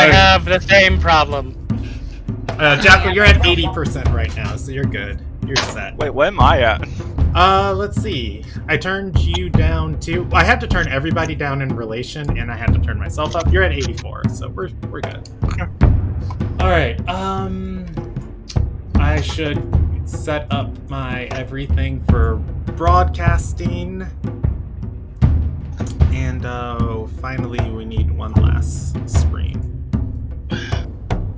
I have the same problem. Jackal, you're at 80% right now, so you're good. You're set. Wait, where am I at? Let's see. I turned you down to... I had to turn everybody down in relation, and I had to turn myself up. You're at 84, so we're good. Alright, I should set up my everything for broadcasting. And, finally we need one last screen.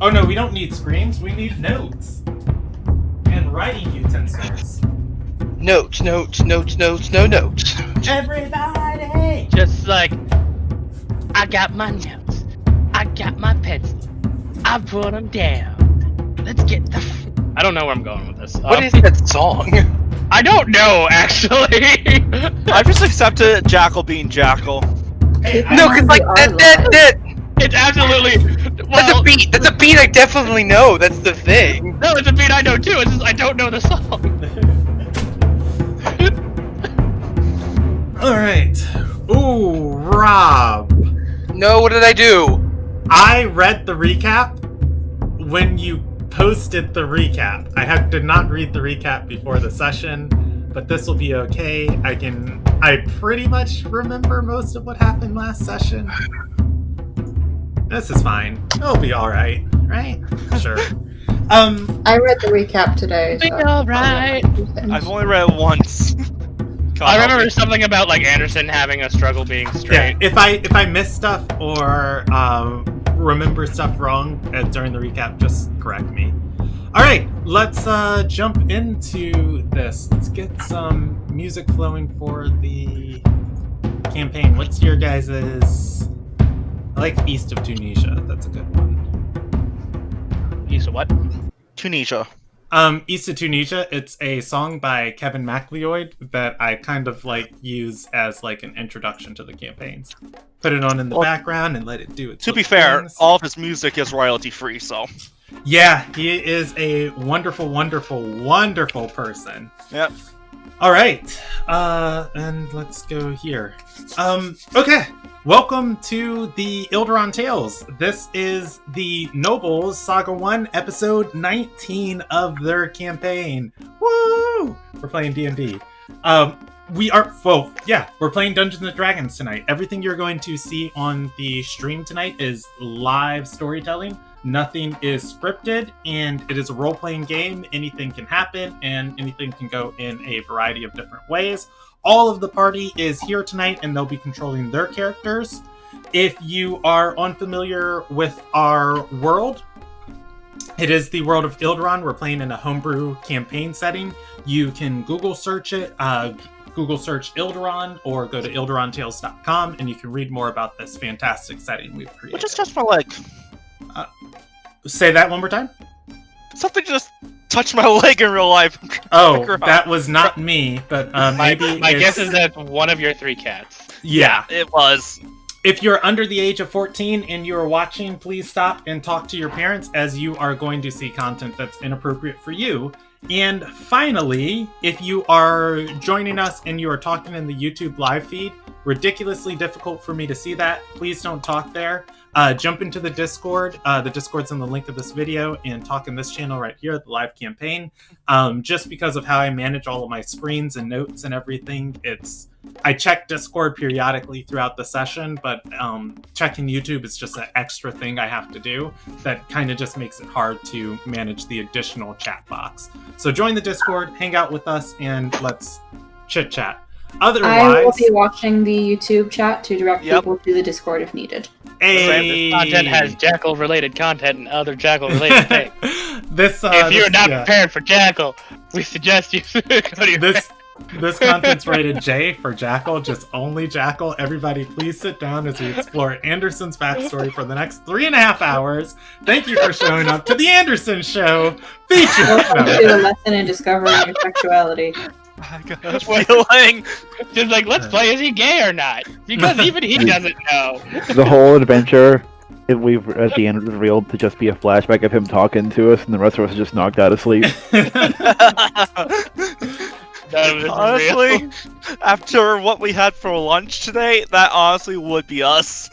Oh no, we don't need screens, we need notes. And writing utensils. Notes, no notes. Everybody! Just like, I got my notes. I got my pencil. I put them down. Let's get the... I don't know where I'm going with this. What is that song? I don't know, actually. I've just accepted Jackal being Jackal. Hey, No, because like that. It's absolutely... That's a beat. That's a beat I definitely know. That's the thing. No, it's a beat I know too. It's just I don't know the song. Alright. Ooh, Rob. No, what did I do? I read the recap when you posted the recap. I did not read the recap before the session, but this will be okay. I pretty much remember most of what happened last session. This is fine. It'll be alright, right? Sure. I read the recap today. Be So alright. I've only read it once. I remember something about like Anderson having a struggle being straight. Yeah, if I miss stuff or remember stuff wrong during the recap, just correct me. Alright, let's jump into this. Let's get some music flowing for the campaign. What's your guys's... I like East of Tunisia. That's a good one. East of what? Tunisia. East of Tunisia, it's a song by Kevin MacLeod that I kind of like use as like an introduction to the campaigns. Put it on in the background and let it do it. To be fair, all of his music is royalty free, so... Yeah, he is a wonderful, wonderful, wonderful person. Yep. Alright, and let's go here. Okay. Welcome to the Ilderon Tales. This is the Nobles Saga 1, episode 19 of their campaign. Woo! We're playing D&D. We're playing Dungeons & Dragons tonight. Everything you're going to see on the stream tonight is live storytelling. Nothing is scripted, and it is a role-playing game. Anything can happen, and anything can go in a variety of different ways. All of the party is here tonight, and they'll be controlling their characters. If you are unfamiliar with our world, it is the world of Ilderon. We're playing in a homebrew campaign setting. You can Google search it, Google search Ilderon, or go to ilderontales.com, and you can read more about this fantastic setting we've created. Which is just for like... Say that one more time? Something just touched my leg in real life. Oh, that was not me, but maybe my guess is that one of your three cats. Yeah. It was. If you're under the age of 14 and you are watching, please stop and talk to your parents, as you are going to see content that's inappropriate for you. And finally, if you are joining us and you are talking in the YouTube live feed, ridiculously difficult for me to see that. Please don't talk there. Jump into the Discord. The Discord's in the link of this video, and talk in this channel right here, the live campaign. Just because of how I manage all of my screens and notes and everything, I check Discord periodically throughout the session, but checking YouTube is just an extra thing I have to do that kind of just makes it hard to manage the additional chat box. So join the Discord, hang out with us, and let's chit-chat. Otherwise, I will be watching the YouTube chat to direct people to the Discord if needed. Hey. This content has Jackal-related content and other Jackal-related things. If you're not prepared for Jackal, we suggest you go to your This content's rated J for Jackal, just only Jackal. Everybody, please sit down as we explore Anderson's backstory for the next 3.5 hours. Thank you for showing up to the Anderson Show. Welcome to a lesson in discovering your sexuality. I got a feeling. Just like, let's play, is he gay or not? Because even he doesn't know. The whole adventure, we've at the end revealed to just be a flashback of him talking to us, and the rest of us are just knocked out of sleep. Honestly, after what we had for lunch today, that honestly would be us.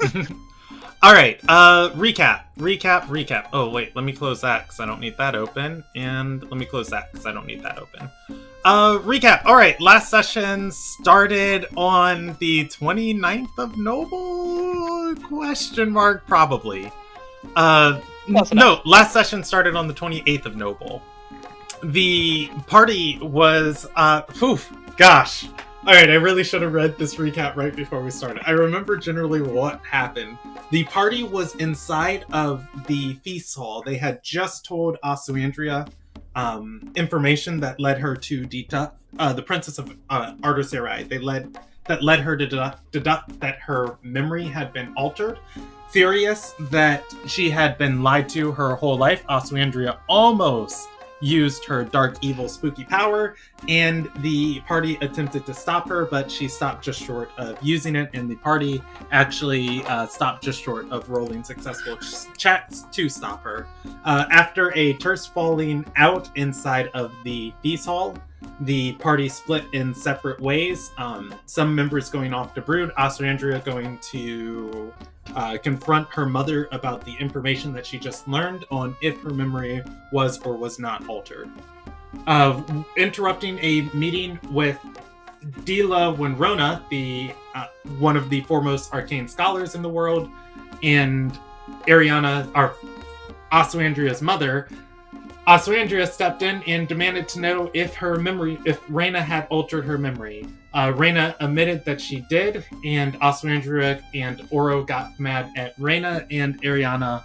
All right. Recap. Oh, wait. Let me close that because I don't need that open. And let me close that because I don't need that open. Recap. All right. Last session started on the 29th of Noble? Question mark? Probably. No, last session started on the 28th of Noble. The party was, gosh. All right, I really should have read this recap right before we started. I remember generally what happened. The party was inside of the feast hall. They had just told Asuandria information that led her to deduct the Princess of Ardosarai. That led her to deduct that her memory had been altered. Furious that she had been lied to her whole life, Asuandria almost used her dark, evil, spooky power, and the party attempted to stop her, but she stopped just short of using it, and the party actually stopped just short of rolling successful checks to stop her. After a terse falling out inside of the feast hall, the party split in separate ways. Some members going off to brood, Asuandria going to confront her mother about the information that she just learned on if her memory was or was not altered. Interrupting a meeting with Dila Winrona, the one of the foremost arcane scholars in the world, and Ariana, Asuandria's mother. Asuandria stepped in and demanded to know if Reyna had altered her memory. Reyna admitted that she did, and Asuandria and Oro got mad at Reyna, and Ariana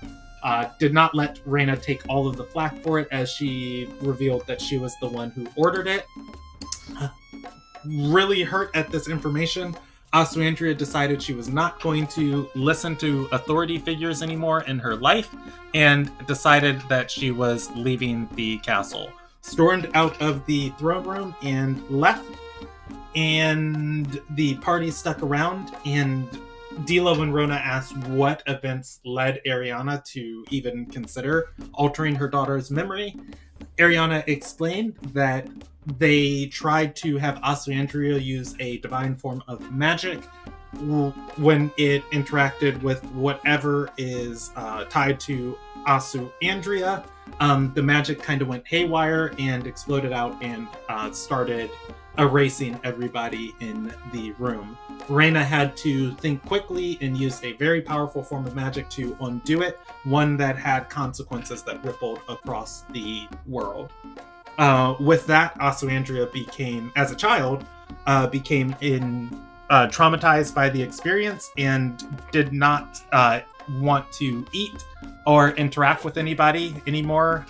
did not let Reyna take all of the flack for it, as she revealed that she was the one who ordered it. Really hurt at this information, Asuandria decided she was not going to listen to authority figures anymore in her life, and decided that she was leaving the castle. Stormed out of the throne room and left, and the party stuck around, and Dila Winrona asked what events led Ariana to even consider altering her daughter's memory. Ariana explained that they tried to have Asuandria use a divine form of magic when it interacted with whatever is tied to Asuandria. The magic kind of went haywire and exploded out and started erasing everybody in the room. Reyna had to think quickly and used a very powerful form of magic to undo it, one that had consequences that rippled across the world. With that, Asuandria became, as a child, traumatized by the experience and did not want to eat or interact with anybody anymore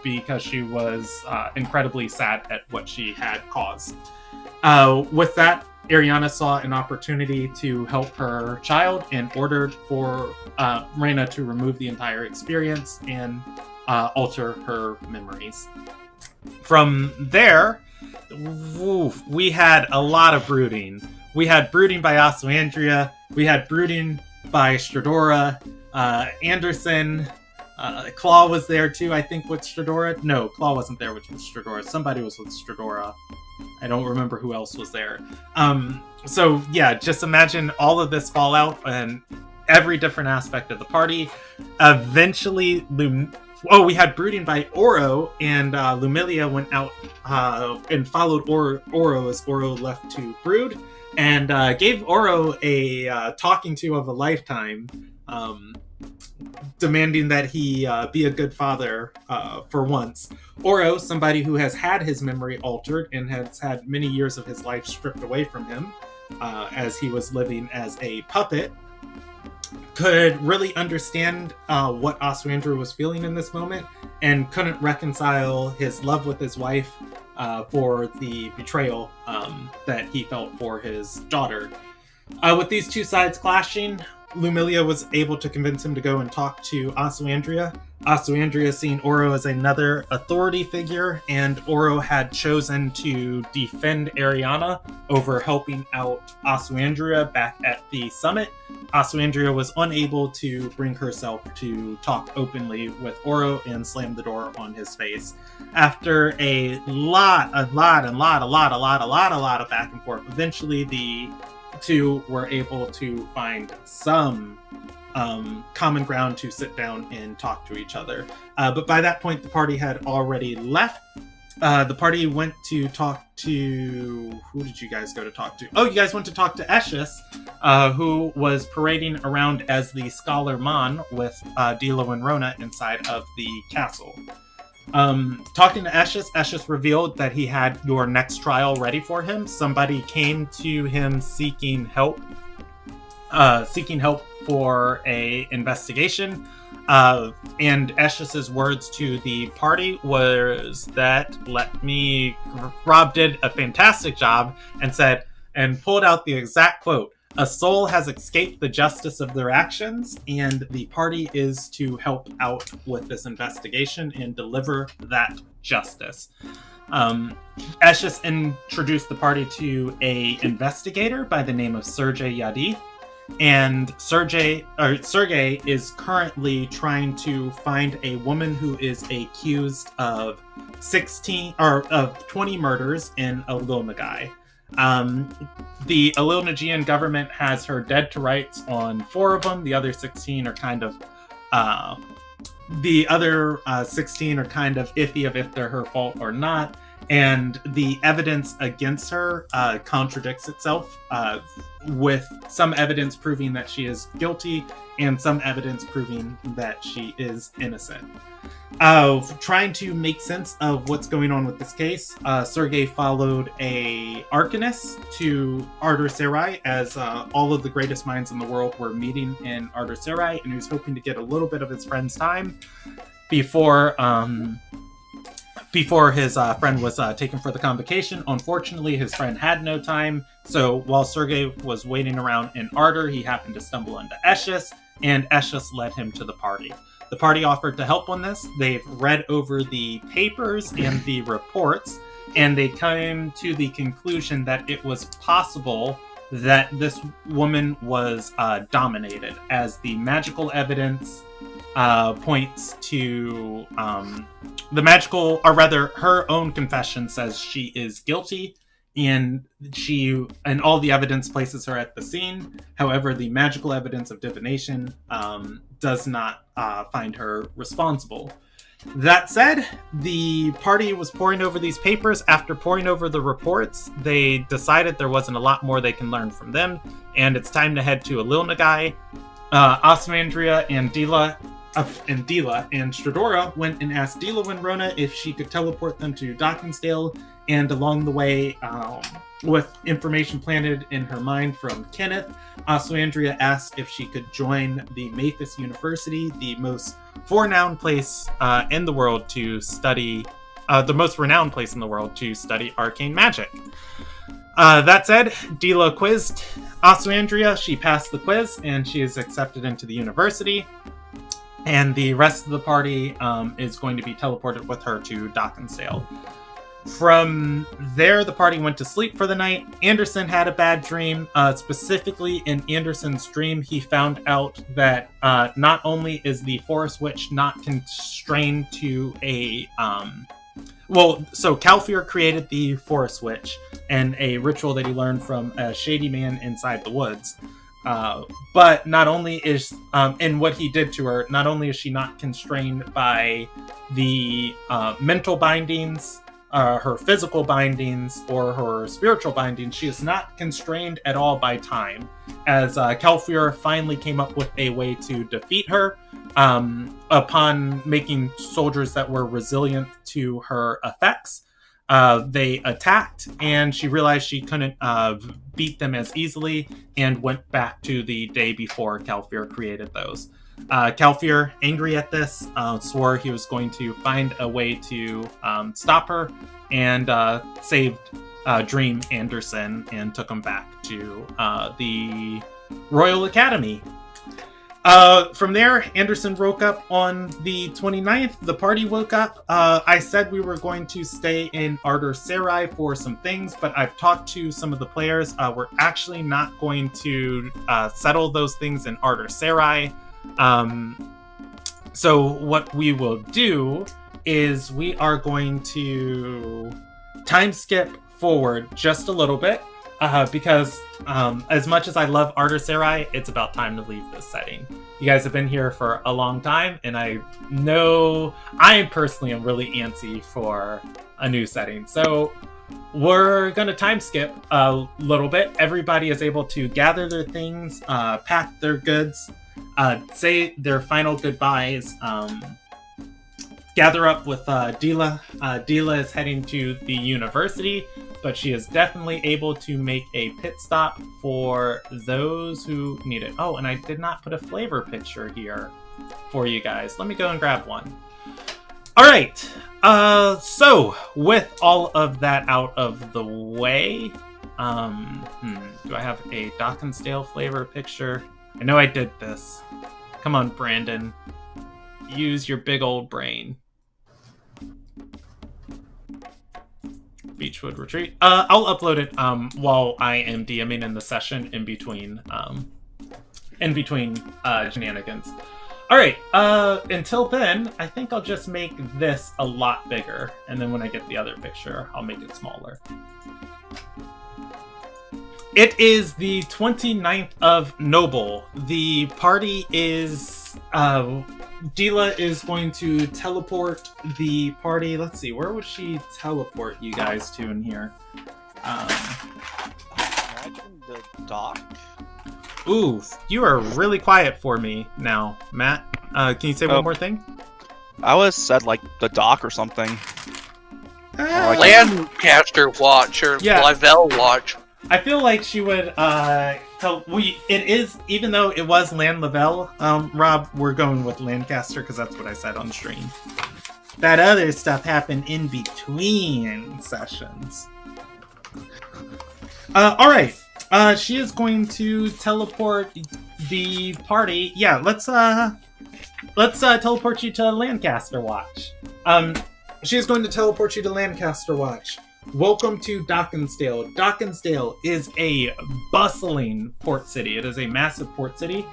because she was incredibly sad at what she had caused. With that, Ariana saw an opportunity to help her child and ordered for Reyna to remove the entire experience and alter her memories. From there, we had a lot of brooding. We had brooding by Asuandria. We had brooding by Stradora. Anderson. Claw was there too, I think, with Stradora. No, Claw wasn't there with Stradora. Somebody was with Stradora. I don't remember who else was there. So yeah, just imagine all of this fallout and every different aspect of the party. Eventually, we had brooding by Oro, and Lumilia went out and followed Oro as Oro left to brood, and gave Oro a talking to of a lifetime, demanding that he be a good father for once. Oro, somebody who has had his memory altered and has had many years of his life stripped away from him as he was living as a puppet, could really understand what Asuandria was feeling in this moment and couldn't reconcile his love with his wife for the betrayal that he felt for his daughter. With these two sides clashing, Lumilia was able to convince him to go and talk to Asuandria. Asuandria seeing Oro as another authority figure, and Oro had chosen to defend Ariana over helping out Asuandria back at the summit. Asuandria was unable to bring herself to talk openly with Oro and slammed the door on his face. After a lot of back and forth, eventually the two were able to find some common ground to sit down and talk to each other. But by that point, the party had already left. The party went to talk to... Who did you guys go to talk to? Oh, you guys went to talk to Eshius, who was parading around as the Scholar Mon with Dilo and Rona inside of the castle. Talking to Eshius revealed that he had your next trial ready for him. Somebody came to him seeking help for a investigation. And Eshius's words to the party was that Rob did a fantastic job and pulled out the exact quote. A soul has escaped the justice of their actions, and the party is to help out with this investigation and deliver that justice. Eshius introduced the party to a investigator by the name of Sergei Yadith, and Sergei is currently trying to find a woman who is accused of 20 murders in Ililnagai. The Ililnagian government has her dead to rights on 4 of them. The other 16 are kind of iffy of if they're her fault or not. And the evidence against her contradicts itself, with some evidence proving that she is guilty and some evidence proving that she is innocent. Trying to make sense of what's going on with this case, Sergei followed a Arcanist to Ardor Serai, as all of the greatest minds in the world were meeting in Ardor Serai, and he was hoping to get a little bit of his friend's time before his friend was taken for the convocation. Unfortunately, his friend had no time, so while Sergei was waiting around in Ardor, he happened to stumble into Eshius, and Eshius led him to the party. The party offered to help on this. They've read over the papers and the reports, and they came to the conclusion that it was possible that this woman was dominated, as the magical evidence points to her own confession says she is guilty, and all the evidence places her at the scene. However, the magical evidence of divination does not find her responsible. That said, the party was poring over these papers. After poring over the reports, they decided there wasn't a lot more they can learn from them, and it's time to head to Ililnagai. Osmandria and Dila and Stradora went and asked Dila and Rona if she could teleport them to Dockinsdale, and along the way, with information planted in her mind from Kenneth, Osmandria asked if she could join the Maphis University, the most renowned place in the world to study arcane magic. That said, Dila quizzed Osmandria. She passed the quiz, and she is accepted into the university. And the rest of the party is going to be teleported with her to Dockinsdale. From there, the party went to sleep for the night. Anderson had a bad dream. Specifically, in Anderson's dream, he found out that not only is the Forest Witch not constrained to a... So Kalfir created the Forest Witch and a ritual that he learned from a shady man inside the woods. But not only is, in what he did to her, not only is she not constrained by the mental bindings, her physical bindings, or her spiritual bindings, she is not constrained at all by time. As Kalfir finally came up with a way to defeat her, upon making soldiers that were resilient to her effects. They attacked, and she realized she couldn't beat them as easily, and went back to the day before Kalfir created those. Kalfir, angry at this, swore he was going to find a way to stop her, and saved Dream Anderson and took him back to the Royal Academy. From there, Anderson woke up on the 29th. The party woke up. I said we were going to stay in Ardor Serai for some things, but I've talked to some of the players. We're actually not going to settle those things in Ardor Serai. So what we will do is we are going to time skip forward just a little bit. because as much as I love Artersarai, it's about time to leave this setting. You guys have been here for a long time, and I know I personally am really antsy for a new setting. So we're going to time skip a little bit. Everybody is able to gather their things, pack their goods, say their final goodbyes, gather up with Dila. Dila is heading to the university, but she is definitely able to make a pit stop for those who need it. Oh, and I did not put a flavor picture here for you guys. Let me go and grab one. All right. So with all of that out of the way, do I have a Dock and Stale flavor picture? I know I did this. Come on, Brandon. Use your big old brain. Beechwood Retreat. I'll upload it while I am DMing in the session in between shenanigans. All right. Until then, I think I'll just make this a lot bigger, and then when I get the other picture, I'll make it smaller. It is the 29th of Noble. The party is Dila is going to teleport the party. Let's see, where would she teleport you guys to in here? Imagine the dock. Ooh, you are really quiet for me now, Matt. Can you say one more thing? I was said like the dock or something. Lancaster watch or Lavelle watch. I feel like she would it is, even though it was Land Lavelle, Rob, we're going with Lancaster because that's what I said on stream. That other stuff happened in between sessions. Alright. She is going to teleport the party. Yeah, let's teleport you to Lancaster Watch. She is going to teleport you to Lancaster Watch. Welcome to Dockensdale. Dockensdale is a bustling port city. It is a massive port city.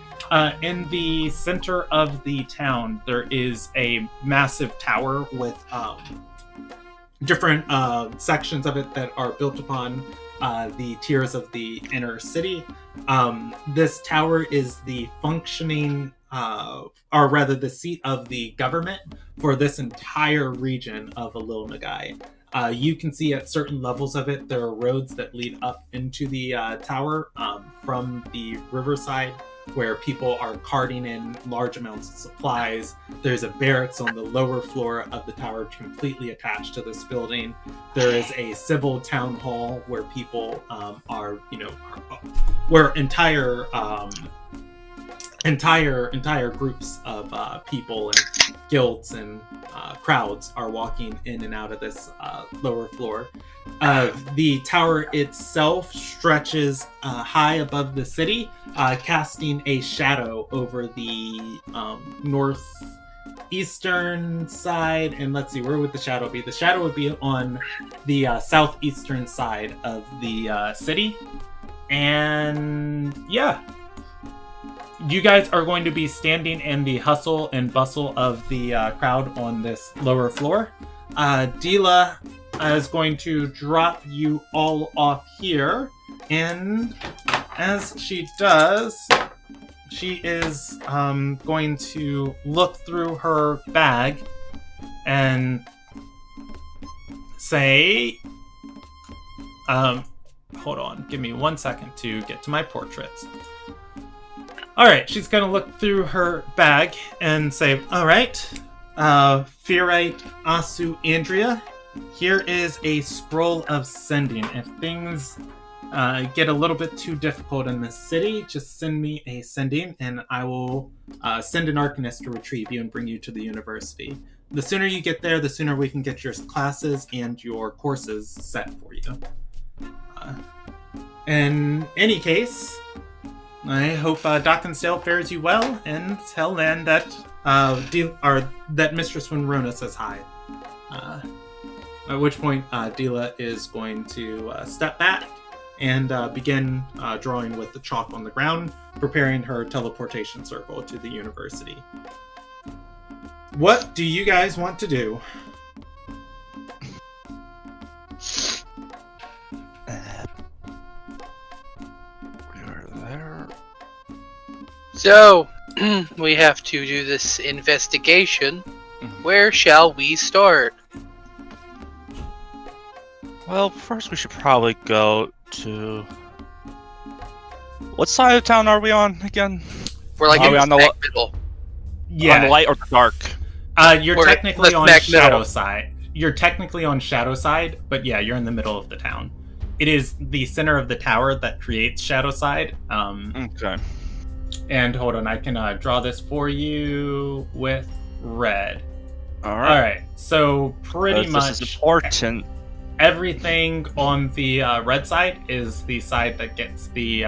In the center of the town, there is a massive tower with different sections of it that are built upon the tiers of the inner city. This tower is the functioning, or rather the seat of the government for this entire region of Alil Nagai. You can see at certain levels of it, there are roads that lead up into the tower from the riverside where people are carting in large amounts of supplies. There's a barracks on the lower floor of the tower completely attached to this building. There is a civil town hall where people where entire groups of people and guilds and crowds are walking in and out of this lower floor. The tower itself stretches high above the city, casting a shadow over the northeastern side. And let's see, where would the shadow be? The shadow would be on the southeastern side of the city. And yeah. You guys are going to be standing in the hustle and bustle of the crowd on this lower floor. Dila is going to drop you all off here. And as she does, she is going to look through her bag and say, hold on, give me 1 second to get to my portraits. Alright, she's going to look through her bag and say, alright, Fearite Asu Andrea, here is a scroll of sending. If things get a little bit too difficult in this city, just send me a sending and I will send an Arcanist to retrieve you and bring you to the university. The sooner you get there, the sooner we can get your classes and your courses set for you. In any case, I hope Dockensdale fares you well, and tell Nan that that Mistress Winrona says hi. At which point, Dila is going to step back and begin drawing with the chalk on the ground, preparing her teleportation circle to the university. What do you guys want to do? So, we have to do this investigation. Where shall we start? Well, first we should probably go to... What side of town are we on again? We're like Are in we the on the smack middle. Yeah. On the light or the dark? You're We're technically the on smack shadow middle. side. You're technically on shadow side, but yeah, you're in the middle of the town. It is the center of the tower that creates shadow side. Okay. And hold on, I can draw this for you with red. Alright. All right, so pretty much This is important. everything on the red side is the side that gets the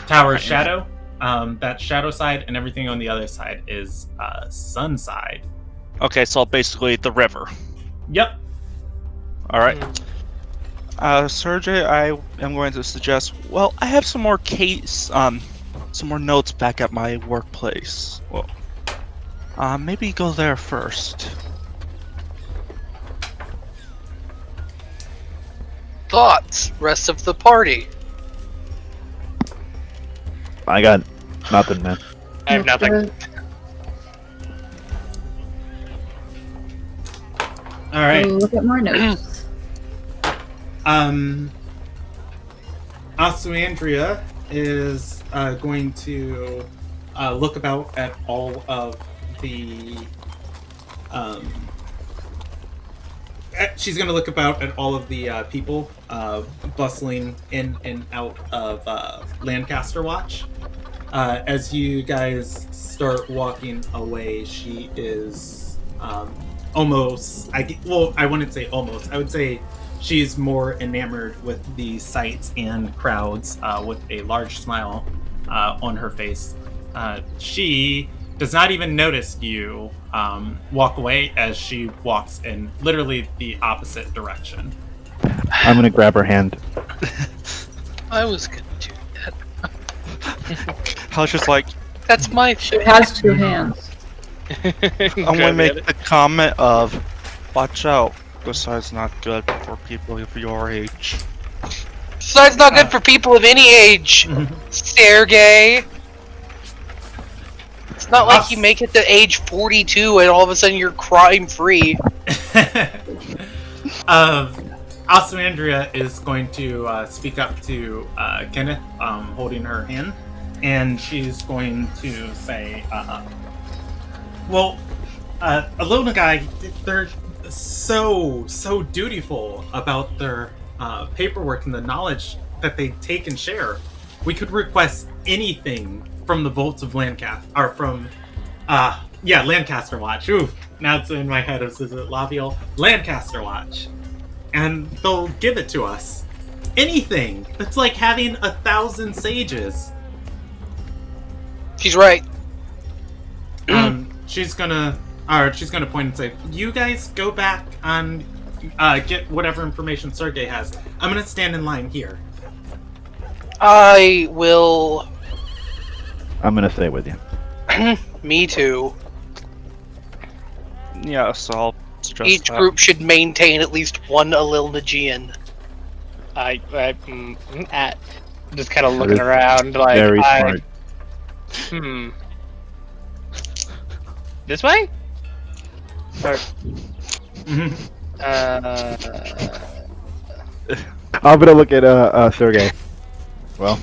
tower shadow. That shadow side, and everything on the other side is sun side. Okay, so basically the river. Yep. Alright. Sergey, I am going to suggest, well, I have some more some more notes back at my workplace. Well, maybe go there first. Thoughts, rest of the party. I got nothing, man. I have nothing. All right. Look at more notes. Ossuandria is going to look about at all of the. She's going to look about at all of the people bustling in and out of Lancaster Watch. As you guys start walking away, she is almost. I wouldn't say almost. I would say she's more enamored with the sights and crowds, with a large smile on her face. She does not even notice you walk away as she walks in literally the opposite direction. I'm gonna grab her hand. I was gonna do that. I was just like, That's my She has two hands. I'm gonna make the comment of, watch out, this side's not good for people of your age. Besides, not good for people of any age. Sergey. It's not like you make it to age 42 and all of a sudden you're crime free. Ossuandria is going to speak up to Kenneth, holding her hand, and she's going to say, Alona guy, they're so dutiful about their paperwork and the knowledge that they take and share. We could request anything from the vaults of Lancaster, or from, Lancaster Watch. Ooh, now it's in my head. Is it Labial? Lancaster Watch. And they'll give it to us. Anything. It's like having 1,000 sages. She's right. She's gonna point and say, you guys go back and get whatever information Sergey has. I'm gonna stand in line here. I will. I'm gonna stay with you. Me too. Yeah, so I'll suggest Each that. group should maintain at least one Alilnagian. I'm just kind of looking around, like, Very smart. This way? Or, I'm gonna look at Sergey. Well,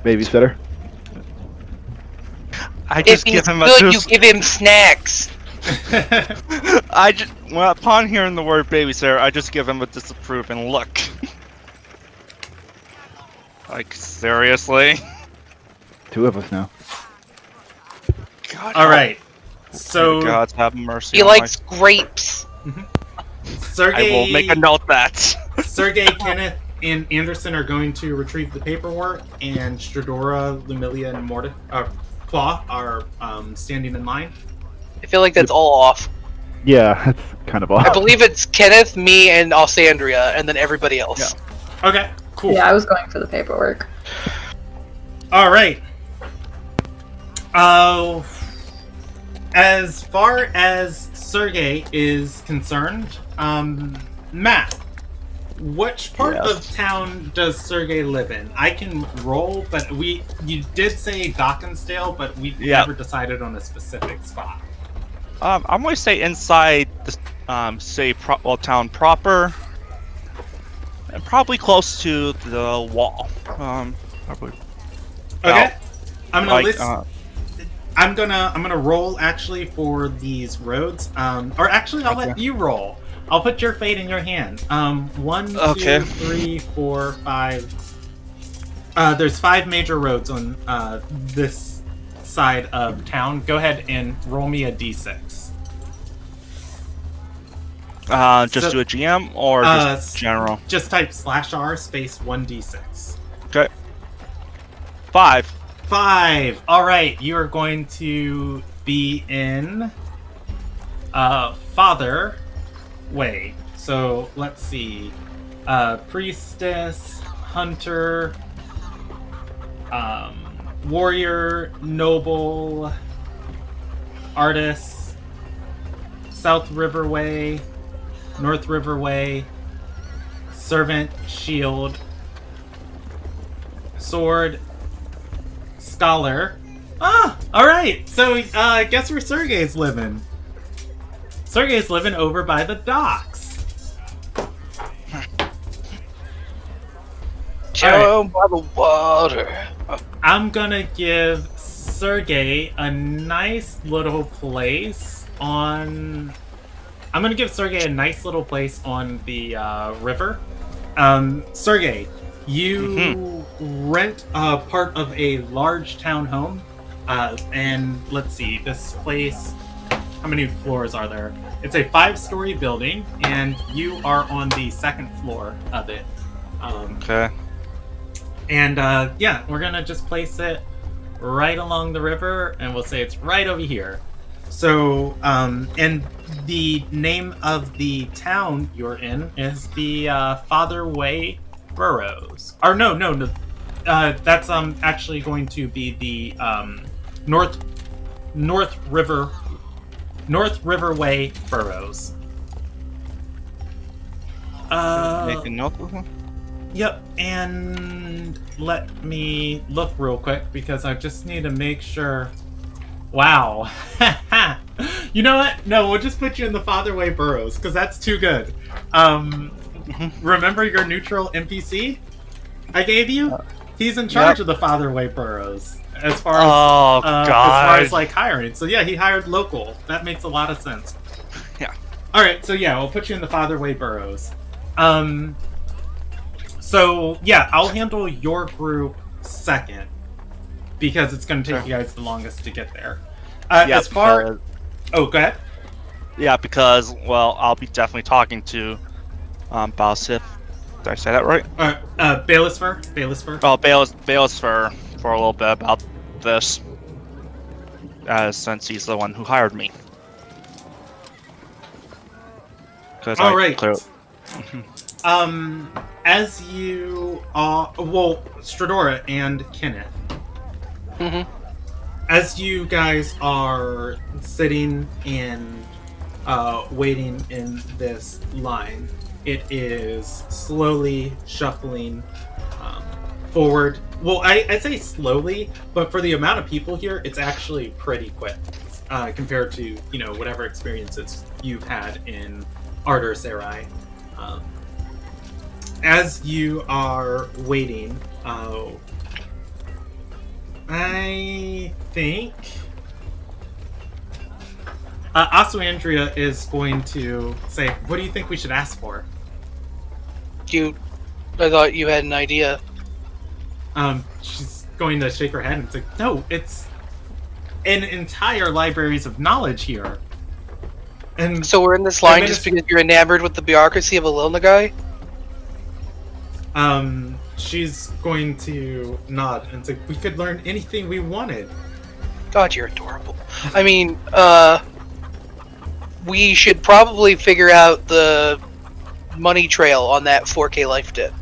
babysitter. I If just he's give him a good, you give him snacks. upon hearing the word babysitter, I just give him a disapproving look. Like, seriously? Two of us now. God, All right. So God have mercy. He on likes grapes. Sergey, I will make a note that. Sergey, Kenneth, and Anderson are going to retrieve the paperwork, and Stradora, Lumilia, and Claw are standing in line. I feel like that's all off. Yeah, that's kind of I odd. believe it's Kenneth, me, and Alsandria, and then everybody else. Yeah. Okay, cool. Yeah, I was going for the paperwork. All right. As far as Sergey is concerned, Matt, which part Yes. of town does Sergey live in? I can roll, but you did say Dockensdale, but we never decided on a specific spot. I'm going to say inside the town proper, and probably close to the wall. Probably. Okay, I'm gonna like, list. I'm gonna roll actually for these roads. Or actually, I'll let you roll. I'll put your fate in your hand. 1, 2, 3, 4, 5. There's 5 major roads on this side of town. Go ahead and roll me a d6. Just do a GM or just general? Just type /r space 1d6. Okay. 5. 5. All right, you are going to be in Father Way. So let's see. Priestess, Hunter, Warrior, Noble, Artist, South River Way, North River Way, Servant, Shield, Sword, Scholar. Ah, all right. So, guess where Sergey's living? Sergey's living over by the docks. Down by the water. I'm gonna give Sergey a nice little place on. I'm gonna give Sergey a nice little place on the river. Sergey, you rent part of a large townhome, and let's see, this place. How many floors are there? It's a 5-story building, and you are on the 2nd floor of it. Okay. And yeah, we're gonna just place it right along the river, and we'll say it's right over here. So, and the name of the town you're in is the Father Way Burrows. Or no, that's actually going to be the North River Way Burrows. Make a note of them? Yep, and let me look real quick because I just need to make sure. Wow. You know what? No, we'll just put you in the Father Way Burrows because that's too good. Remember your neutral NPC I gave you? He's in charge of the Father Way Burrows as far as like hiring. So yeah, he hired local. That makes a lot of sense. Yeah. All right, so yeah, we'll put you in the Father Way Burrows. So yeah, I'll handle your group second because it's going to take you guys the longest to get there. As far, go ahead. Yeah, because I'll be definitely talking to Balsif. Did I say that right? Baelisfer. Oh, Baelisfer for a little bit about this, since he's the one who hired me. All right. As you Stradora and Kenneth. As you guys are sitting and waiting in this line, it is slowly shuffling forward. Well, I say slowly, but for the amount of people here, it's actually pretty quick compared to whatever experiences you've had in Ardor Serai. As you are waiting, I think Aswandria is going to say, "What do you think we should ask for?" I thought you had an idea. She's going to shake her head and say, "No, it's an entire libraries of knowledge here." And so we're in this line just because you're enamored with the bureaucracy of a Lilna guy? She's going to nod and say, "We could learn anything we wanted." God, you're adorable. I mean, we should probably figure out the money trail on that 4K life debt.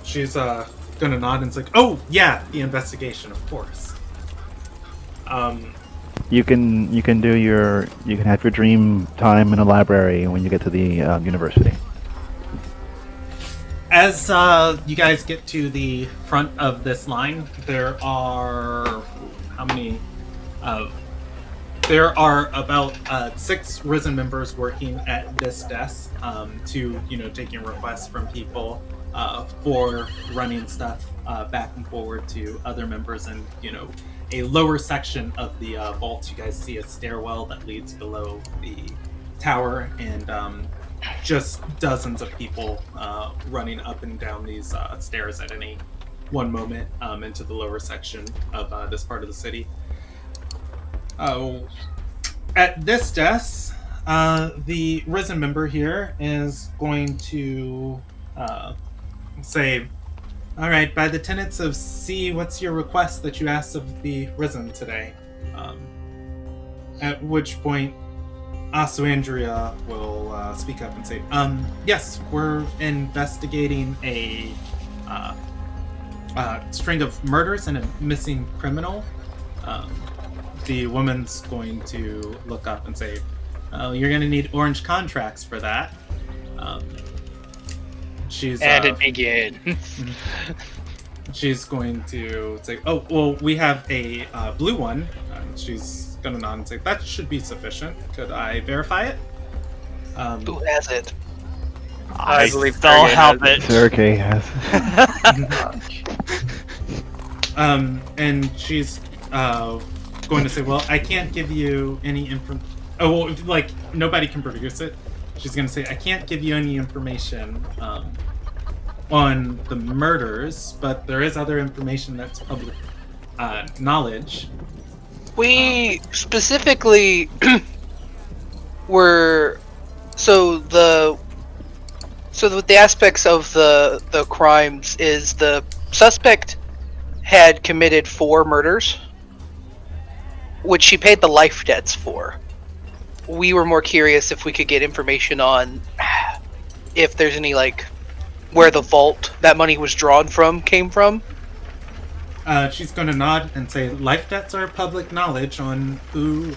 She's gonna nod and say, "Oh, yeah, the investigation, of course." You can have your dream time in a library when you get to the university. As you guys get to the front of this line, there are how many? There are about 6 Risen members working at this desk to taking requests from people for running stuff back and forward to other members, and a lower section of the vault. You guys see a stairwell that leads below the tower, and just dozens of people running up and down these stairs at any one moment into the lower section of this part of the city. At this desk, the Risen member here is going to say, all right, by the tenets of C, what's your request that you asked of the Risen today? At which point, Aswandria will speak up and say, yes, we're investigating a string of murders and a missing criminal. The woman's going to look up and say, oh, you're going to need orange contracts for that. It begins. She's going to say, oh, well, we have a blue one. She's going to nod and say, that should be sufficient. Could I verify it? Who has it? I believe still have Sergey it. Sergey has. And she's going to say, well, I can't give you any information. Oh, well, like, nobody can produce it. She's going to say, I can't give you any information on the murders, but there is other information that's public knowledge. We specifically were so the aspects of the crimes is the suspect had committed 4 murders, which she paid the life debts for. We were more curious if we could get information on if there's any, like, where the vault that money was drawn from came from. She's going to nod and say, life debts are public knowledge on who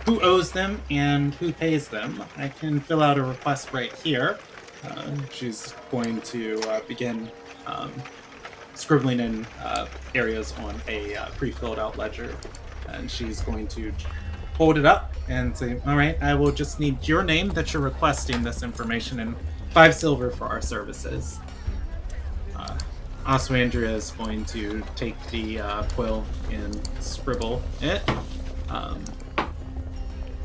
owes them and who pays them. I can fill out a request right here. She's going to begin scribbling in areas on a pre-filled out ledger. And she's going to hold it up and say, all right, I will just need your name that you're requesting this information and 5 silver for our services. Aswandria is going to take the quill and scribble it.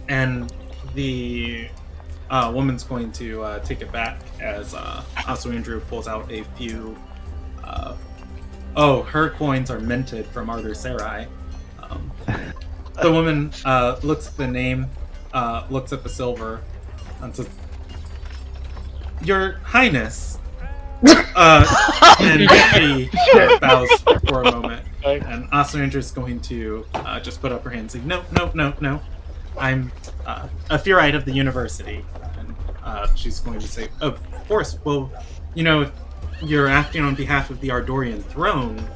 And the woman's going to take it back as Aswandria pulls out a few... her coins are minted from Arthur Sarai. The woman looks at the name, looks at the silver, and says, Your Highness. And she bows for a moment. And Aswandria is going to just put up her hand and say, No. I'm a Furite of the university. And she's going to say, of course, well, if you're acting on behalf of the Ardorian throne,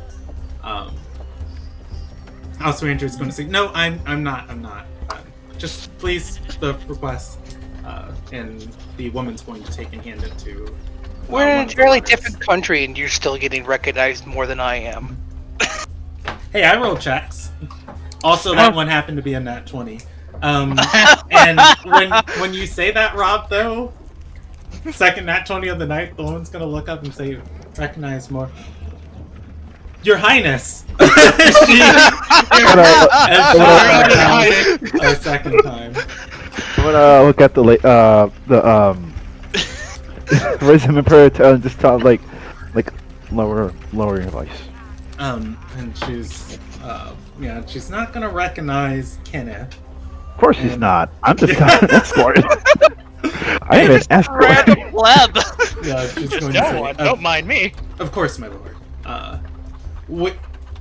Aswandria is going to say, no, I'm not. Just please, the request, and the woman's going to take and hand it to... We're in a fairly different country, and you're still getting recognized more than I am. Hey, I roll checks. Also, that one happened to be a nat 20. And when you say that, Rob, though, second nat 20 of the night, the woman's going to look up and say, recognize more. Your Highness! A second time. I'm gonna look at the Risen Emperor and just tell like lower your voice. And she's she's not gonna recognize Kenneth. Of course she's not. I'm just an escort. I am an escort. Random pleb. Yeah, she's going to say, Don't mind me. Of course, my lord.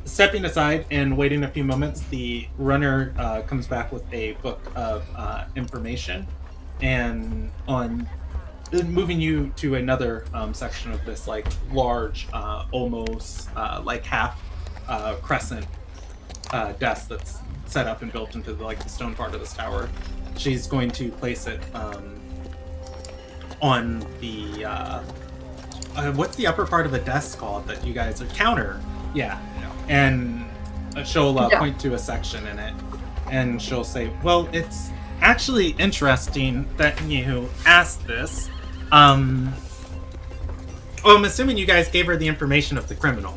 Stepping aside and waiting a few moments, the runner comes back with a book of information, and on moving you to another section of this like large, almost like half crescent desk that's set up and built into the stone part of this tower. She's going to place it on the what's the upper part of the desk called that you guys are counter? Yeah, and she'll point to a section in it, and she'll say, "Well, it's actually interesting that you asked this. Well, I'm assuming you guys gave her the information of the criminal."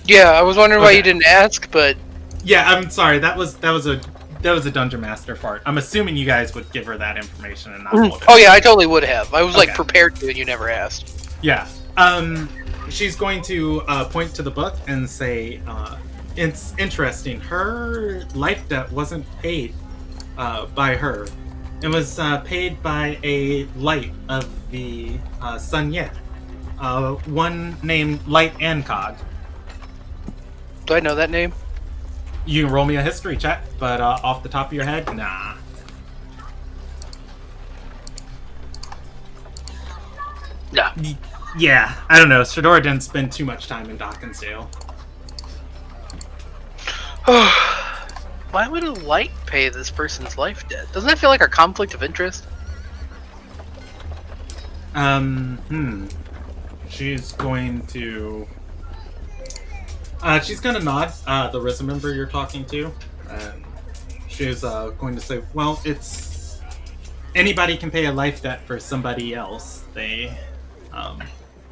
Yeah, I was wondering why you didn't ask, but yeah, I'm sorry. That was a dungeon master fart. I'm assuming you guys would give her that information and not hold it. Oh yeah, I totally would have. I was prepared to, and you never asked. Yeah. She's going to point to the book and say, "It's interesting. Her life debt wasn't paid by her. It was paid by a light of the Sun Yet. One named Light Ancog." Do I know that name? You can roll me a history check, but off the top of your head, nah. No. Yeah, I don't know. Shadora didn't spend too much time in Dawkins jail. Why would a light pay this person's life debt? Doesn't that feel like a conflict of interest? She's going to... she's gonna nod, the RISA member you're talking to. She's going to say, well, it's... Anybody can pay a life debt for somebody else.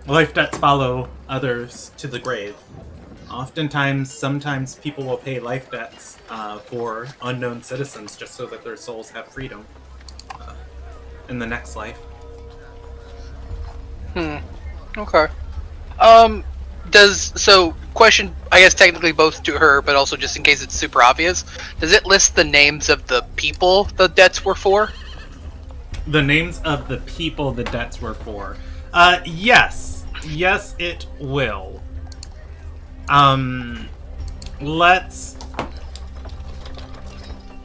Life debts follow others to the grave. Sometimes people will pay life debts for unknown citizens just so that their souls have freedom in the next life. Okay. Question, I guess technically both to her, but also just in case it's super obvious, does it list the names of the people the debts were for? The names of the people the debts were for? Yes. Yes, it will. Let's...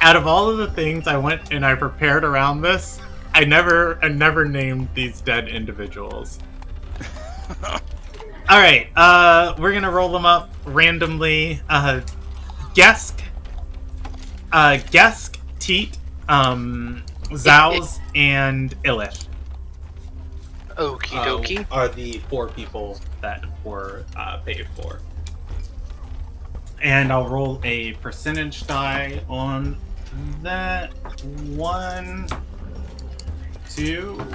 Out of all of the things I went and I prepared around this, I never named these dead individuals. Alright, we're gonna roll them up randomly. Gesk, Teat, Zauz, and Ilith. Okie dokie. Are the 4 people that were paid for. And I'll roll a percentage die on that. 1, 2.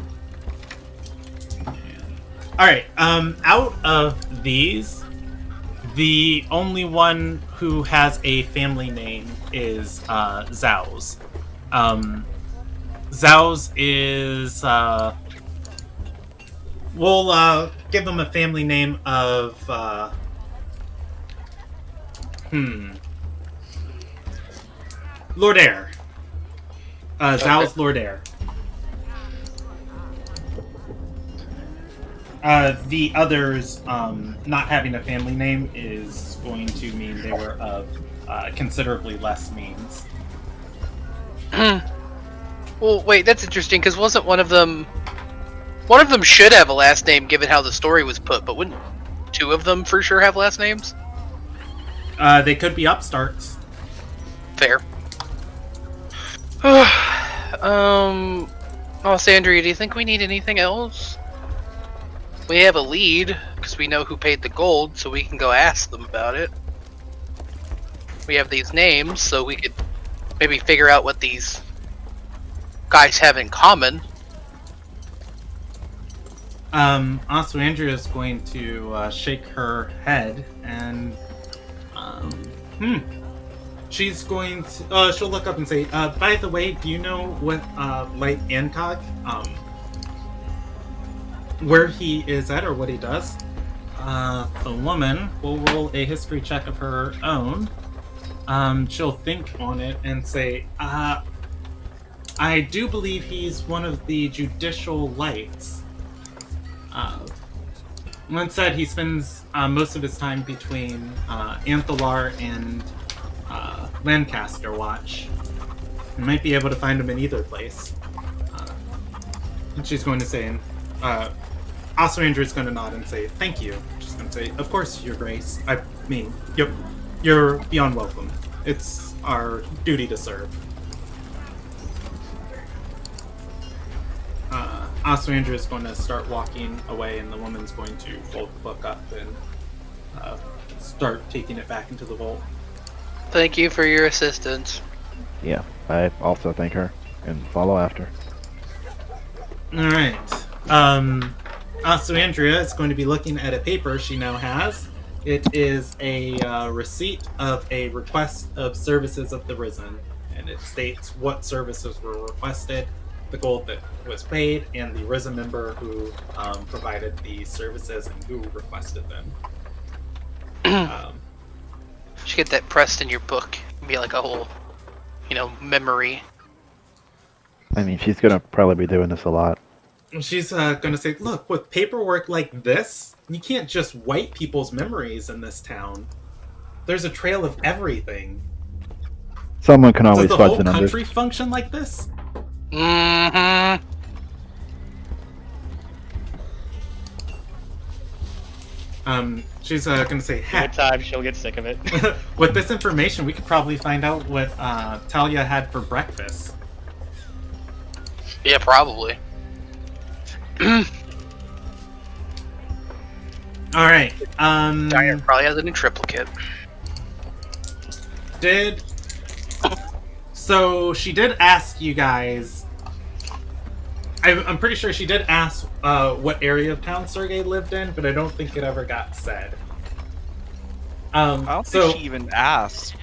Alright, out of these, the only one who has a family name is Zauz. Zauz is... we'll give him a family name of... Lordair. Zauz Lordair. The others, not having a family name is going to mean they were of considerably less means. Well, wait, that's interesting, because wasn't one of them... One of them should have a last name, given how the story was put, but wouldn't 2 of them for sure have last names? They could be upstarts. Fair. Sandria, do you think we need anything else? We have a lead, because we know who paid the gold, so we can go ask them about it. We have these names, so we could maybe figure out what these guys have in common. Also, Andrea is going to shake her head, and she's going to she'll look up and say, by the way, do you know what Light Ancog, where he is at or what he does? The woman will roll a history check of her own. She'll think on it and say, I do believe he's one of the judicial lights. One said he spends most of his time between Anthalar and Lancaster Watch. You might be able to find him in either place. And she's going to say, also Andrew's going to nod and say, thank you. She's going to say, of course, Your Grace. I mean, you're beyond welcome. it's our duty to serve. Aswandra is going to start walking away, and the woman's going to fold the book up and start taking it back into the vault. Thank you for your assistance. Yeah, I also thank her and follow after. Alright. Aswandra is going to be looking at a paper she now has. It is a receipt of a request of services of the Risen, and it states what services were requested, the gold that was paid, and the Risen member who provided the services and who requested them. You should get that pressed in your book. It'd be like a whole, memory. I mean, she's gonna probably be doing this a lot. She's going to say, look, with paperwork like this, you can't just wipe people's memories in this town. There's a trail of everything. Someone can always Does the fudge whole the numbers. country function like this? Mm-hmm. She's going to say, Good heck, time, she'll get sick of it. with this information, we could probably find out what Talia had for breakfast. Yeah, probably. Alright, Diane probably has a new triplicate. So she did ask you guys. I'm pretty sure she did ask what area of town Sergei lived in, but I don't think it ever got said. I don't think she even asked.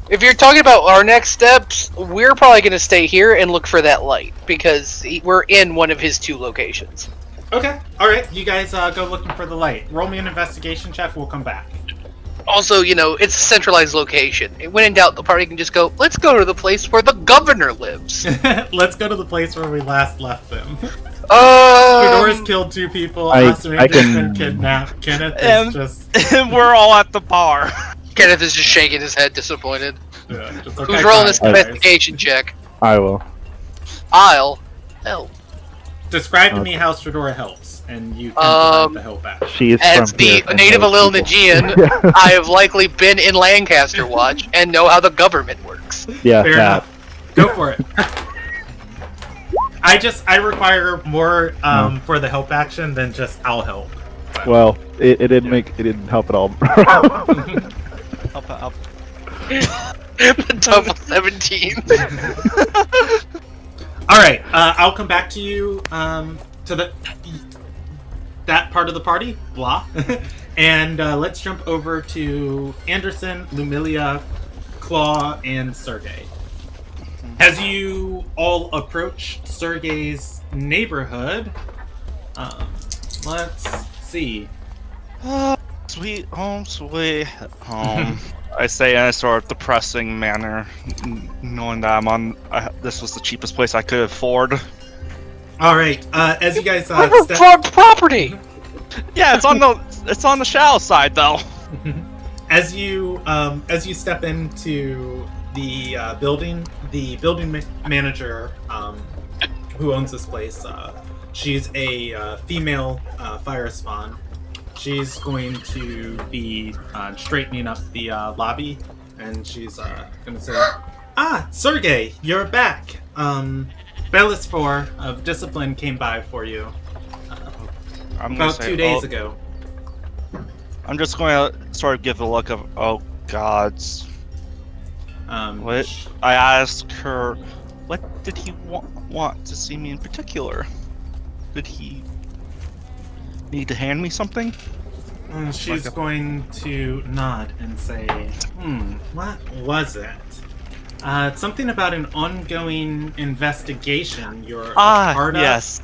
If you're talking about our next steps, we're probably going to stay here and look for that light, because we're in one of his 2 locations. Okay, alright, you guys go looking for the light. Roll me an investigation check, we'll come back. Also, it's a centralized location. When in doubt, the party can just go, let's go to the place where the governor lives. Let's go to the place where we last left them. Fedora's killed 2 people, I Aswindra's can- been kidnapped, Kenneth is just... And we're all at the bar. Kenneth is just shaking his head, disappointed. Yeah, just like, Who's I rolling this tried, guys. investigation check? I will. I'll help. Describe to me how Fedora helps, and you can provide the help back. She is As from the here and native knows people. Ilderon, I have likely been in Lancaster Watch and know how the government works. Yeah, Fair that. enough. Go for it. I require more for the help action than just I'll help. Well, it didn't help at all. Up. Double 17. All right, I'll come back to you to that part of the party, blah, and let's jump over to Anderson, Lumilia, Claw, and Sergei. As you all approach Sergei's neighborhood, let's see. Sweet home, sweet home. I say in a sort of depressing manner, knowing that this was the cheapest place I could afford. All right, as you guys Front property. Yeah, it's on the shallow side though. as you step into the building manager who owns this place, she's a female fire spawn. She's going to be straightening up the lobby, and she's going to say, Sergei, you're back. Belisfor of Discipline came by for you about 2 days ago. I'm just going to sort of give a look of, oh gods. What? I asked her, what did he want to see me in particular? Did he need to hand me something? She's going to nod and say, what was it? It's something about an ongoing investigation you're a part of. Yes.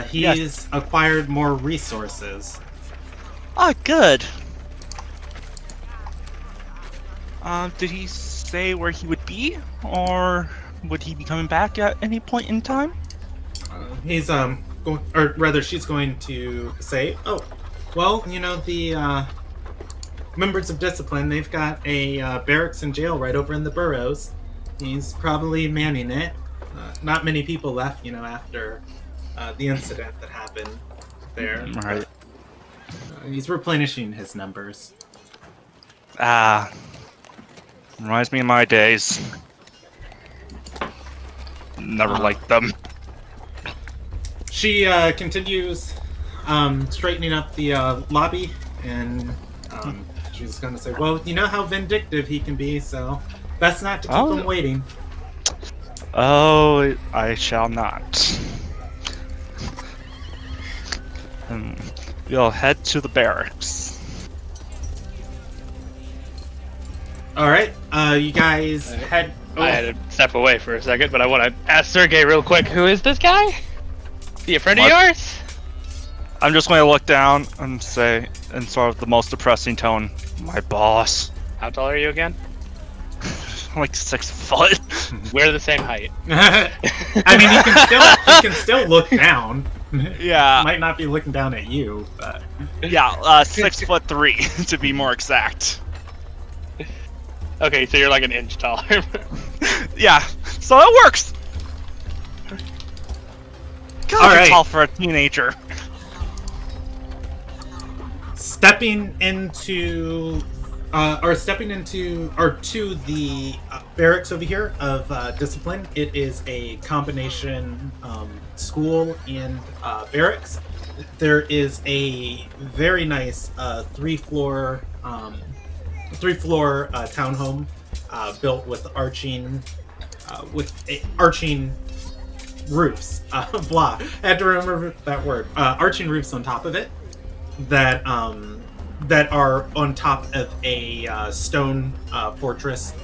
He's acquired more resources. Good. Did he say where he would be? Or would he be coming back at any point in time? He's she's going to say, the members of Discipline, they've got a barracks and jail right over in the Burrows. He's probably manning it. Not many people left, after the incident that happened there. Right. He's replenishing his numbers. Reminds me of my days. Never liked them. She continues straightening up the lobby, and she's going to say, well, you know how vindictive he can be, so best not to keep him waiting. Oh, I shall not. We'll head to the barracks. Alright, you guys head... I had to step away for a second, but I want to ask Sergey real quick, who is this guy? Is he a friend of yours? I'm just going to look down and say, in sort of the most depressing tone, my boss. How tall are you again? I'm like 6 foot. We're the same height. I mean, he can still look down. Yeah. Might not be looking down at you, but... Yeah, 6'3" to be more exact. Okay, so you're like an inch taller. Yeah, so it works. God, All you're right. tall for a teenager. Stepping into to the barracks over here of discipline. It is a combination school and barracks. There is a very nice three-floor townhome built with arching roofs. Blah. I had to remember that word. Arching roofs on top of it that are on top of a stone fortress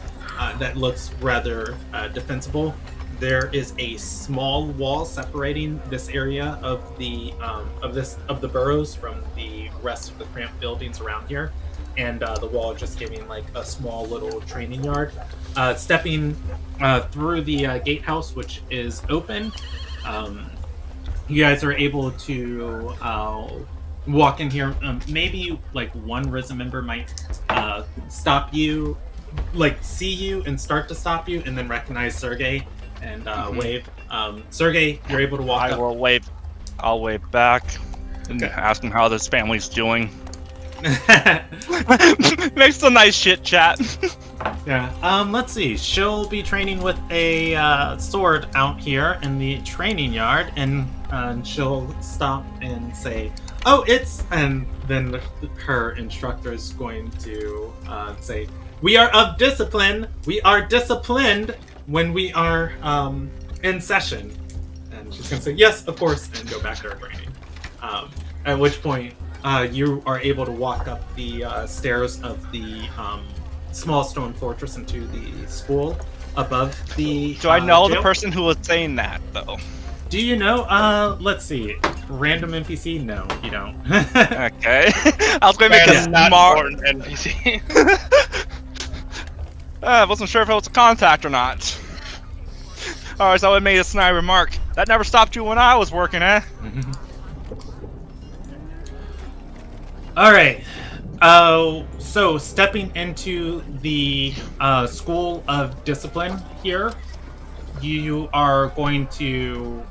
that looks rather defensible. There is a small wall separating this area of the burrows from the rest of the cramped buildings around here, and the wall just giving like a small little training yard. Stepping through the gatehouse, which is open, you guys are able to walk in here. Maybe like one Risen member might stop you, like see you and start to stop you, and then recognize Sergey and wave. Sergey, you're able to walk up. Will wave. I'll wave back and ask him how this family's doing. Makes a nice chit chat. Yeah. Let's see. She'll be training with a sword out here in the training yard, and she'll stop and say, "Oh, it's..." And then her instructor is going to say, "We are of discipline. We are disciplined when we are in session." And she's going to say, "Yes, of course," and go back to her training. At which point, you are able to walk up the stairs of the small stone fortress into the school above the Do I know jail. the person who was saying that, though? Do you know? Let's see. Random NPC? No, you don't. Okay. I was going to make a not smart... important NPC. I wasn't sure if it was a contact or not. Alright, so I made a snide remark. That never stopped you when I was working, eh? Alright. So stepping into the School of Discipline here, you are going to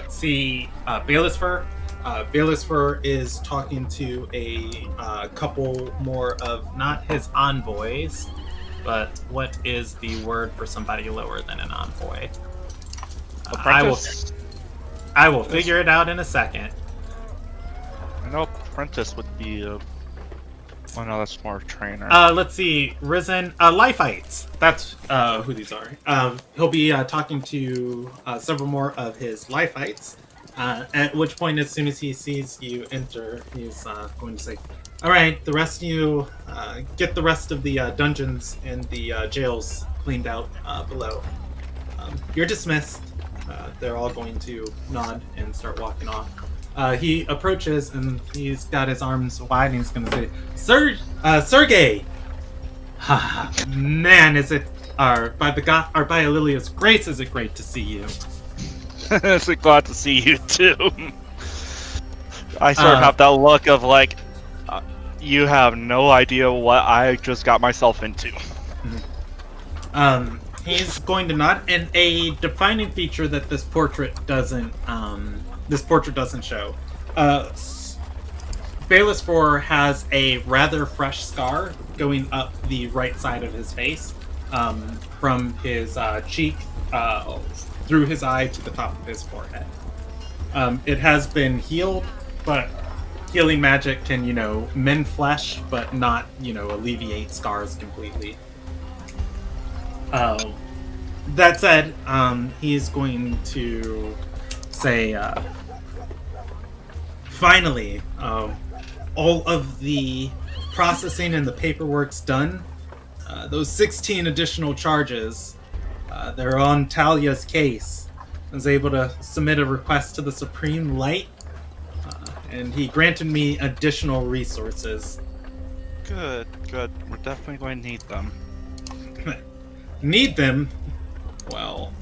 see Baelisfer. Baelisfer is talking to a couple more of, not his envoys, but what is the word for somebody lower than an envoy? Apprentice? I will figure it out in a second. I know apprentice would be a... Oh no, that's more trainer. Let's see. Risen. Lifeites. That's who these are. He'll be talking to several more of his Lifeites. At which point, as soon as he sees you enter, he's going to say, "Alright, the rest of you, get the rest of the dungeons and the jails cleaned out below. You're dismissed." They're all going to nod and start walking off. He approaches and he's got his arms wide and he's going to say, Sergey! Man, is it... by Alilia's grace, is it great to see you. It's glad to see you too. I sort of have that look of like, you have no idea what I just got myself into. He's going to nod, and a defining feature that this portrait doesn't show. Baelisfor has a rather fresh scar going up the right side of his face. from his cheek through his eye to the top of his forehead. It has been healed, but healing magic can, mend flesh, but not, alleviate scars completely. That said, he's going to say, finally, all of the processing and the paperwork's done. Those 16 additional charges, they're on Talia's case. I was able to submit a request to the Supreme Light, and he granted me additional resources. Good. We're definitely going to need them. Need them? Well,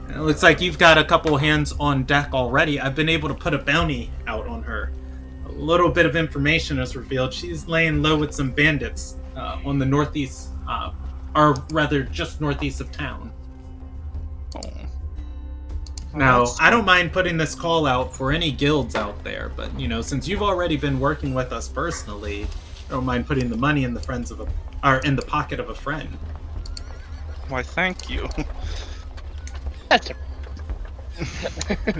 it looks like you've got a couple hands on deck already. I've been able to put a bounty out on her. A little bit of information is revealed. She's laying low with some bandits on the northeast, or rather just northeast of town. Oh. Now, I don't mind putting this call out for any guilds out there, but, since you've already been working with us personally, I don't mind putting the money in in the pocket of a friend. Why, thank you. That's a...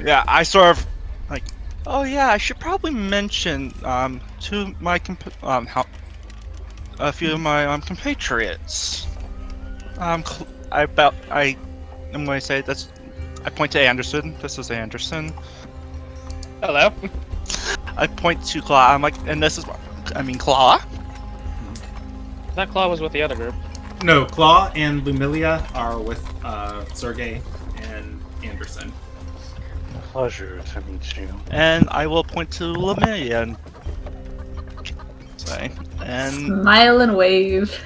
Yeah, I sort of like. Oh yeah, I should probably mention to my a few of my compatriots. I'm going to say that's. I point to Anderson. This is Anderson. Hello. I point to Claw. I'm like, and this is, Claw. That Claw was with the other group. No, Claw and Lumilia are with Sergey and Anderson. Pleasure to meet you. And I will point to Lumilia and say, and Smile and wave.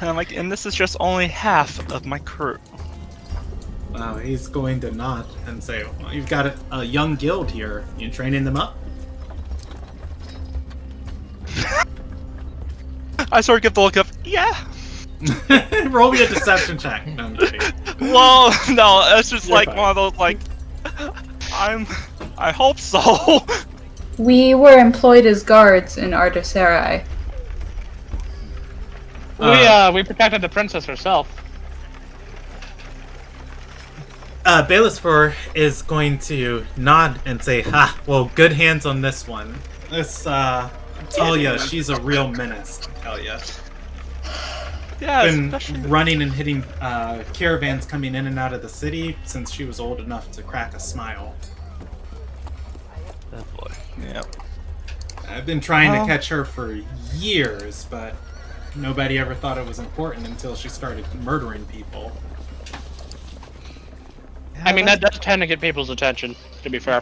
I'm like, and this is just only half of my crew. Wow, he's going to nod and say, well, you've got a young guild here. You training them up? I sort of give the look of, yeah. Roll me a deception check. No, I'm kidding. Well, no, it's just You're like fine. one of those, like, I hope so. We were employed as guards in Ardasarai. We protected the princess herself. Baelisfor is going to nod and say, ha, well, good hands on this one. This, Talia, she's a real menace, I tell ya. Yeah, Been especially running and hitting caravans coming in and out of the city since she was old enough to crack a smile. that boy. Yep. I've been trying to catch her for years, but nobody ever thought it was important until she started murdering people. I mean, that does tend to get people's attention, to be fair.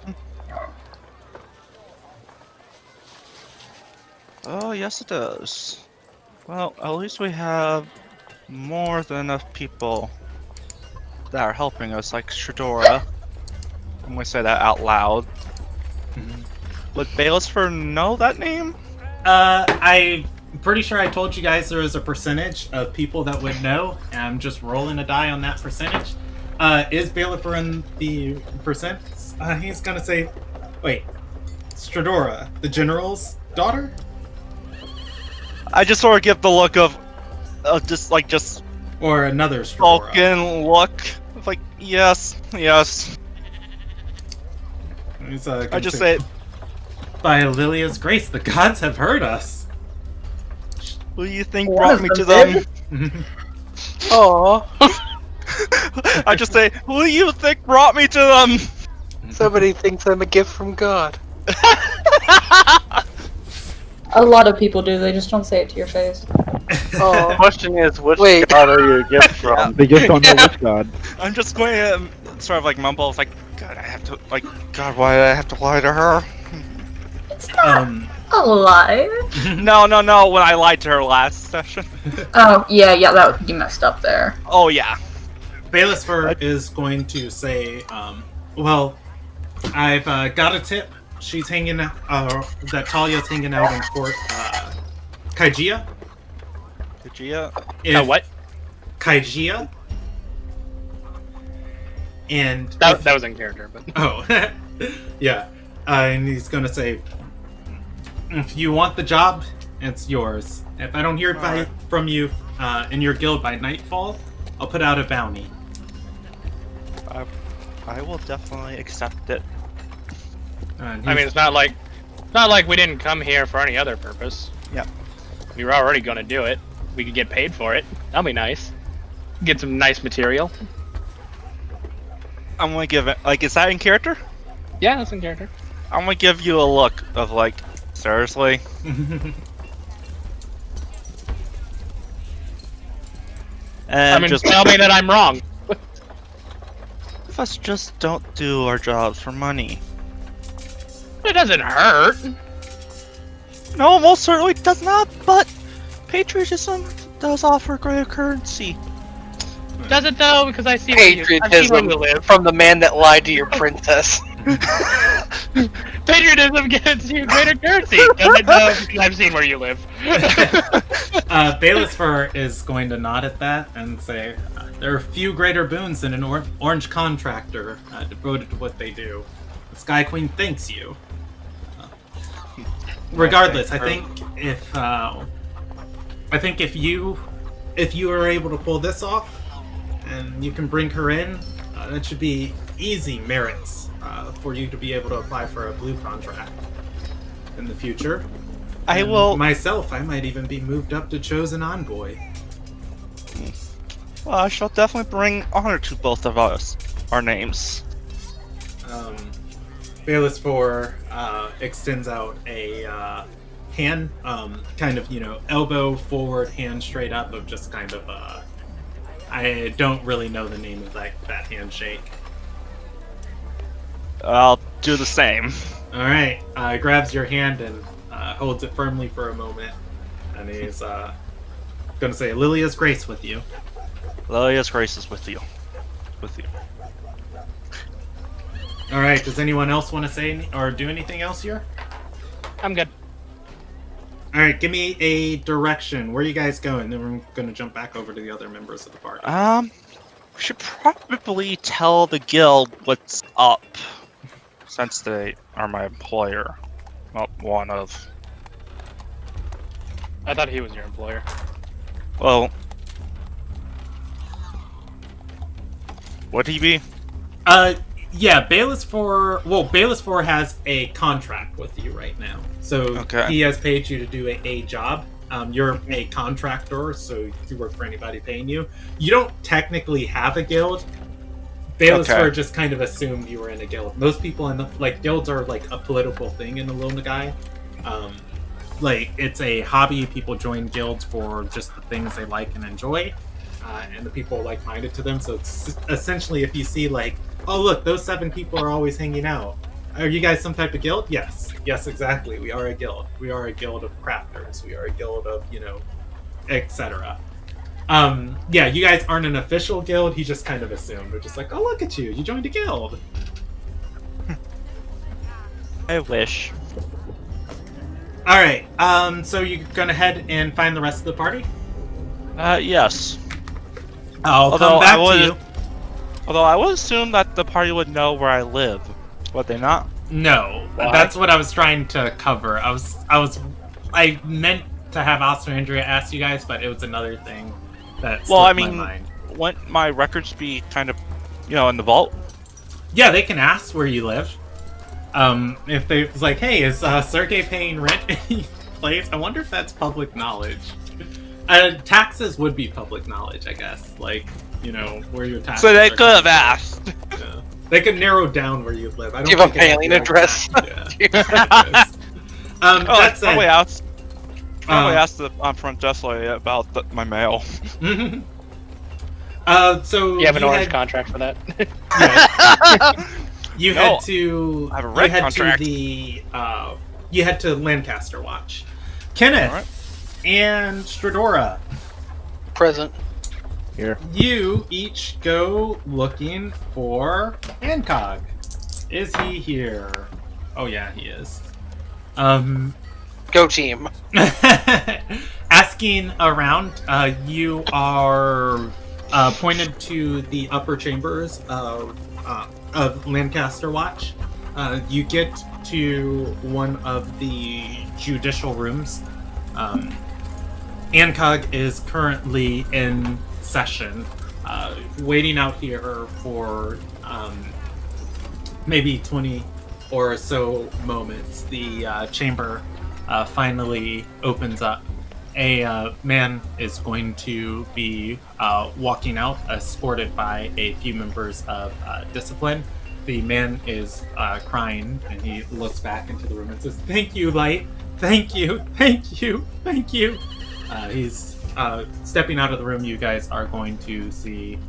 Oh, yes it does. Well, at least we have more than enough people that are helping us, like Shadora. I'm gonna say that out loud. Would Baelisfor know that name? I'm pretty sure I told you guys there was a percentage of people that would know, and I'm just rolling a die on that percentage. Is Baelisfor in the percent? He's gonna say, wait, Stradora, the general's daughter? I just sort of give the look of just Or another Stradora? Vulcan look. Like, yes. He's, I gonna just say, by Lilia's grace, the gods have heard us. who do you think One brought of me them to them? Aw, I just say, who do you think brought me to them? somebody thinks I'm a gift from God. A lot of people do, they just don't say it to your face. The Oh, question is, which Wait. god are you a gift from? They just don't know which god. I'm just going to sort of like mumble, it's like, God, God, why did I have to lie to her? It's not Um, a lie. No, when I lied to her last session. Oh, yeah, you messed up there. Oh, yeah. Baelisfor is going to say, well, I've got a tip. She's hanging out, that Talia's hanging out in Fort Kaigia. Kajia? What? Kaigia. And That was in character, but... oh, yeah. And he's gonna say, if you want the job, it's yours. If I don't hear Alright. from you in your guild by nightfall, I'll put out a bounty. I will definitely accept it. And I mean, it's not like we didn't come here for any other purpose. Yeah. We were already gonna do it. We could get paid for it. That'll be nice. Get some nice material. I'm gonna give it, like, is that in character? Yeah, that's in character. I'm gonna give you a look of, like, seriously? And I mean, just tell me that I'm wrong. of us just don't do our jobs for money. It doesn't hurt. No, most certainly does not, but patriotism does offer greater currency. Does it though? Because I see where you Patriotism live. from the man that lied to your princess. Patriotism gets you greater currency. Does it though? Because I've seen where you live. Bayless Fur is going to nod at that and say, there are few greater boons than an orange contractor devoted to what they do. The Sky Queen thanks you. Regardless, I think if you are able to pull this off and you can bring her in, that should be easy merits for you to be able to apply for a blue contract in the future. I And will. myself, I might even be moved up to chosen envoy. Well, I shall definitely bring honor to both of us, our names. Bayless 4 extends out a hand, kind of, elbow forward, hand straight up, of just kind of, I don't really know the name of that handshake. I'll do the same. Alright, grabs your hand and holds it firmly for a moment, and he's gonna say, Lilia's grace with you. Lilia's grace is with you. With you. Alright, does anyone else want to say or do anything else here? I'm good. Alright, give me a direction. Where are you guys going? Then we're gonna jump back over to the other members of the party. We should probably tell the guild what's up, since they are my employer. Well, one of. I thought he was your employer. Well, would he be? Yeah, Bayless 4 has a contract with you right now. So Okay. he has paid you to do a job. You're a contractor, so you work for anybody paying you. You don't technically have a guild. Bayless Okay. 4 just kind of assumed you were in a guild. Most people in guilds are like a political thing in the Lil Nagai. It's a hobby. People join guilds for just the things they like and enjoy. And the people are like-minded to them. So it's essentially, if you see oh look, those 7 people are always hanging out. Are you guys some type of guild? Yes, exactly. We are a guild. We are a guild of crafters. We are a guild of etc. Yeah, you guys aren't an official guild. He just kind of assumed. We're just like, oh look at you, you joined a guild. I wish. All right. So you're gonna head and find the rest of the party. Yes. I'll come back to you. Although I would assume that the party would know where I live, would they not? No, Why? that's what I was trying to cover. I meant to have Austin and Andrea ask you guys, but it was another thing that slipped my mind. Wouldn't my records be kind of, in the vault? Yeah, they can ask where you live. If they was like, hey, is Sergey paying rent in any place? I wonder if that's public knowledge. Taxes would be public knowledge, I guess. Where your taxes. So they are could have coming asked. from. Yeah. They could narrow down where you live. I don't Give a think it has mailing the address. exact- Yeah. That said, Probably asked the front desk lady about my mail. So You have an orange had, contract for that. you No, had to. I have a red you had contract. To the. You had to Lancaster Watch. Kenneth Alright. and Stradora, Present. Here. you each go looking for Hancog. Is he here? Oh yeah, he is. Go team. Asking around, you are pointed to the upper chambers of Lancaster Watch. You get to one of the judicial rooms. ANCOG is currently in session, waiting out here for maybe 20 or so moments. The chamber finally opens up. A man is going to be walking out, escorted by a few members of discipline. The man is crying, and he looks back into the room and says, "Thank you, Light. Thank you. Thank you. Thank you." He's stepping out of the room. You guys are going to see...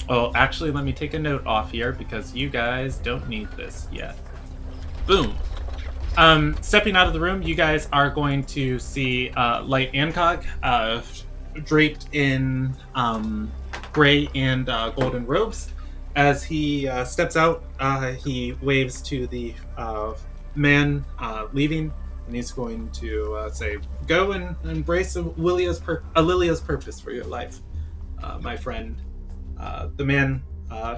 well, actually, let me take a note off here, because you guys don't need this yet. Boom. Stepping out of the room, you guys are going to see Light ANCOG draped in gray and golden robes. As he steps out, he waves to the man leaving, and he's going to say, "Go and embrace Lilia's purpose for your life, my friend." The man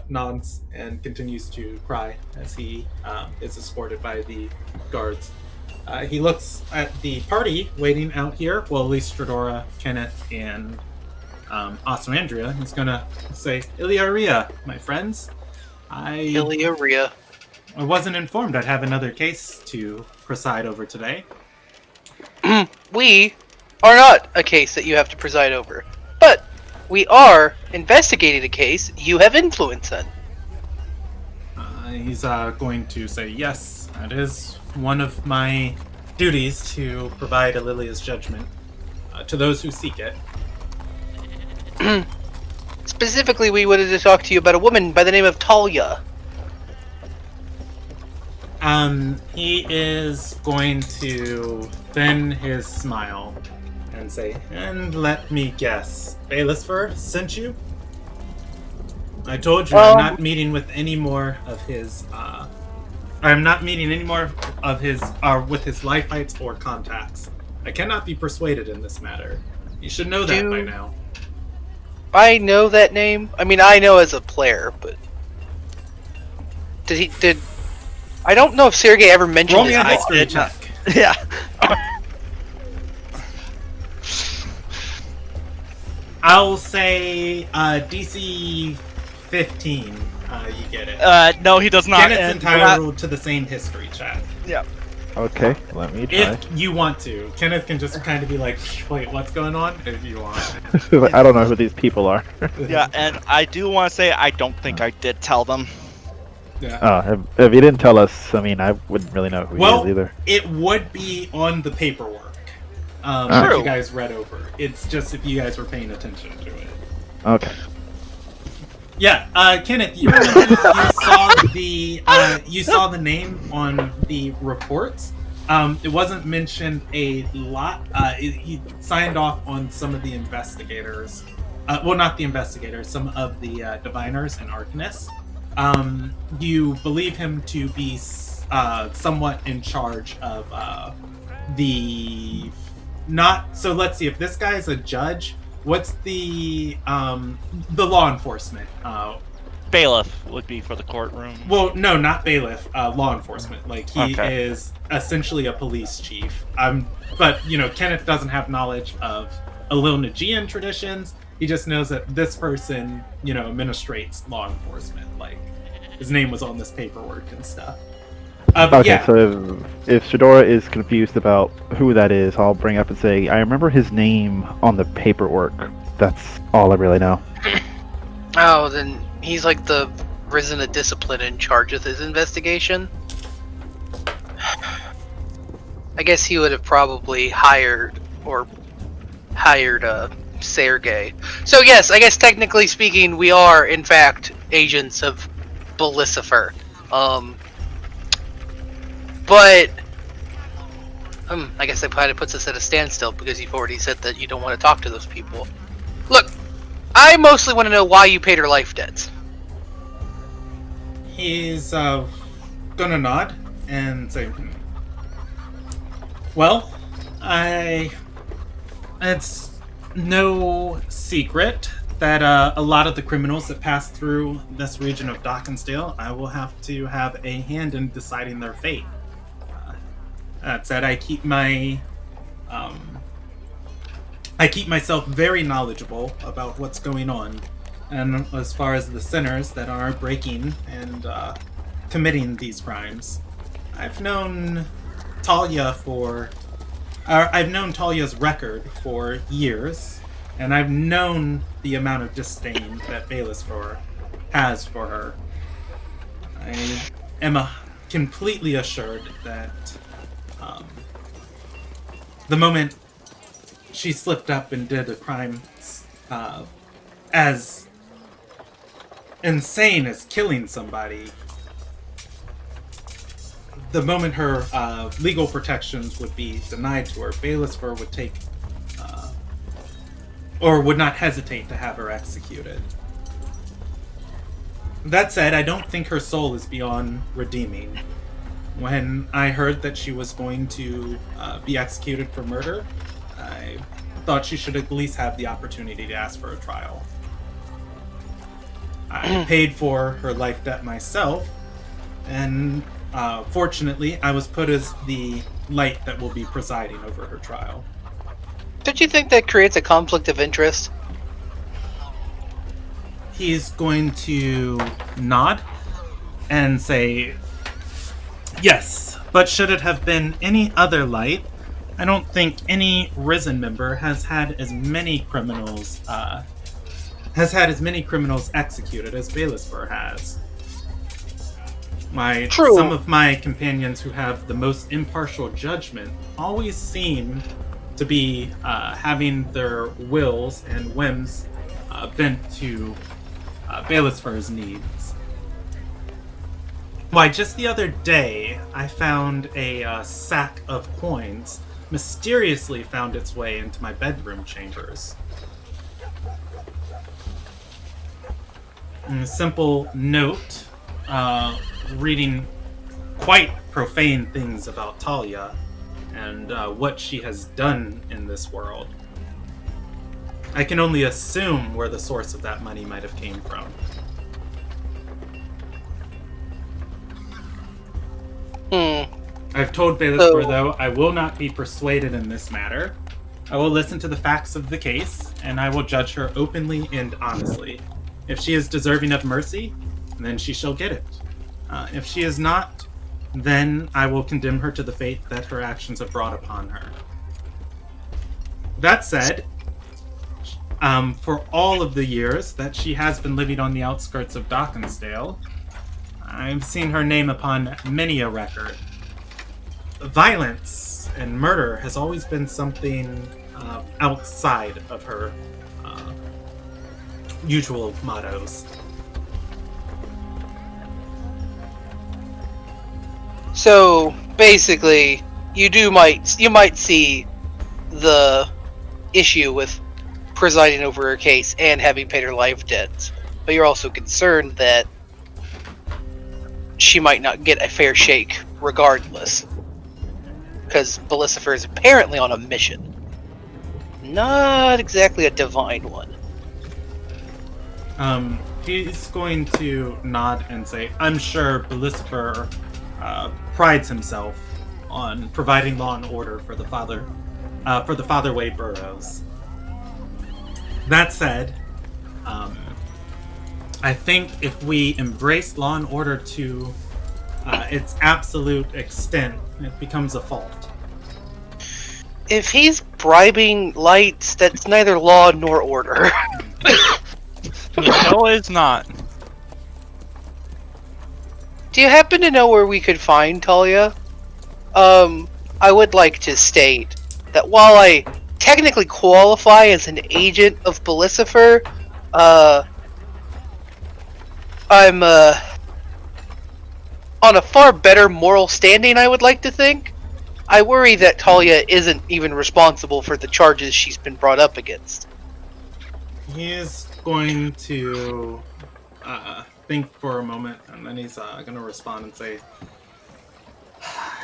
nods and continues to cry as he is escorted by the guards. He looks at the party waiting out here. Well, at least Stradora, Kenneth, and Osmandria. He's gonna say, "Iliaria, my friends. Iliaria. I wasn't informed I'd have another case to preside over today." We are not a case that you have to preside over, but we are investigating a case you have influence in. He's going to say, "Yes, that is one of my duties, to provide Alilia's judgment to those who seek it." Specifically, we wanted to talk to you about a woman by the name of Talia. He is going to thin his smile and say, "And let me guess, Bailiffur sent you? I told you I'm not meeting with any more of his, I'm not meeting any more of his, with his Lifeites or contacts. I cannot be persuaded in this matter. You should know that by now." I know that name. I mean, I know as a player, but... Did... I don't know if Sergei ever mentioned Roll me his a history did check. Yeah. I'll say DC 15. You get it. No, he does not. Kenneth's and entitled to the same history check. Yeah. Okay, let me try. If you want to. Kenneth can just kind of be like, "Wait, what's going on?" If you want. I don't know who these people are. Yeah, and I do want to say I don't think I did tell them. Yeah. If you didn't tell us, I mean, I wouldn't really know who he is either. It would be on the paperwork True. that you guys read over. It's just if you guys were paying attention to it. Okay. Yeah, Kenneth, you remember you saw the name on the reports. It wasn't mentioned a lot. He signed off on some of the investigators. Well, not the investigators, some of the diviners and arcanists. You believe him to be somewhat in charge of the... Not... So let's see, if this guy's a judge... What's the law enforcement? Bailiff would be for the courtroom. Well, no, not bailiff. Law enforcement. Like he is essentially a police chief. But you know, Kenneth doesn't have knowledge of Ililnagian traditions. He just knows that this person, you know, administrates law enforcement. Like his name was on this paperwork and stuff. Okay, yeah. so if Shadora is confused about who that is, I'll bring up and say, I remember his name on the paperwork. That's all I really know. Oh, then he's like the risen of discipline in charge of his investigation. I guess he would have probably hired Sergei. So yes, I guess technically speaking, we are in fact agents of Belicifer. But I guess that kind of puts us at a standstill because you've already said that you don't want to talk to those people. Look, I mostly want to know why you paid her life debts. He's gonna nod and say, "Well, it's no secret that a lot of the criminals that pass through this region of Dockensdale, I will have to have a hand in deciding their fate. That said, I keep my I keep myself very knowledgeable about what's going on, and as far as the sinners that are breaking and committing these crimes. I've known I've known Talia's record for years, and I've known the amount of disdain that Baelisfor has for her. I am completely assured that the moment she slipped up and did a crime as insane as killing somebody, the moment her legal protections would be denied to her, Baelisfor would take, or would not hesitate to have her executed. That said, I don't think her soul is beyond redeeming. When I heard that she was going to be executed for murder, I thought she should at least have the opportunity to ask for a trial. I paid for her life debt myself, and fortunately, I was put as the light that will be presiding over her trial. Don't you think that creates a conflict of interest? He's going to nod and say, yes, but should it have been any other light, I don't think any Risen member has had as many criminals executed as Baelisfor has. True. Some of my companions who have the most impartial judgment always seem to be having their wills and whims bent to Baelisfor's needs. Why, just the other day, I found a sack of coins mysteriously found its way into my bedroom chambers. And a simple note, reading quite profane things about Talia and what she has done in this world. I can only assume where the source of that money might have came from. I've told Baelisfor, though, I will not be persuaded in this matter. I will listen to the facts of the case, and I will judge her openly and honestly. If she is deserving of mercy, then she shall get it. If she is not, then I will condemn her to the fate that her actions have brought upon her. That said, for all of the years that she has been living on the outskirts of Dockensdale, I've seen her name upon many a record. Violence and murder has always been something outside of her usual mottos. So basically, you might see the issue with presiding over her case and having paid her life debts, but you're also concerned that she might not get a fair shake regardless, because Baelisfor is apparently on a mission. Not exactly a divine one. He's going to nod and say, I'm sure Baelisfor prides himself on providing law and order for the Fatherway boroughs. That said, I think if we embrace law and order to its absolute extent, it becomes a fault. If he's bribing lights, that's neither law nor order. No, it's not. Do you happen to know where we could find Talia? I would like to state that while I technically qualify as an agent of Baelisfor, I'm on a far better moral standing, I would like to think. I worry that Talia isn't even responsible for the charges she's been brought up against. He is going to think for a moment, and then he's going to respond and say,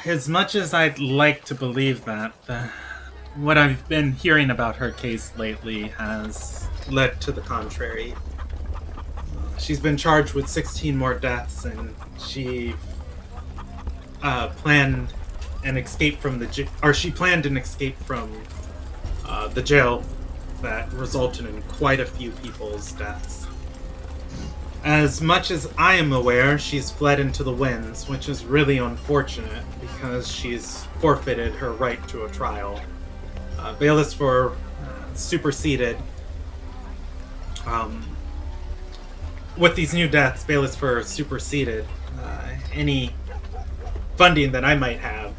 as much as I'd like to believe that, what I've been hearing about her case lately has led to the contrary. She's been charged with 16 more deaths, and she planned an escape from the jail that resulted in quite a few people's deaths. As much as I am aware, she's fled into the winds, which is really unfortunate because she's forfeited her right to a trial. Bayless for superseded. With these new deaths, Bayless for superseded any funding that I might have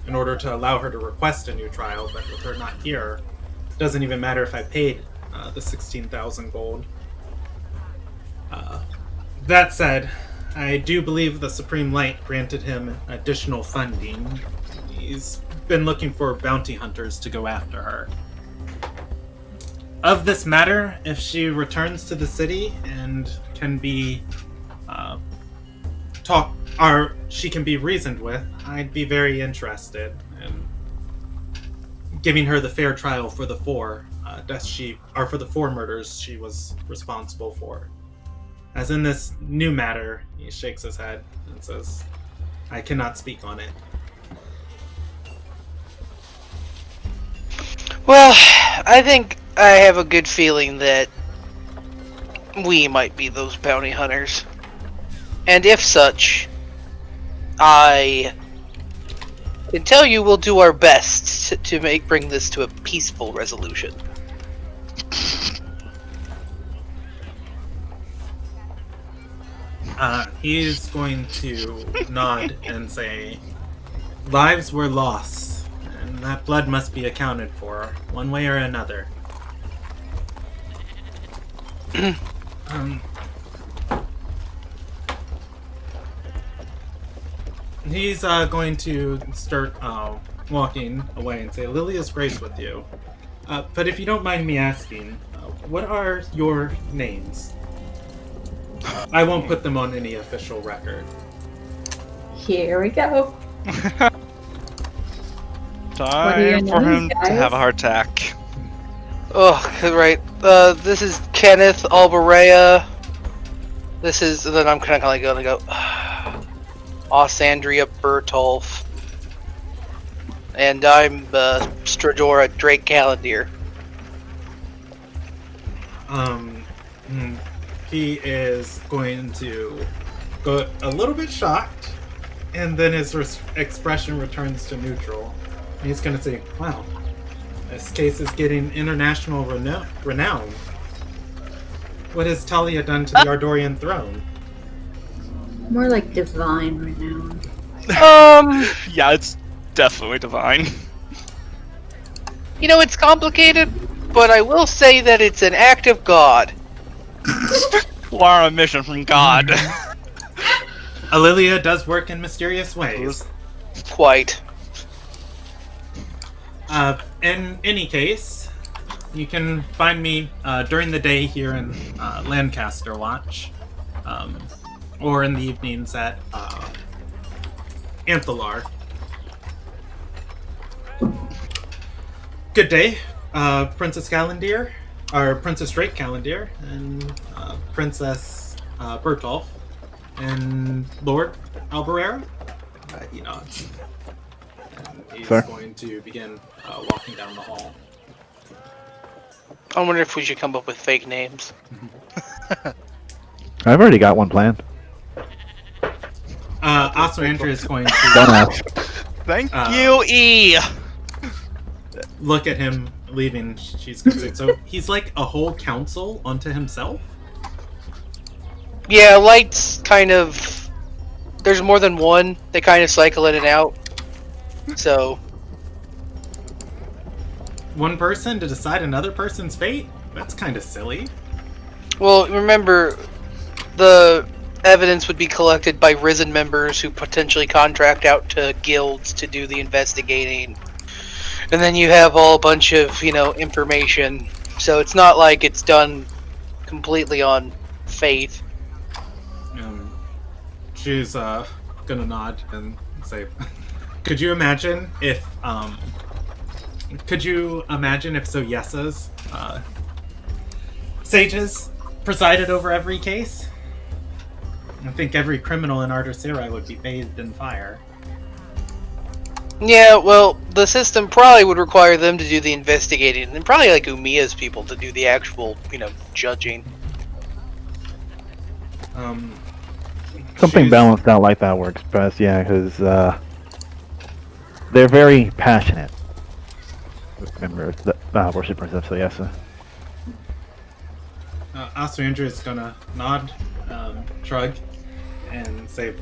in order to allow her to request a new trial, but with her not here, it doesn't even matter if I paid the 16,000 gold. That said, I do believe the Supreme Light granted him additional funding. He's been looking for bounty hunters to go after her. Of this matter, if she returns to the city and can be she can be reasoned with, I'd be very interested in giving her the fair trial for the four for the four murders she was responsible for. As in this new matter, he shakes his head and says, I cannot speak on it. Well, I think I have a good feeling that we might be those bounty hunters. And if such, I can tell you we'll do our best to bring this to a peaceful resolution. He's going to nod and say, lives were lost, and that blood must be accounted for, one way or another. He's going to start walking away and say, Lilia's grace with you. But if you don't mind me asking, what are your names? I won't put them on any official record. Here we go. Time for him to have a heart attack. Oh, right. This is Kenneth Alberea. This is, then I'm kind of gonna go, Osandria Bertolf. And I'm Stradora Drake Callandir. He is going to go a little bit shocked, and then his expression returns to neutral. And he's going to say, wow, this case is getting international renown. What has Talia done to the Ardorian throne? More like divine renown. Yeah, it's definitely divine. You know, it's complicated, but I will say that it's an act of God. We're on a mission from God. Alilia does work in mysterious ways. Quite. In any case, you can find me during the day here in Lancaster Watch, or in the evenings at Anthelar. Good day, Princess Callandir, or Princess Drake Callandir, and Princess Bertolf, and Lord Alberera. He nods. And he's going to begin walking down the hall. I wonder if we should come up with fake names. I've already got one planned. Also, Andrea is going to Don't ask. Thank you, E! look at him leaving. She's going to say, so he's like a whole council unto himself? Yeah, Light's kind of... There's more than one. They kind of cycle in and out. So... One person to decide another person's fate? That's kind of silly. Well, remember, the evidence would be collected by Risen members who potentially contract out to guilds to do the investigating. And then you have all a bunch of, information. So it's not like it's done completely on faith. She's gonna nod and say, could you imagine if Soyessa's sages presided over every case? I think every criminal in Artersirai would be bathed in fire. Yeah, well, the system probably would require them to do the investigating, and probably like Umiya's people to do the actual, judging. Something She's- balanced out like that works best, yeah, because they're very passionate members, worship princess, so yes. Ostrander is gonna nod, shrug, and say,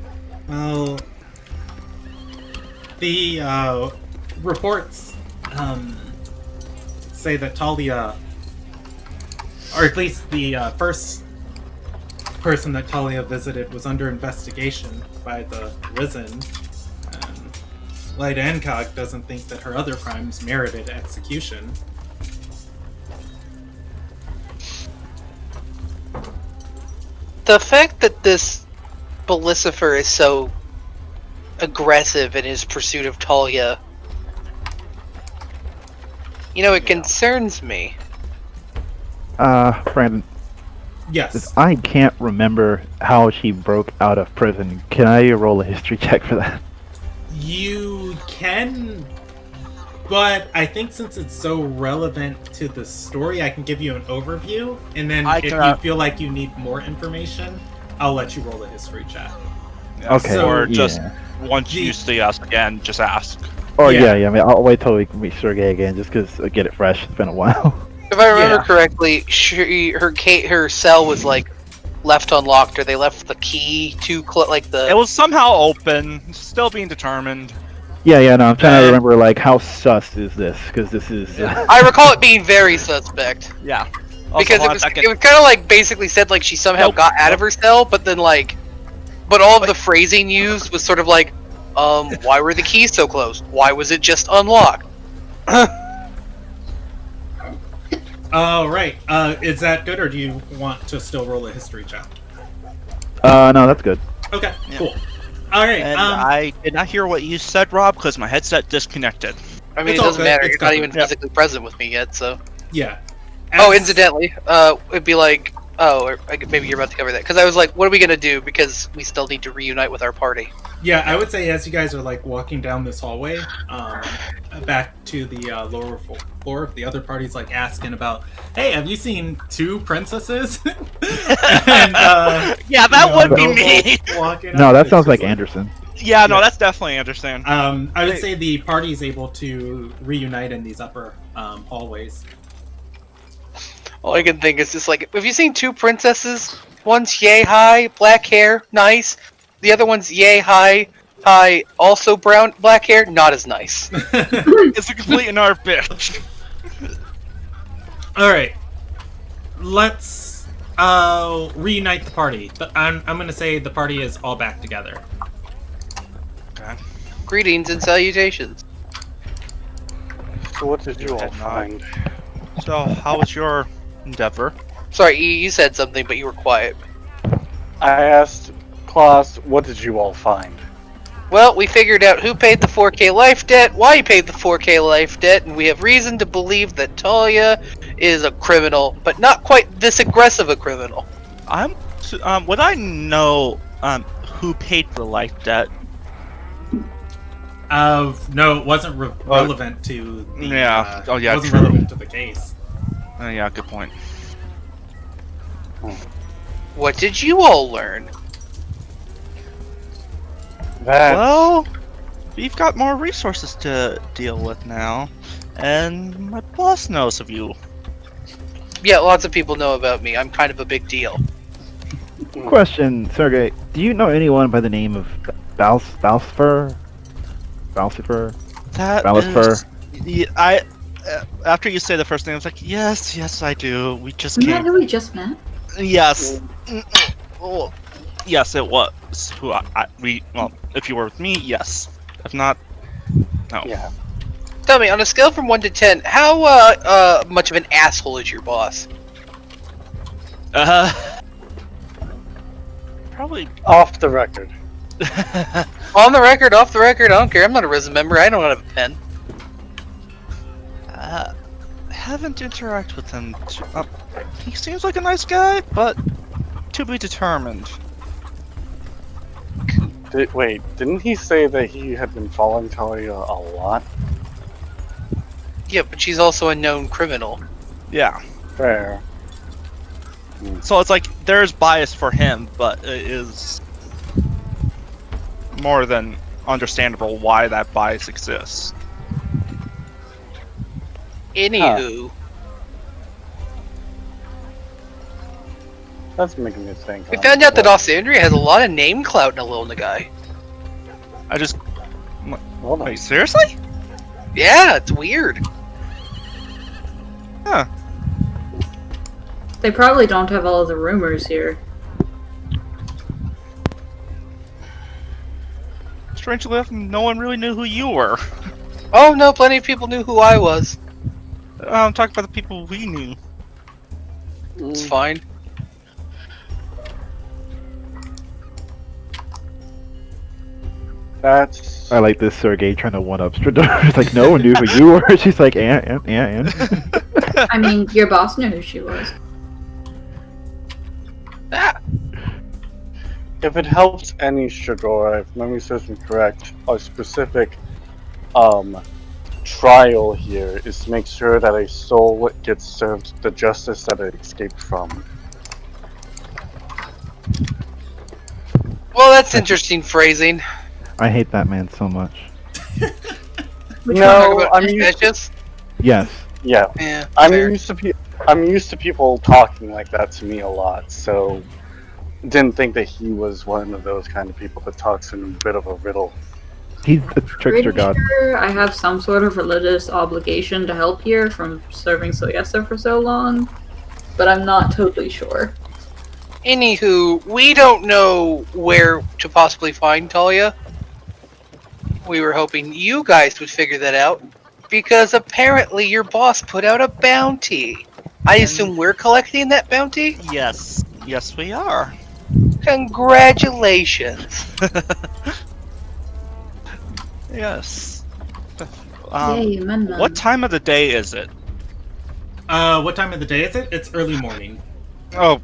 well, the reports say that Talia, or at least the first person that Talia visited was under investigation by the Risen. Lyda Encog doesn't think that her other crimes merited execution. The fact that this Belicifer is so aggressive in his pursuit of Talia, it concerns me. Brandon, Yes. I can't remember how she broke out of prison. Can I roll a history check for that? You can, but I think since it's so relevant to the story, I can give you an overview, and then if you feel like you need more information, I'll let you roll a history check. Yeah, Okay, or just yeah. once you see us again, just ask. Oh Yeah. yeah. I mean, I'll wait till we meet Sergey again, just because I get it fresh. It's been a while. If I remember correctly, her cell was like left unlocked, or they left the key to It was somehow open, still being determined. Yeah. No, I'm trying to remember like how sus is this? Because this is. I recall it being very suspect. Yeah. Because it was kind of like basically said like she somehow got out of her cell, but then but all of the phrasing used was sort of like, why were the keys so close? Why was it just unlocked? Oh, right. Is that good, or do you want to still roll a history check? No, that's good. Okay, Yeah. cool. All right. And I did not hear what you said, Rob, because my headset disconnected. I mean, It's it all doesn't good. matter. It's You're not covered. even physically present with me yet, so. Yeah. Oh, As- incidentally, it'd be like, or maybe you're about to cover that, because I was like, what are we gonna do? Because we still need to reunite with our party. Yeah, I would say as you guys are like walking down this hallway, back to the lower floor, the other party's like asking about, "Hey, have you seen two princesses?" And, Yeah, that would be me. walking No, up, that it's sounds just like Anderson. Yeah, no, that's definitely Anderson. I would say the party is able to reunite in these upper hallways. All I can think is just like, have you seen two princesses? One's yay high, black hair, nice. The other one's yay high, also black hair, not as nice. It's a complete and utter bitch. All right, let's reunite the party. I'm going to say the party is all back together. Okay. Greetings and salutations. So what did you all find? So, how was your endeavor? Sorry, you said something, but you were quiet. I asked Klaus, what did you all find? Well, we figured out who paid the 4K life debt, why he paid the 4K life debt, and we have reason to believe that Talia is a criminal, but not quite this aggressive a criminal. Would I know who paid the life debt? No, it wasn't relevant to the. Yeah. Oh, yeah, It wasn't true. relevant to the case. Yeah, good point. What did you all learn? That Well, we've got more resources to deal with now, and my boss knows of you. Yeah, lots of people know about me. I'm kind of a big deal. Question, Sergey. Do you know anyone by the name of Balcifer? That Balcifer? is... After you say the first name, I was like, yes, I do. We just Isn't that came... who we just met? Yes. Oh, yes, it was. Who well, if you were with me, yes. If not, no. Yeah. Tell me, on a scale from 1 to 10, how much of an asshole is your boss? Probably. Off the record. On the record, off the record, I don't care. I'm not a Risen member. I don't have a pen. Haven't interacted with him. He seems like a nice guy, but to be determined. Wait, didn't he say that he had been following Talia a lot? Yeah, but she's also a known criminal. Yeah. Fair. So it's like there's bias for him, but it is more than understandable why that bias exists. Anywho, That's making me think. we found out that Alessandria has a lot of name clout in Alona guy. I just Hold on. wait, seriously? Yeah, it's weird. Huh. They probably don't have all of the rumors here. Strangely enough, no one really knew who you were. Oh no, plenty of people knew who I was. I'm talking about the people we knew. It's fine. That's. I like this Sergey trying to one-up Strador. It's like, no one knew who you were. She's like, and. I mean, your boss knew who she was. Ah, If it helps any Strador, if memory serves me correct, a specific trial here is to make sure that a soul gets served the justice that it escaped from. well, that's interesting phrasing. I hate that man so much. Which No, one? I'm used. Just Yes. Yeah, yeah. I'm fair. used to people talking like that to me a lot, so didn't think that he was one of those kind of people that talks in a bit of a riddle. He's a trickster Pretty god. sure I have some sort of religious obligation to help here from serving Soyesa for so long, but I'm not totally sure. Anywho, we don't know where to possibly find Talia. We were hoping you guys would figure that out, because apparently your boss put out a bounty. I assume we're collecting that bounty? Yes. Yes, we are. Congratulations. Yes. Yay, amendment. What time of the day is it? What time of the day is it? It's early morning. Oh,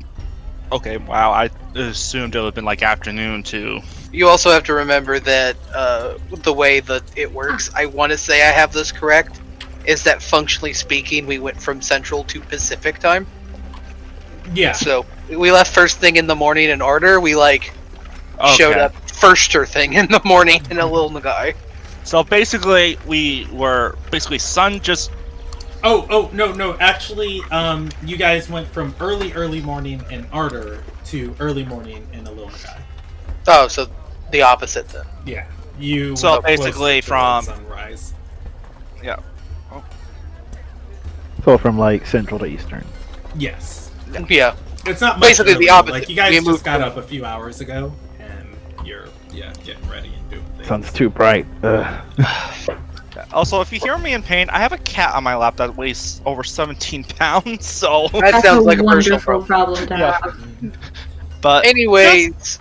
okay. Wow, I assumed it would have been like afternoon too. You also have to remember that the way that it works, I want to say I have this correct, is that functionally speaking, we went from Central to Pacific time. Yeah. So we left first thing in the morning in order. We showed up firster thing in the morning in a little Nagai. So basically, we were sun just. Oh, no. Actually, you guys went from early morning in Ardor to early morning in Ilderon. Oh, so the opposite then. Yeah. You. So were closer basically to from- sunrise. Yeah. So from like central to eastern. Yes. Yeah. It's not much Basically the earlier. opposite. Like you guys We just moved got from- up a few hours ago, and you're getting ready and doing things. Sun's too bright. Ugh. Also, if you hear me in pain, I have a cat on my lap that weighs over 17 pounds. So, That That's sounds a like a personal wonderful problem. problem to Yeah. have. but Anyways,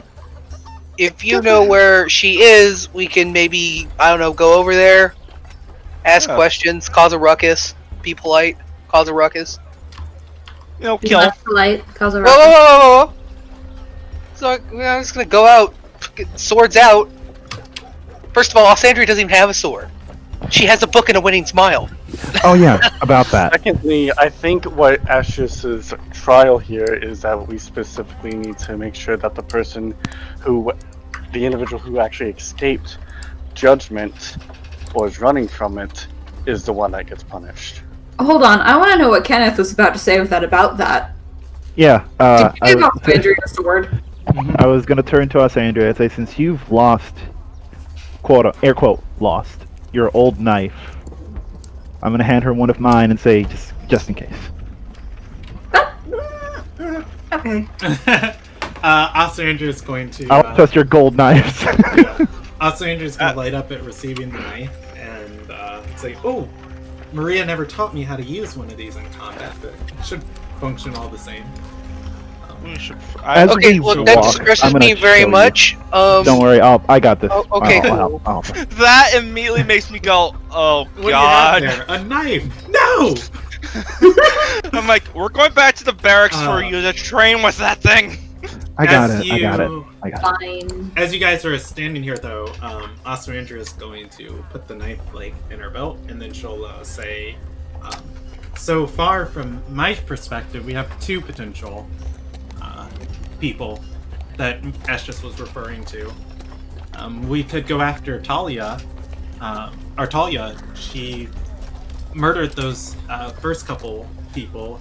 if you know where she is, we can maybe, I don't know, go over there, ask Yeah. questions, cause a ruckus, be polite, cause a ruckus. kill. Not polite, cause a Whoa, whoa, whoa, whoa, whoa! So I'm just gonna go out, get swords out. First of all, Alessandria doesn't even have a sword. She has a book and a winning smile. Oh yeah, about that. Secondly, I think what Ashius's trial here is that we specifically need to make sure that the individual who actually escaped judgment or is running from it, is the one that gets punished. Hold on, I want to know what Kenneth was about to say with that about that. Yeah. Did you give Alessandria a sword? I was gonna turn to us, Andrea, and say, since you've lost, air quote, lost your old knife, I'm gonna hand her one of mine and say, just in case. Okay. Alessandra's going to. I'll trust your gold knives. Alessandra's going to light up at receiving the knife and say, "Oh, Maria never taught me how to use one of these in combat, but it should function all the same." As Okay, we well that walk, distresses I'm gonna me very show you. much. Don't worry, I got this. Oh, okay, I'll cool. help. That immediately makes me go, oh What do you god. have there? A knife? No! I'm like, we're going back to the barracks for you to train with that thing. I got As it. I got it. you- I got it. Fine. As you guys are standing here, though, Ostrandra is going to put the knife like in her belt, and then she'll say, "So far, from my perspective, we have two potential people that Estes was referring to. We could go after Talia. Talia, she murdered those first couple people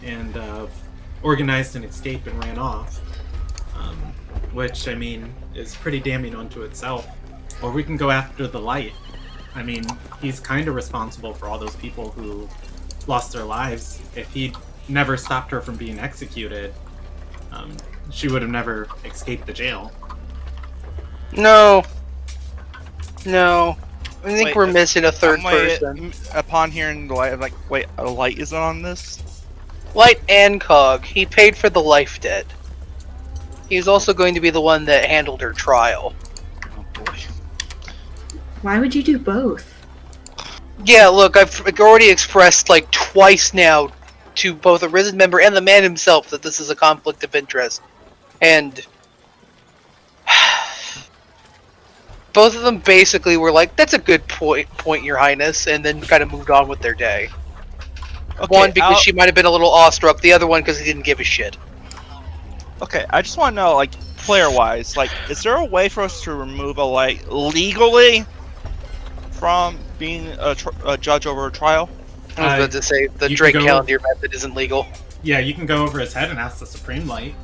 and organized an escape and ran off." Which, I mean, is pretty damning unto itself. Or we can go after the Light. I mean, he's kind of responsible for all those people who lost their lives. If he'd never stopped her from being executed, she would have never escaped the jail. No. I think Wait, we're missing a third Wait, person. Upon hearing the light, I'm like, wait, a light isn't on this? Light and Cog. He paid for the life debt. He's also going to be the one that handled her trial. Oh boy. Why would you do both? Yeah, look, I've already expressed like twice now to both a Risen member and the man himself that this is a conflict of interest. And both of them basically were like, that's a good point, Your Highness, and then kind of moved on with their day. Okay, One because she might have been a little awestruck, the other one because he didn't give a shit. Okay, I just want to know, like, player-wise, like, is there a way for us to remove a light legally from being a judge over a trial? I was about to say, the you Drake can go- calendar method isn't legal. Yeah, you can go over his head and ask the Supreme Light,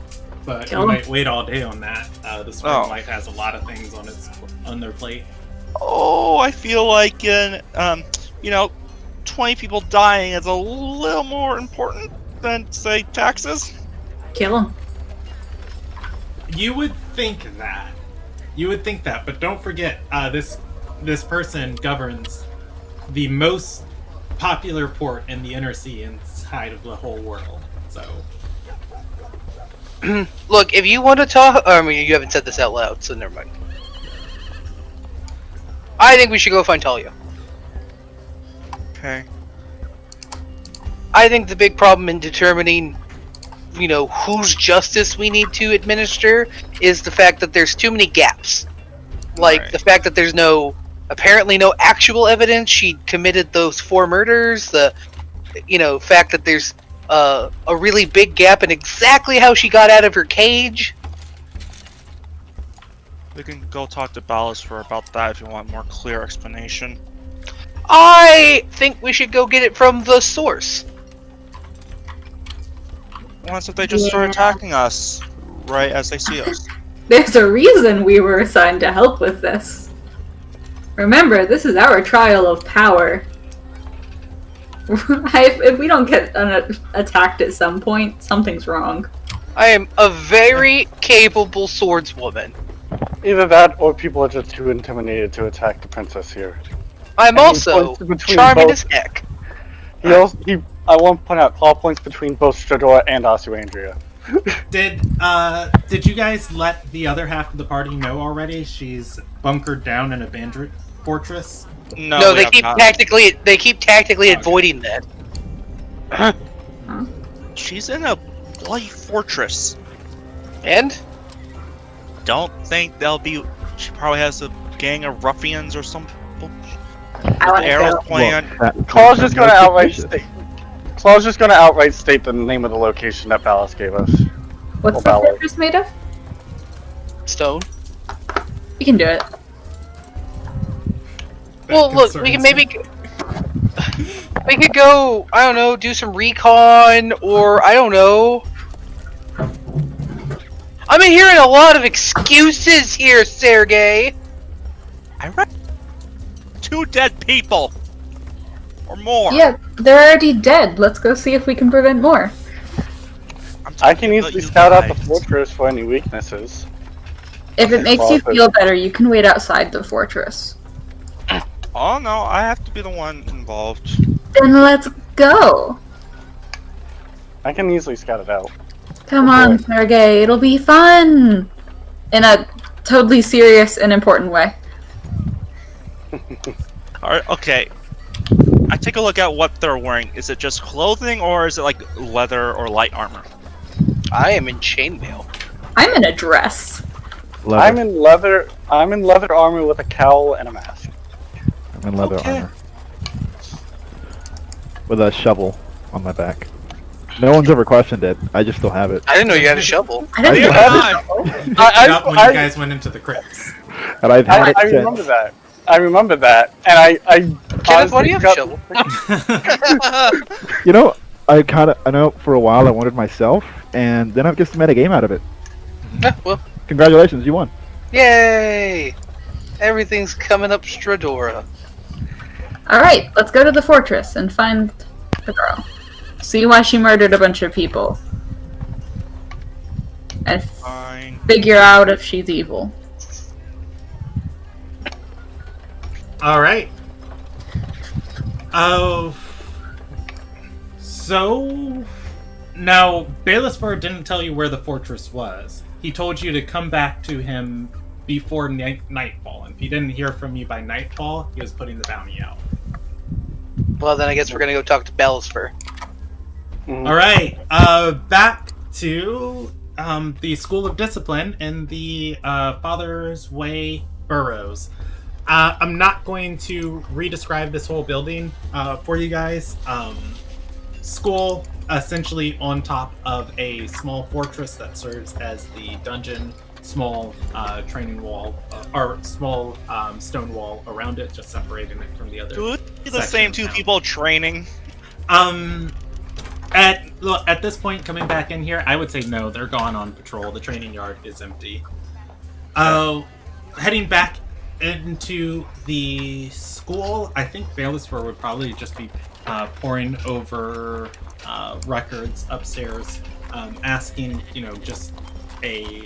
but Kill you him. might wait all day on that. The Supreme Oh. Light has a lot of things on their plate. Oh, I feel like, 20 people dying is a little more important than, say, taxes? Kill him. You would think that. But don't forget, this person governs the most popular port in the inner sea inside of the whole world. So, Look, if you want to talk... I mean, you haven't said this out loud, so never mind. I think we should go find Talia. Okay. I think the big problem in determining, whose justice we need to administer is the fact that there's too many gaps. Like, Right. the fact that there's apparently no actual evidence she committed those 4 murders, the, fact that there's a really big gap in exactly how she got out of her cage. We can go talk to Ballister about that if you want a more clear explanation. I think we should go get it from the source. Once if they just start Yeah. attacking us, right as they see us. There's a reason we were assigned to help with this. Remember, this is our trial of power. If we don't get attacked at some point, something's wrong. I am a very capable swordswoman. Either that, or people are just too intimidated to attack the princess here. I'm And he also points between charming both. as heck. I want to point out claw points between both Stradora and Osuandria. did you guys let the other half of the party know already? She's bunkered down in a bandit fortress. No, we they have keep not. tactically Okay. avoiding that. She's in a bloody fortress. And Don't think they'll be. She probably has a gang of ruffians or something. I want to Arrows go. pointing at. Claw's Claw's just gonna outright state the name of the location that Ballas gave us. What's the Valor. fortress made of? stone. You can do it. Well, look, we can maybe we could go. I don't know, do some recon, or I don't know. I'm hearing a lot of excuses here, Sergey. I read 2 dead people or more. Yeah, they're already dead. Let's go see if we can prevent more. I'm I talking can about easily you scout out the guys. fortress for any weaknesses. If it makes Well, you feel better, you can wait outside the fortress. Oh no, I have to be the one involved. Then let's go. I can easily scout it out. Come on, Sergey. It'll be fun. In a totally serious and important way. Alright, okay. I take a look at what they're wearing. Is it just clothing or is it like leather or light armor? I am in chainmail. I'm in a dress. Leather. I'm in leather armor with a cowl and a mask. I'm in leather armor. With a shovel on my back. No one's ever questioned it. I just still have it. I didn't know you had a shovel. I don't still know. have it. Picked it up when you guys went into the crypts. And I've had I it remember since. that. I remember that. And I Kenneth, why do you have a shovel? You know, I know for a while I wanted myself, and then I just made a game out of it. Yeah, well, Congratulations, you won. yay! Everything's coming up Stradora. Alright, let's go to the fortress and find the girl. See why she murdered a bunch of people. And Fine. figure out if she's evil. All right. Oh. So now Baelisfar didn't tell you where the fortress was. He told you to come back to him before nightfall. And if he didn't hear from you by nightfall, he was putting the bounty out. Well, then I guess we're gonna go talk to Bellisfur. All right. Back to the School of Discipline in the Father's Way Burrows. I'm not going to re-describe this whole building for you guys. School, essentially on top of a small fortress that serves as the dungeon, small training wall, or small stone wall around it, just separating it from the other. Do it be the section same of two town. people training? At this point, coming back in here, I would say no. They're gone on patrol. The training yard is empty. Heading back into the school, I think Baelisfar would probably just be poring over records upstairs, asking, just a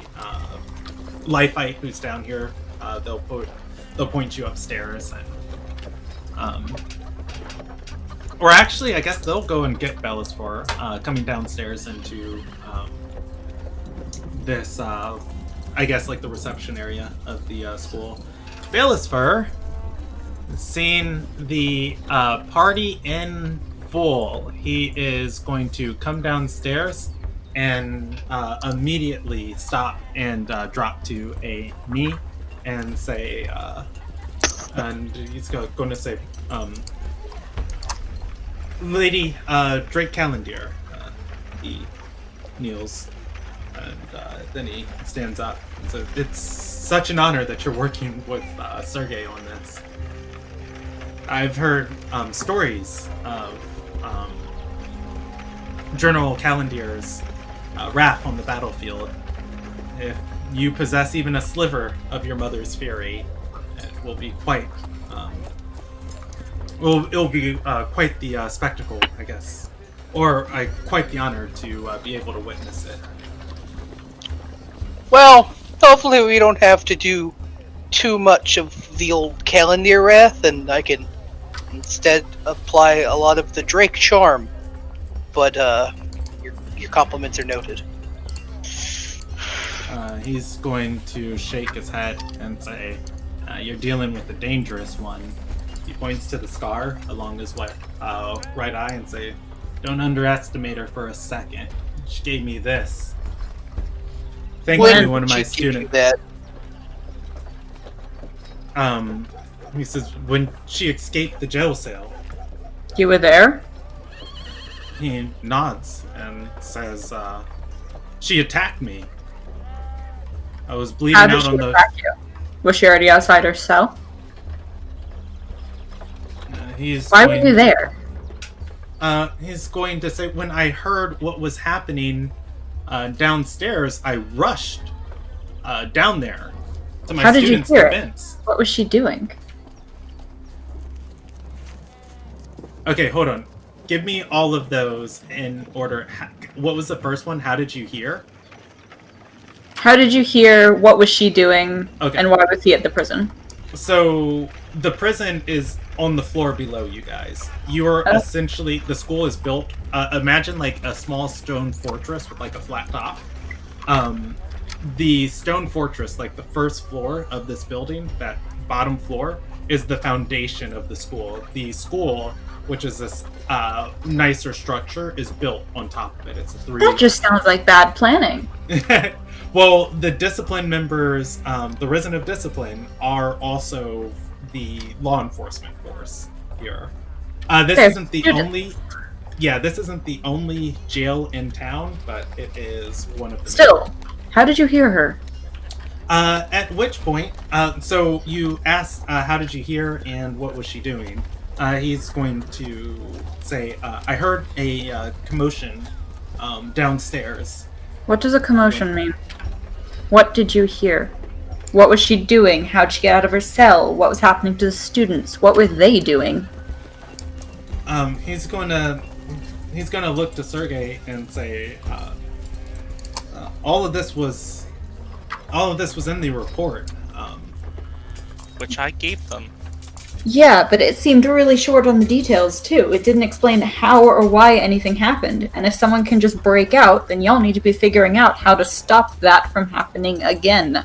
Lifeite who's down here. They'll point you upstairs, and or actually, I guess they'll go and get Baelisfar coming downstairs into this, I guess, like the reception area of the school. Baelisfar, seeing the party in full, he is going to come downstairs and immediately stop and drop to a knee and say, and he's going to say, Lady Drake Callandir. He kneels, and then he stands up and says, "It's such an honor that you're working with Sergei on this. I've heard stories of General Callandir's wrath on the battlefield. If you possess even a sliver of your mother's fury, it will be quite... it'll be quite the spectacle, I guess. Or quite the honor to be able to witness it." Well, hopefully we don't have to do too much of the old Calendar wrath, and I can instead apply a lot of the Drake charm. But your compliments are noted. He's going to shake his head and say, "You're dealing with a dangerous one." He points to the scar along his right eye and say, "Don't underestimate her for a second. She gave me this. Thankfully, one of my She give you students." that. He says, "When she escaped the jail cell." You were there? He nods and says, "She attacked me. I was bleeding How did out she on the." attack you? Was she already outside her cell? Why were you there? He's going to say, "When I heard what was happening downstairs, I rushed down there to my How did you students' hear it? defense." What was she doing? Okay, hold on. Give me all of those in order. What was the first one? How did you hear? How did you hear? What was she doing? Okay. And why was he at the prison? So the prison is on the floor below you guys. You're Oh. essentially, the school is built, imagine like a small stone fortress with like a flat top. The stone fortress, like the first floor of this building, that bottom floor, is the foundation of the school. The school, which is this nicer structure, is built on top of it. It's a three. That just sounds like bad planning. Well, the discipline members, the Risen of Discipline, are also the law enforcement force here. This Fair. isn't the only. Yeah, this isn't the only jail in town, but it is one of the. Still, how did you hear her? At which point, so you asked, how did you hear and what was she doing? He's going to say, I heard a commotion downstairs. What does a commotion mean? What did you hear? What was she doing? How'd she get out of her cell? What was happening to the students? What were they doing? He's gonna look to Sergey and say, all of this was in the report. Which I gave them. Yeah, but it seemed really short on the details, too. It didn't explain how or why anything happened. And if someone can just break out, then y'all need to be figuring out how to stop that from happening again.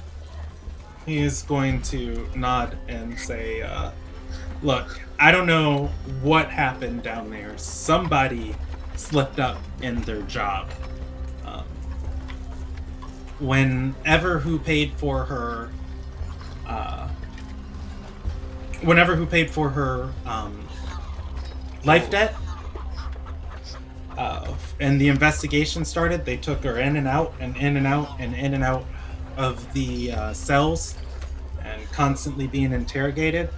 He's going to nod and say, look, I don't know what happened down there. Somebody slipped up in their job. Whenever who paid for her life debt, and the investigation started, they took her in and out and in and out and in and out of the cells and constantly being interrogated.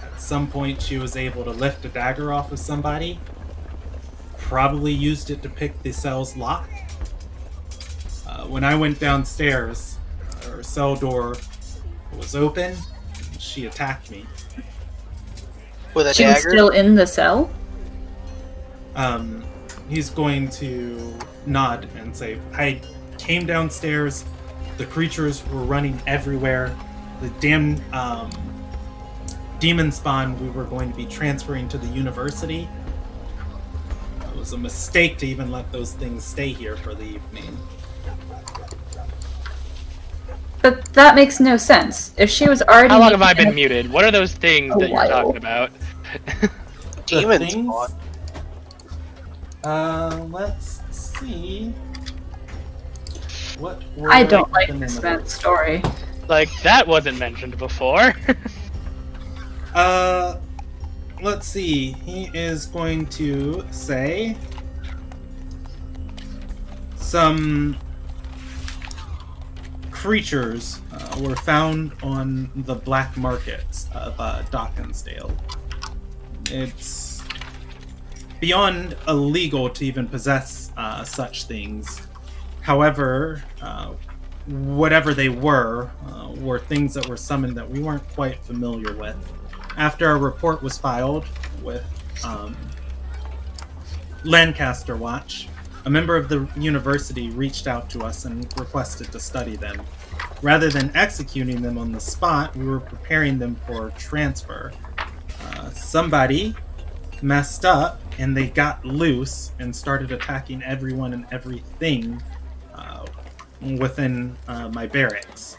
At some point she was able to lift a dagger off of somebody, probably used it to pick the cell's lock. When I went downstairs, her cell door was open, and she attacked me. With a She was dagger? still in the cell? He's going to nod and say, I came downstairs, the creatures were running everywhere, the damn demon spawn we were going to be transferring to the university. It was a mistake to even let those things stay here for the evening. But that makes no sense. If she was already... How long have I been muted? What are those things A that you're while. talking about? Demon The things? spawn. Let's see. What I don't like the name this of man's story. Like, that wasn't mentioned before. Let's see. He is going to say some creatures were found on the black markets of Dockensdale. It's beyond illegal to even possess such things. However, whatever they were things that were summoned that we weren't quite familiar with. After our report was filed with Lancaster Watch, a member of the university reached out to us and requested to study them. Rather than executing them on the spot, we were preparing them for transfer. Somebody messed up and they got loose and started attacking everyone and everything within my barracks.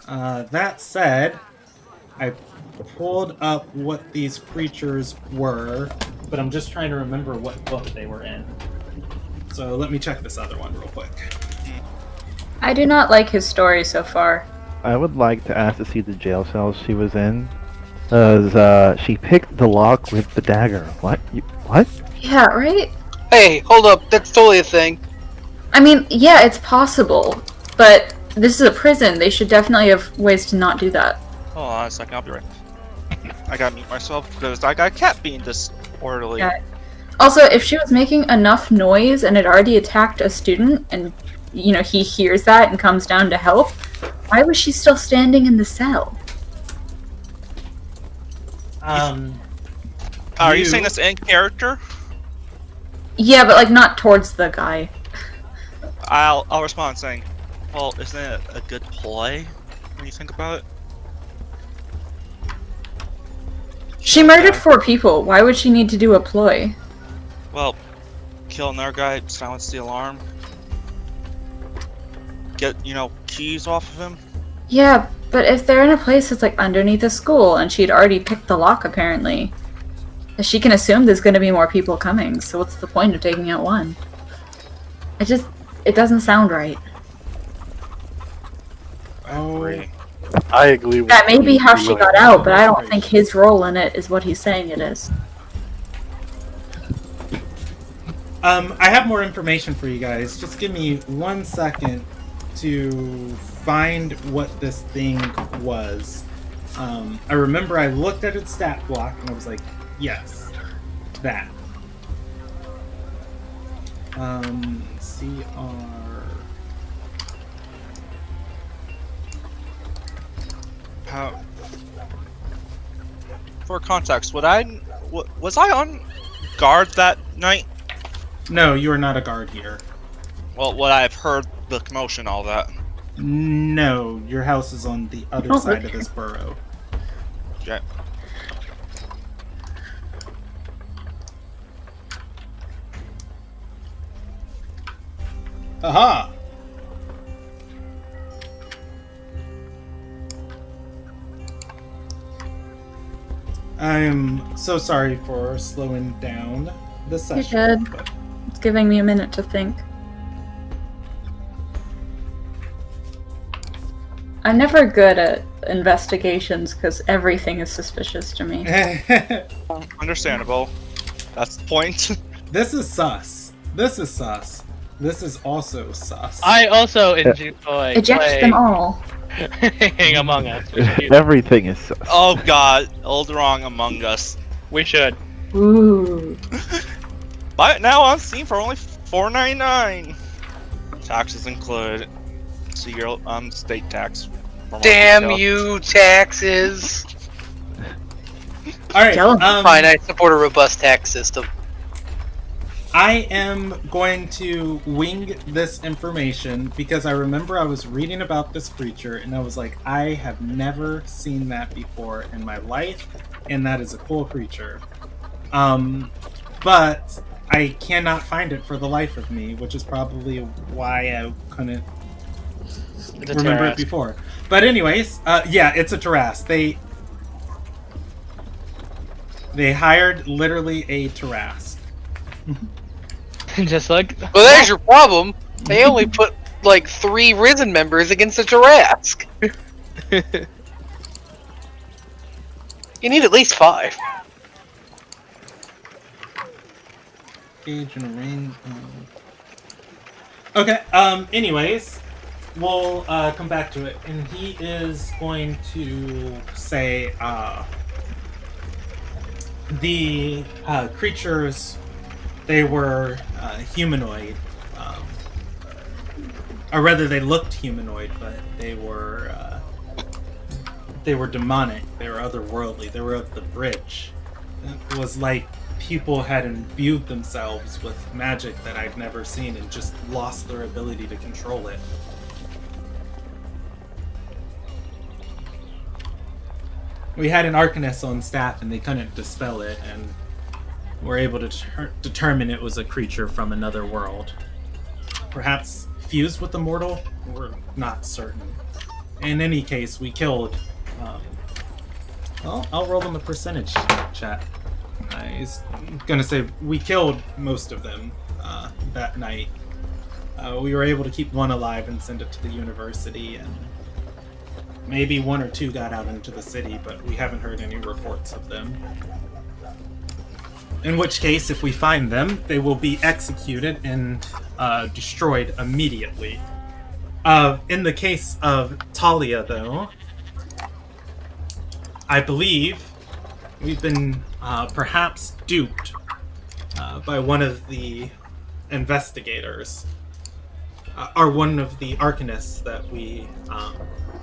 That said, I pulled up what these creatures were, but I'm just trying to remember what book they were in. So let me check this other one real quick. I do not like his story so far. I would like to ask to see the jail cell she was in. Because she picked the lock with the dagger. What? What? Yeah, right? Hey, hold up. That's totally a thing. I mean, yeah, it's possible, but this is a prison. They should definitely have ways to not do that. Hold on a second, I'll be right. I gotta mute myself because I got cat being disorderly. Yeah. Also, if she was making enough noise and had already attacked a student, and, you know, he hears that and comes down to help, why was she still standing in the cell? Are you saying this in character? Yeah, but, like, not towards the guy. I'll respond saying, well, isn't it a good play when you think about it? She murdered 4 people. Why would she need to do a ploy? Well, kill another guy, silence the alarm. Get, keys off of him. Yeah, but if they're in a place that's, like, underneath a school, and she'd already picked the lock, apparently, she can assume there's going to be more people coming, so what's the point of taking out one? It doesn't sound right. I agree. I agree with That may be how you, she really. got out, but I don't think his role in it is what he's saying it is. I have more information for you guys. Just give me 1 second to find what this thing was. I remember I looked at its stat block and I was like, yes, that. CR. For context, was I on guard that night? No, you are not a guard here. Well, would I have heard the commotion, all that? No, your house is on the other Oh, side okay. of this borough. Okay. Aha! I'm so sorry for slowing down the session. good. But It's giving me a minute to think. I'm never good at investigations because everything is suspicious to me. Understandable. That's the point. This is sus. This is sus. This is also sus. I also enjoy Eject them all. playing Among Us. We should. Everything is sus. Oh god, Ilderon Among Us. We should. Ooh. Buy it now on Steam for only $4.99. Taxes included. See your state tax. for more Damn detail. you, taxes. All right. Tell 'em. Fine, I support a robust tax system. I am going to wing this information because I remember I was reading about this creature and I was like, I have never seen that before in my life, and that is a cool creature. But I cannot find it for the life of me, which is probably why I couldn't It's a remember it Tarrasque. before. But anyways, yeah, it's a Tarrasque. They hired literally a Tarrasque. Just like. Well, there's your problem. They only put like 3 Risen members against a Tarrasque. You need at least 5. Gauge and a ring. Okay. Anyways, we'll come back to it, and he is going to say the creatures, they were humanoid, or rather, they looked humanoid, but they were demonic. They were otherworldly. They were of the bridge. It was like people had imbued themselves with magic that I'd never seen and just lost their ability to control it. We had an Arcanist on staff and they couldn't dispel it, and were able to determine it was a creature from another world. Perhaps fused with the mortal? We're not certain. In any case, we killed... well, I'll roll them a percentage chat. He's gonna say we killed most of them that night. We were able to keep one alive and send it to the university, and maybe 1 or 2 got out into the city, but we haven't heard any reports of them. In which case, if we find them, they will be executed and destroyed immediately. In the case of Talia, though, I believe we've been perhaps duped by one of the investigators, or one of the Arcanists that we,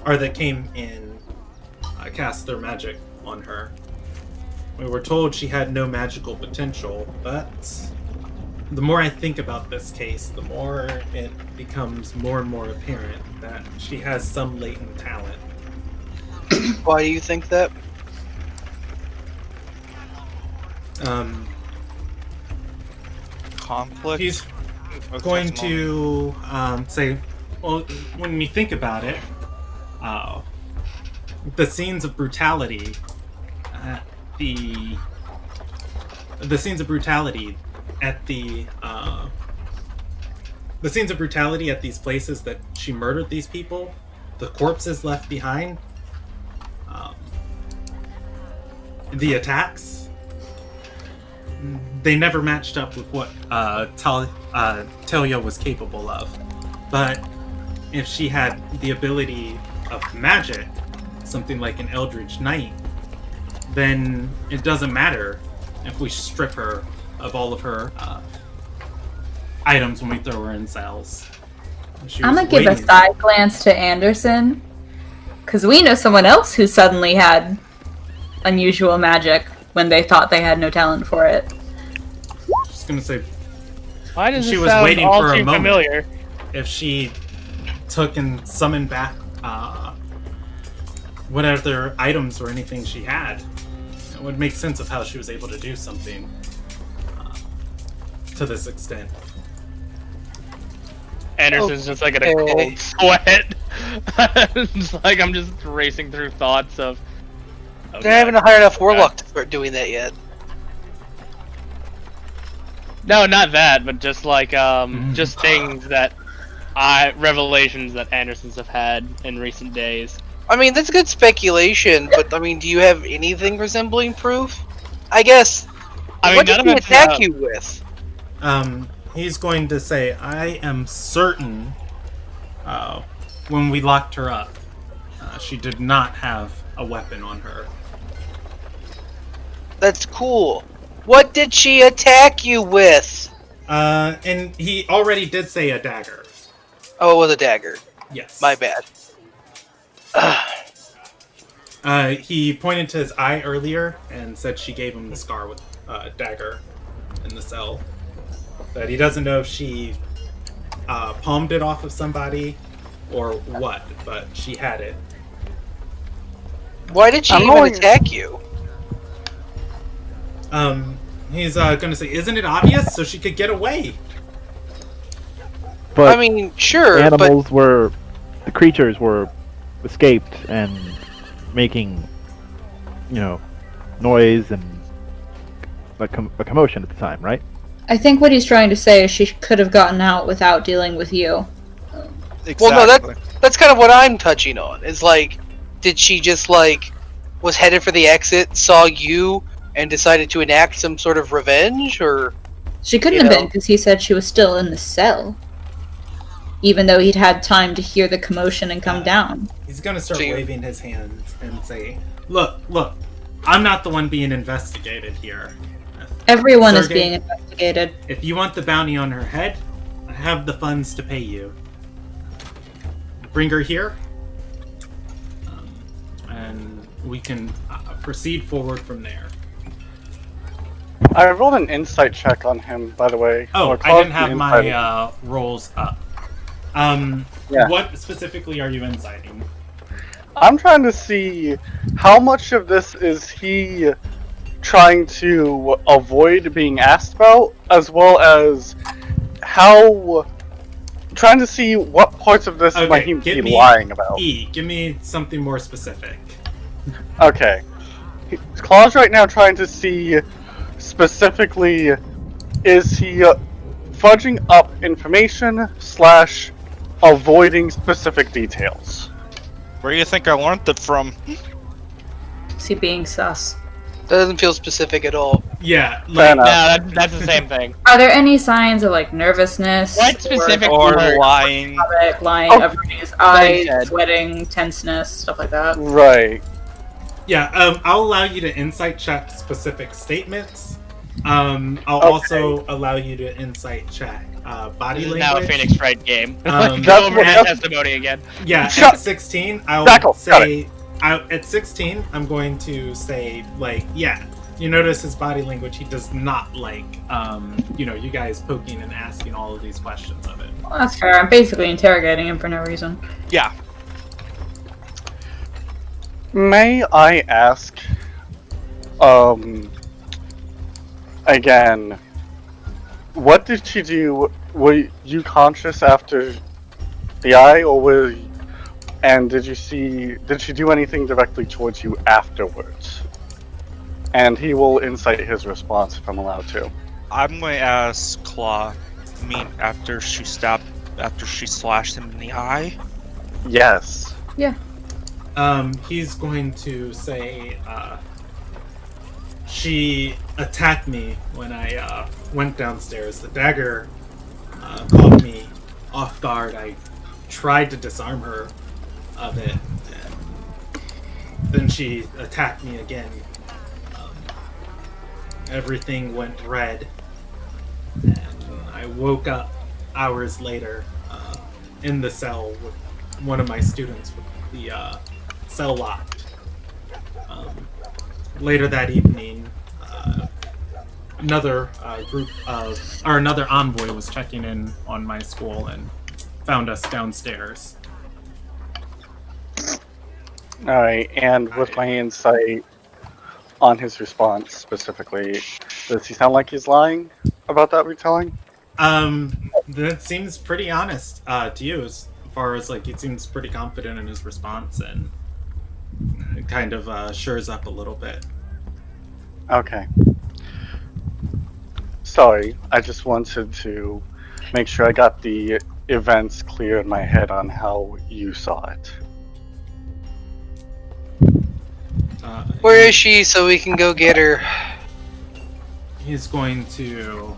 or that came and cast their magic on her. We were told she had no magical potential, but the more I think about this case, the more it becomes more and more apparent that she has some latent talent. Why do you think that? Conflict. He's of going testimony. to say, well, when you think about it, the scenes of brutality, the scenes of brutality at the the scenes of brutality at these places that she murdered these people, the corpses left behind, the attacks, they never matched up with what Talia was capable of. But if she had the ability of magic, something like an Eldritch Knight, then it doesn't matter if we strip her of all of her items when we throw her in cells. I'm gonna give a side glance to Anderson, because we know someone else who suddenly had unusual magic when they thought they had no talent for it. Just gonna say, Why does she it was sound waiting all for a too moment. familiar? If she took and summoned back whatever items or anything she had, it would make sense of how she was able to do something to this extent. Anderson's just like in a cold sweat. It's like I'm just racing through thoughts of. They haven't hired enough warlock to start doing that yet. No, not that, but just like just things that revelations that Andersons have had in recent days. I mean, that's good speculation, but I mean, do you have anything resembling proof? I guess. What did he attack you with? He's going to say, I am certain when we locked her up, she did not have a weapon on her. That's cool. What did she attack you with? And he already did say a dagger. Oh, it was a dagger. Yes. My bad. He pointed to his eye earlier and said she gave him the scar with a dagger in the cell. That he doesn't know if she palmed it off of somebody or what, but she had it. Why did she even attack you? He's gonna say, isn't it obvious? So she could get away. But I mean, sure, animals were, the creatures were escaped and making, noise and a commotion at the time, right? I think what he's trying to say is she could have gotten out without dealing with you. Exactly. Well, no, that's kind of what I'm touching on. Is like, did she just was headed for the exit, saw you, and decided to enact some sort of revenge, or? She couldn't have been, because he said she was still in the cell. Even though he'd had time to hear the commotion and come down. He's gonna start waving his hands and say, look, I'm not the one being investigated here. Everyone is being investigated. If you want the bounty on her head, I have the funds to pay you. Bring her here, and we can proceed forward from there. I rolled an insight check on him, by the way. Oh, I didn't have my rolls up. Yeah. What specifically are you inciting? I'm trying to see how much of this is he trying to avoid being asked about, as well as trying to see what parts of this might he be lying about. Give me something more specific. Okay. Claw's right now trying to see specifically, is he fudging up information / avoiding specific details? Where do you think I learned it from? Is he being sus? That doesn't feel specific at all. Yeah, Fair enough. No, that's the same thing. Are there any signs of nervousness? What specific Or lying? Lying, averting his eyes, sweating, tenseness, stuff like that. Right. Yeah, I'll allow you to insight check specific statements. I'll also allow you to insight check body language. Now a Phoenix Wright game. That's Go over what- that testimony again. Yeah, Shut- at 16, at 16, I'm going to say, you notice his body language, he does not like, you guys poking and asking all of these questions of it. Well, that's fair. I'm basically interrogating him for no reason. Yeah. May I ask, again, what did she do? Were you conscious after the eye, or did she do anything directly towards you afterwards? And he will incite his response if I'm allowed to. I'm going to ask Claw, after she stabbed after she slashed him in the eye? Yes. Yeah. He's going to say, she attacked me when I went downstairs. The dagger caught me off guard. I tried to disarm her of it, and then she attacked me again. Everything went red, and I woke up hours later in the cell with one of my students with the cell locked. Later that evening, another another envoy was checking in on my school and found us downstairs. Alright, and with my insight on his response specifically, does he sound like he's lying about that retelling? That seems pretty honest to you, as far as like he seems pretty confident in his response, and it kind of shures up a little bit. Okay. Sorry, I just wanted to make sure I got the events clear in my head on how you saw it. Where is she so we can go get her? He's going to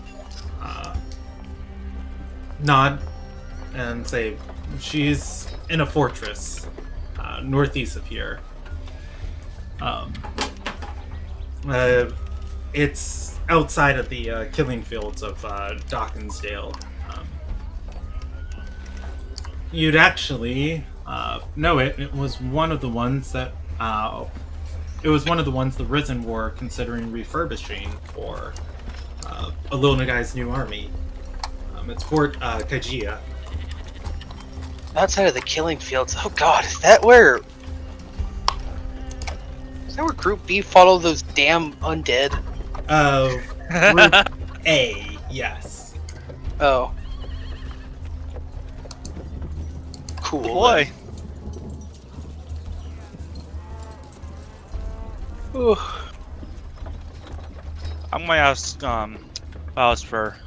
nod and say she's in a fortress northeast of here. It's outside of the killing fields of Dawkinsdale. You'd actually know it. It was one of the ones that the Risen were considering refurbishing for Alona Guy's new army. It's Fort Kajia. Outside of the killing fields. Oh god, is that where Group B follow those damn undead? Group A, yes. Oh. Cool. Boy. Ooh. I'm gonna ask Alistair,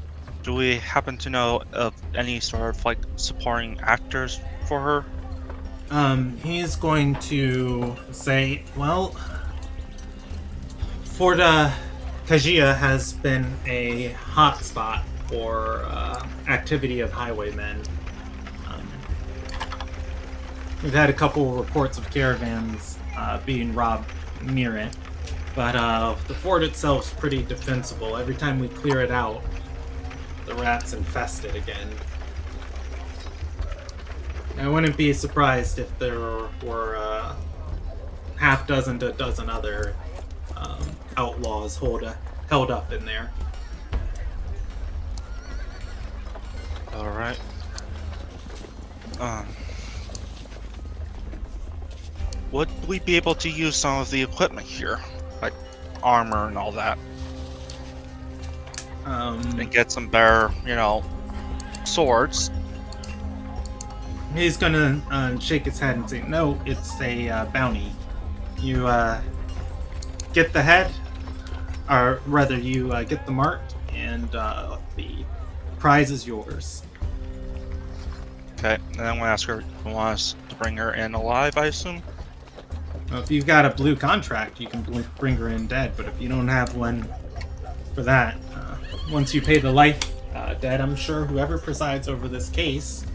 do we happen to know of any sort of like supporting actors for her? He's going to say, well, Fort Kajia has been a hotspot for activity of highwaymen. We've had a couple reports of caravans being robbed near it, but the fort itself is pretty defensible. Every time we clear it out, the rats infest it again. I wouldn't be surprised if there were half dozen to a dozen other outlaws held up in there. All right. Would we be able to use some of the equipment here, like armor and all that, and get some better, swords? He's gonna shake his head and say, no, it's a bounty. You get the head, or rather you get the mark, and the prize is yours. Okay, and then I'm gonna ask her if you want us to bring her in alive, I assume? Well, if you've got a blue contract, you can bring her in dead, but if you don't have one for that, once you pay the life debt, I'm sure whoever presides over this case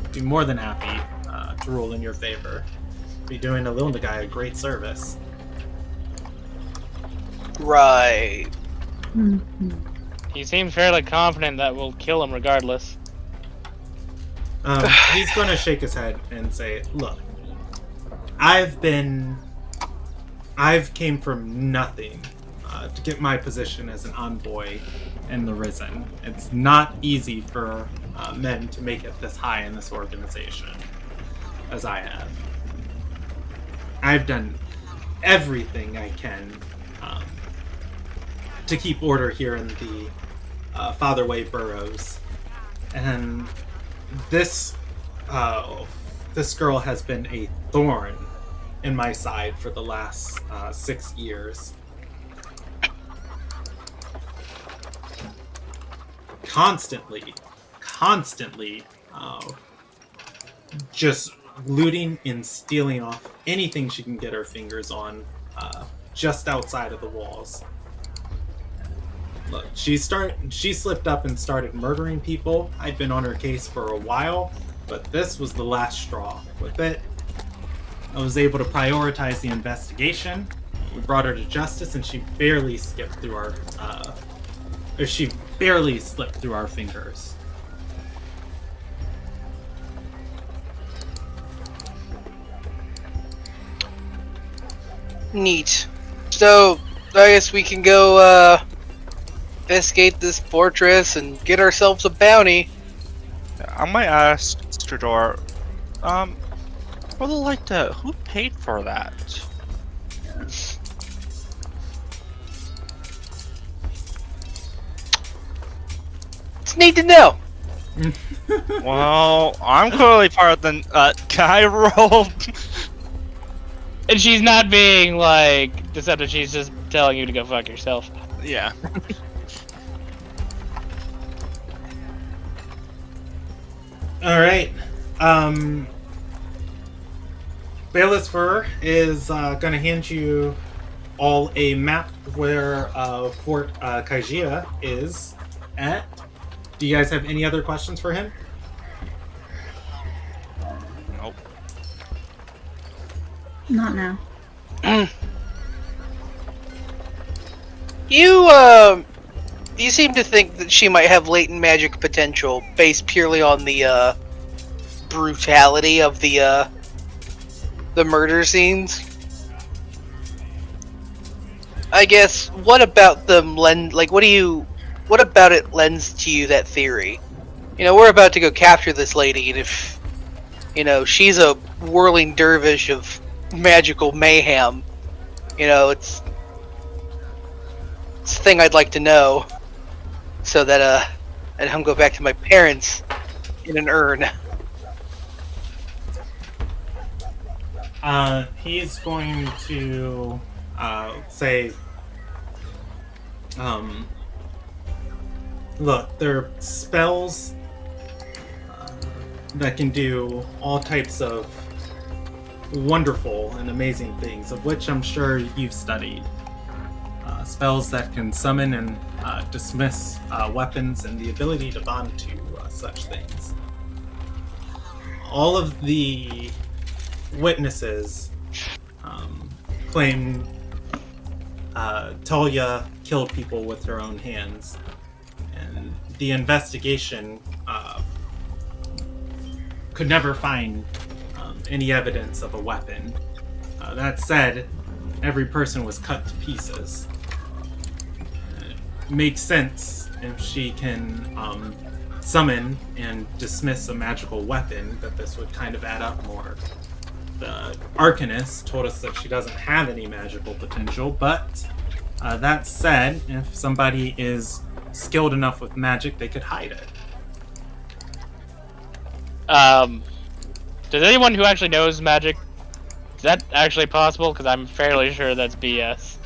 would be more than happy to rule in your favor. Be doing a Lilda guy a great service. Right. He seems fairly confident that we'll kill him regardless. He's going to shake his head and say, look, I've came from nothing to get my position as an envoy in the Risen. It's not easy for men to make it this high in this organization, as I have. I've done everything I can to keep order here in the Fatherway boroughs, and this girl has been a thorn in my side for the last 6 years. Constantly just looting and stealing off anything she can get her fingers on, just outside of the walls. Look, she slipped up and started murdering people. I'd been on her case for a while, but this was the last straw. With it, I was able to prioritize the investigation. We brought her to justice, and she barely skipped through our, she barely slipped through our fingers. Neat. So, I guess we can go, investigate this fortress and get ourselves a bounty. I might ask Mr. Door, for the like that, who paid for that? It's neat to know. Well, I'm clearly part of the, can I roll? And she's not being, like, deceptive, she's just telling you to go fuck yourself. Yeah. Alright. Bayless Fur is going to hand you all a map where Fort Kajia is at. Do you guys have any other questions for him? Nope. Not now. You seem to think that she might have latent magic potential based purely on the brutality of the murder scenes. I guess what about them what about it lends to you that theory? You know, we're about to go capture this lady, and if she's a whirling dervish of magical mayhem, it's a thing I'd like to know, so that I don't go back to my parents in an urn. He's going to say, look, there are spells that can do all types of wonderful and amazing things, of which I'm sure you've studied. Spells that can summon and dismiss weapons, and the ability to bond to such things. All of the witnesses claim Talia killed people with her own hands, and the investigation could never find any evidence of a weapon. That said, every person was cut to pieces. It makes sense if she can summon and dismiss a magical weapon, that this would kind of add up more. The Arcanist told us that she doesn't have any magical potential, but that said, if somebody is skilled enough with magic, they could hide it. Does anyone who actually knows magic, is that actually possible? Because I'm fairly sure that's BS.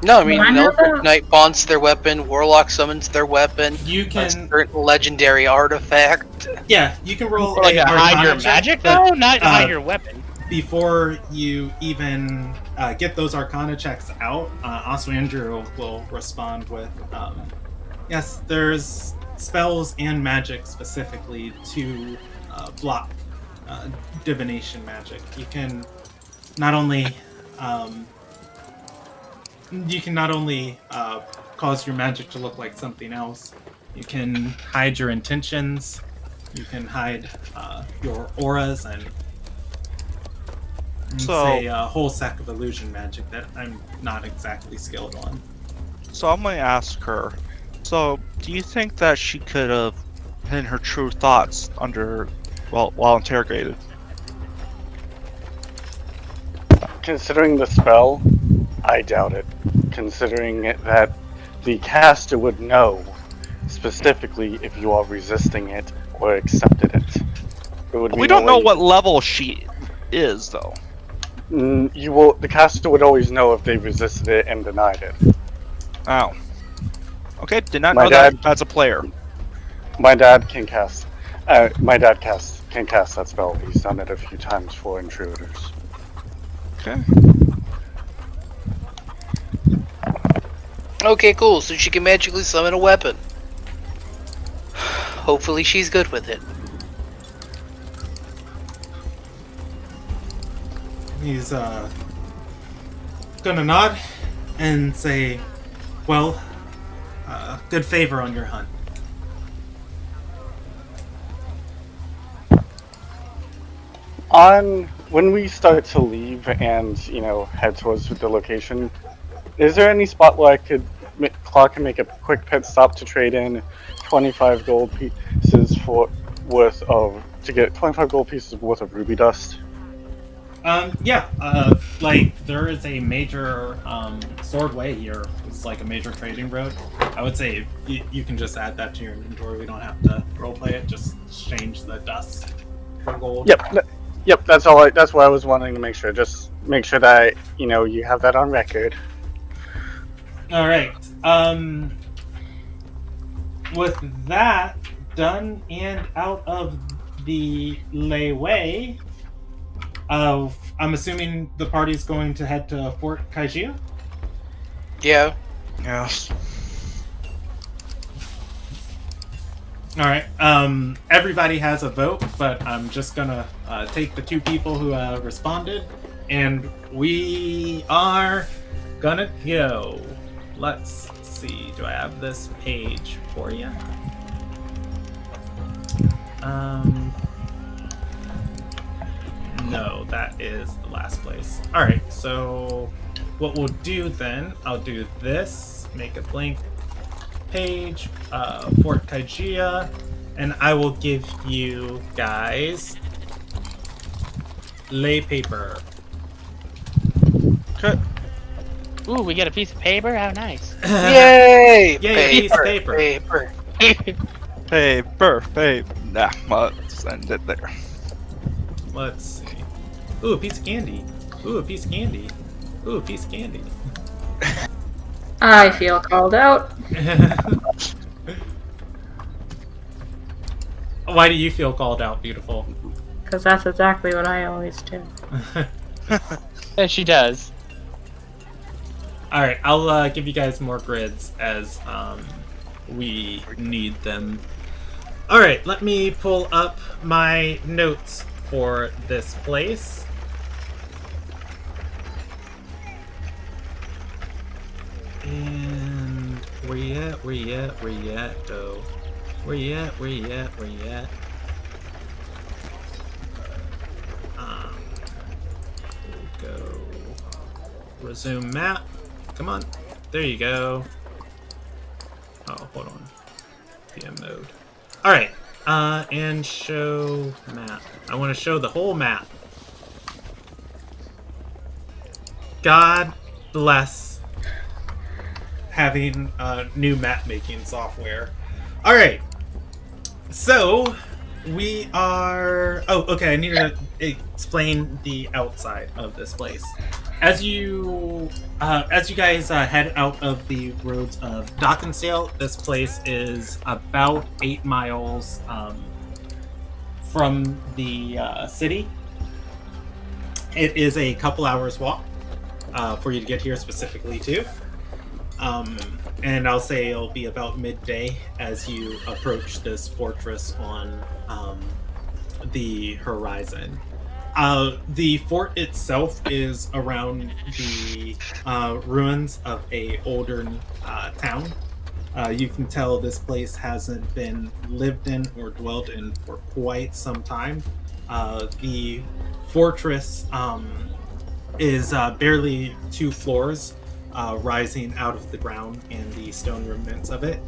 No, I mean, Eldritch Knight bonds their weapon, Warlock summons their weapon. You can... a certain legendary artifact. Yeah, you can roll like a hide your check, magic, but, though? Not hide your weapon. Before you even get those Arcana checks out, also Andrew will respond with, yes, there's spells and magic specifically to block divination magic. You can not only cause your magic to look like something else, you can hide your intentions, you can hide your auras, and say a whole sack of illusion magic that I'm not exactly skilled on. So I'm going to ask her, so do you think that she could have hidden her true thoughts while interrogated? Considering the spell, I doubt it. Considering that the caster would know specifically if you are resisting it or accepted it. We don't know what level she is, though. The caster would always know if they resisted it and denied it. Oh. Okay, did not know that as a player. My dad can cast. My dad can cast that spell. He's done it a few times for intruders. Okay. Okay, cool. So she can magically summon a weapon. Hopefully she's good with it. He's gonna nod and say, well, good favor on your hunt. When we start to leave and head towards the location, is there any spot where Clark can make a quick pit stop to trade in 25 gold pieces to get 25 gold pieces worth of ruby dust? Yeah, there is a major sword way here. It's like a major trading road. I would say you can just add that to your inventory. We don't have to roleplay it. Just exchange the dust for gold. Yep. That's all. That's what I was wanting to make sure. Just make sure that you have that on record. All right. With that done and out of the way, I'm assuming the party's going to head to Fort Kaijia? Yeah. Yes. Alright, everybody has a vote, but I'm just gonna take the two people who responded, and we are gonna go. Let's see, do I have this page for you? No, that is the last place. Alright, so what we'll do then, I'll do this, make a blank page, Fort Kaijia, and I will give you guys lay paper. Okay. Ooh, we get a piece of paper? How nice. Yay! Yay, piece of paper. Paper. Nah, let's end it there. Let's see. Ooh, a piece of candy. Ooh, a piece of candy. Ooh, a piece of candy. I feel called out. Why do you feel called out, beautiful? Because that's exactly what I always do. Yes, she does. Alright, I'll give you guys more grids as we need them. Alright, let me pull up my notes for this place. And where you at? Where you at? Where you at, though? Where you at? Where you at? Where you at? We'll go resume map. Come on. There you go. Oh, hold on. PM mode. Alright. And show map. I want to show the whole map. God bless having new map making software. Alright. So, we are... Oh, okay, I need to explain the outside of this place. As you guys head out of the roads of Dockensdale, this place is about 8 miles from the city. It is a couple hours walk for you to get here specifically too. And I'll say it'll be about midday as you approach this fortress on the horizon. The fort itself is around the ruins of a older town. You can tell this place hasn't been lived in or dwelled in for quite some time. The fortress is barely 2 floors rising out of the ground and the stone remnants of it.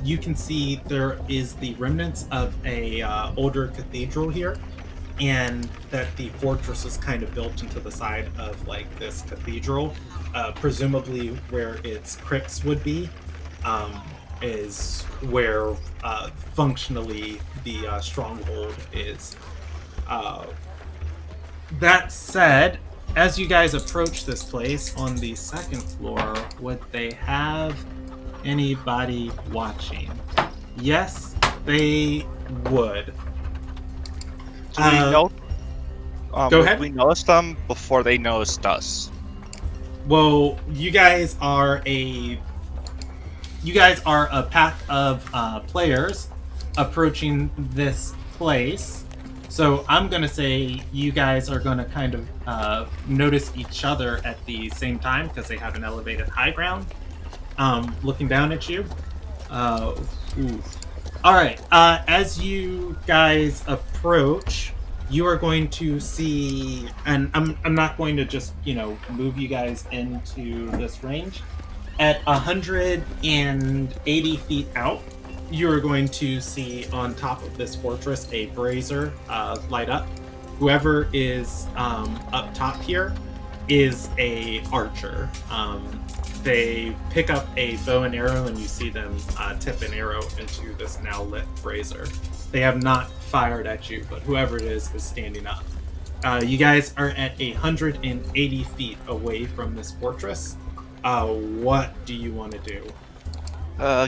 You can see there is the remnants of a older cathedral here, and that the fortress is kind of built into the side of like this cathedral, presumably where its crypts would be, is where functionally the stronghold is. That said, as you guys approach this place on the 2nd floor, would they have anybody watching? Yes, They would. Do we know? Go ahead. We noticed them before they noticed us. Well, you guys are a pack of players approaching this place. So I'm gonna say you guys are gonna kind of notice each other at the same time because they have an elevated high ground, looking down at you. All right. As you guys approach, you are going to see, and I'm not going to just move you guys into this range. At 180 feet out, you are going to see on top of this fortress a brazier light up. Whoever is up top here is a archer. They pick up a bow and arrow, and you see them tip an arrow into this now lit brazier. They have not fired at you, but whoever it is standing up. You guys are at 180 feet away from this fortress. What do you want to do?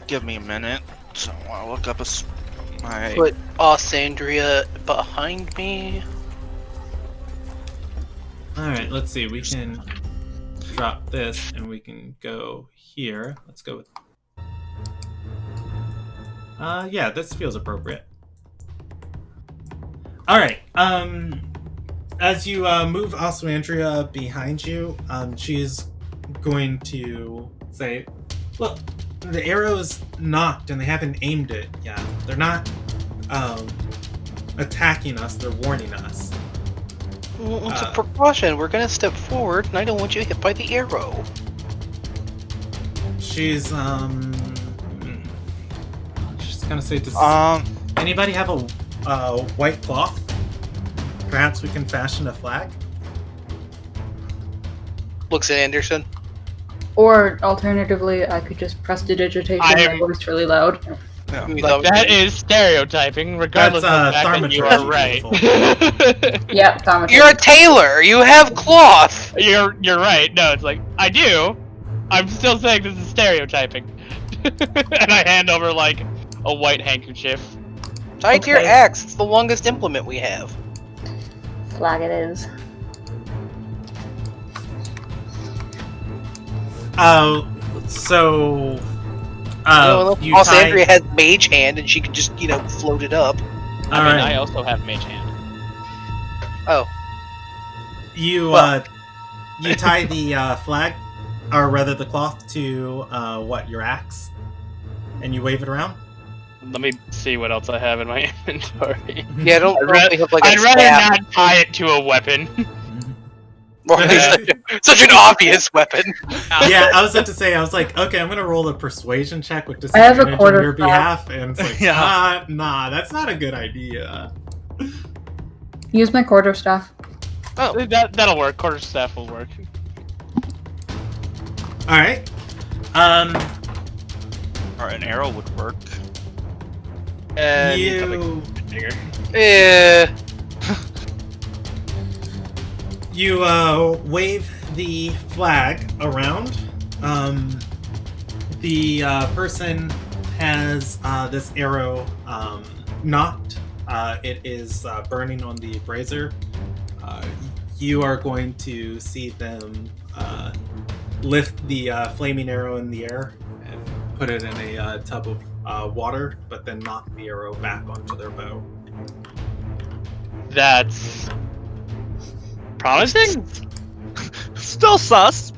Give me a minute. So I want to look up my. Put Alessandria behind me. All right, let's see. We can drop this, and we can go here. Let's go with. Yeah, this feels appropriate. All right. As you move Alessandria behind you, she's going to say, "Look, the arrow's knocked, and they haven't aimed it yet. They're not attacking us. They're warning us." It's a precaution. We're gonna step forward, and I don't want you hit by the arrow. She's gonna say, "Does anybody have a white cloth? Perhaps we can fashion a flag." Looks at Anderson. Or alternatively, I could just prestidigitation my voice really loud. Yeah. That is stereotyping, regardless of the fact that you are right. Yeah, Thomas. You're a tailor. You have cloth. You're right. No, it's like I do. I'm still saying this is stereotyping. And I hand over like a white handkerchief. Tied to your axe. It's the longest implement we have. Flag it is. So Alessandria has mage hand, and she can just float it up. I also have mage hand. Oh. You you tie the flag, or rather the cloth, to your axe, and you wave it around. Let me see what else I have in my inventory. Yeah, I'd rather not tie it to a weapon. Such an obvious weapon. Yeah, I was about to say, I was like, okay, I'm gonna roll a persuasion check with I have a disadvantage on quarter your staff. behalf, and it's like, nah, that's not a good idea. Use my quarterstaff. Oh, that'll work. Quarterstaff will work. All right. Or an arrow would work. And You bigger. Yeah. you wave the flag around. The person has this arrow knocked. It is burning on the brazier. You are going to see them lift the flaming arrow in the air and put it in a tub of water, but then knock the arrow back onto their bow. That's promising. Still sus.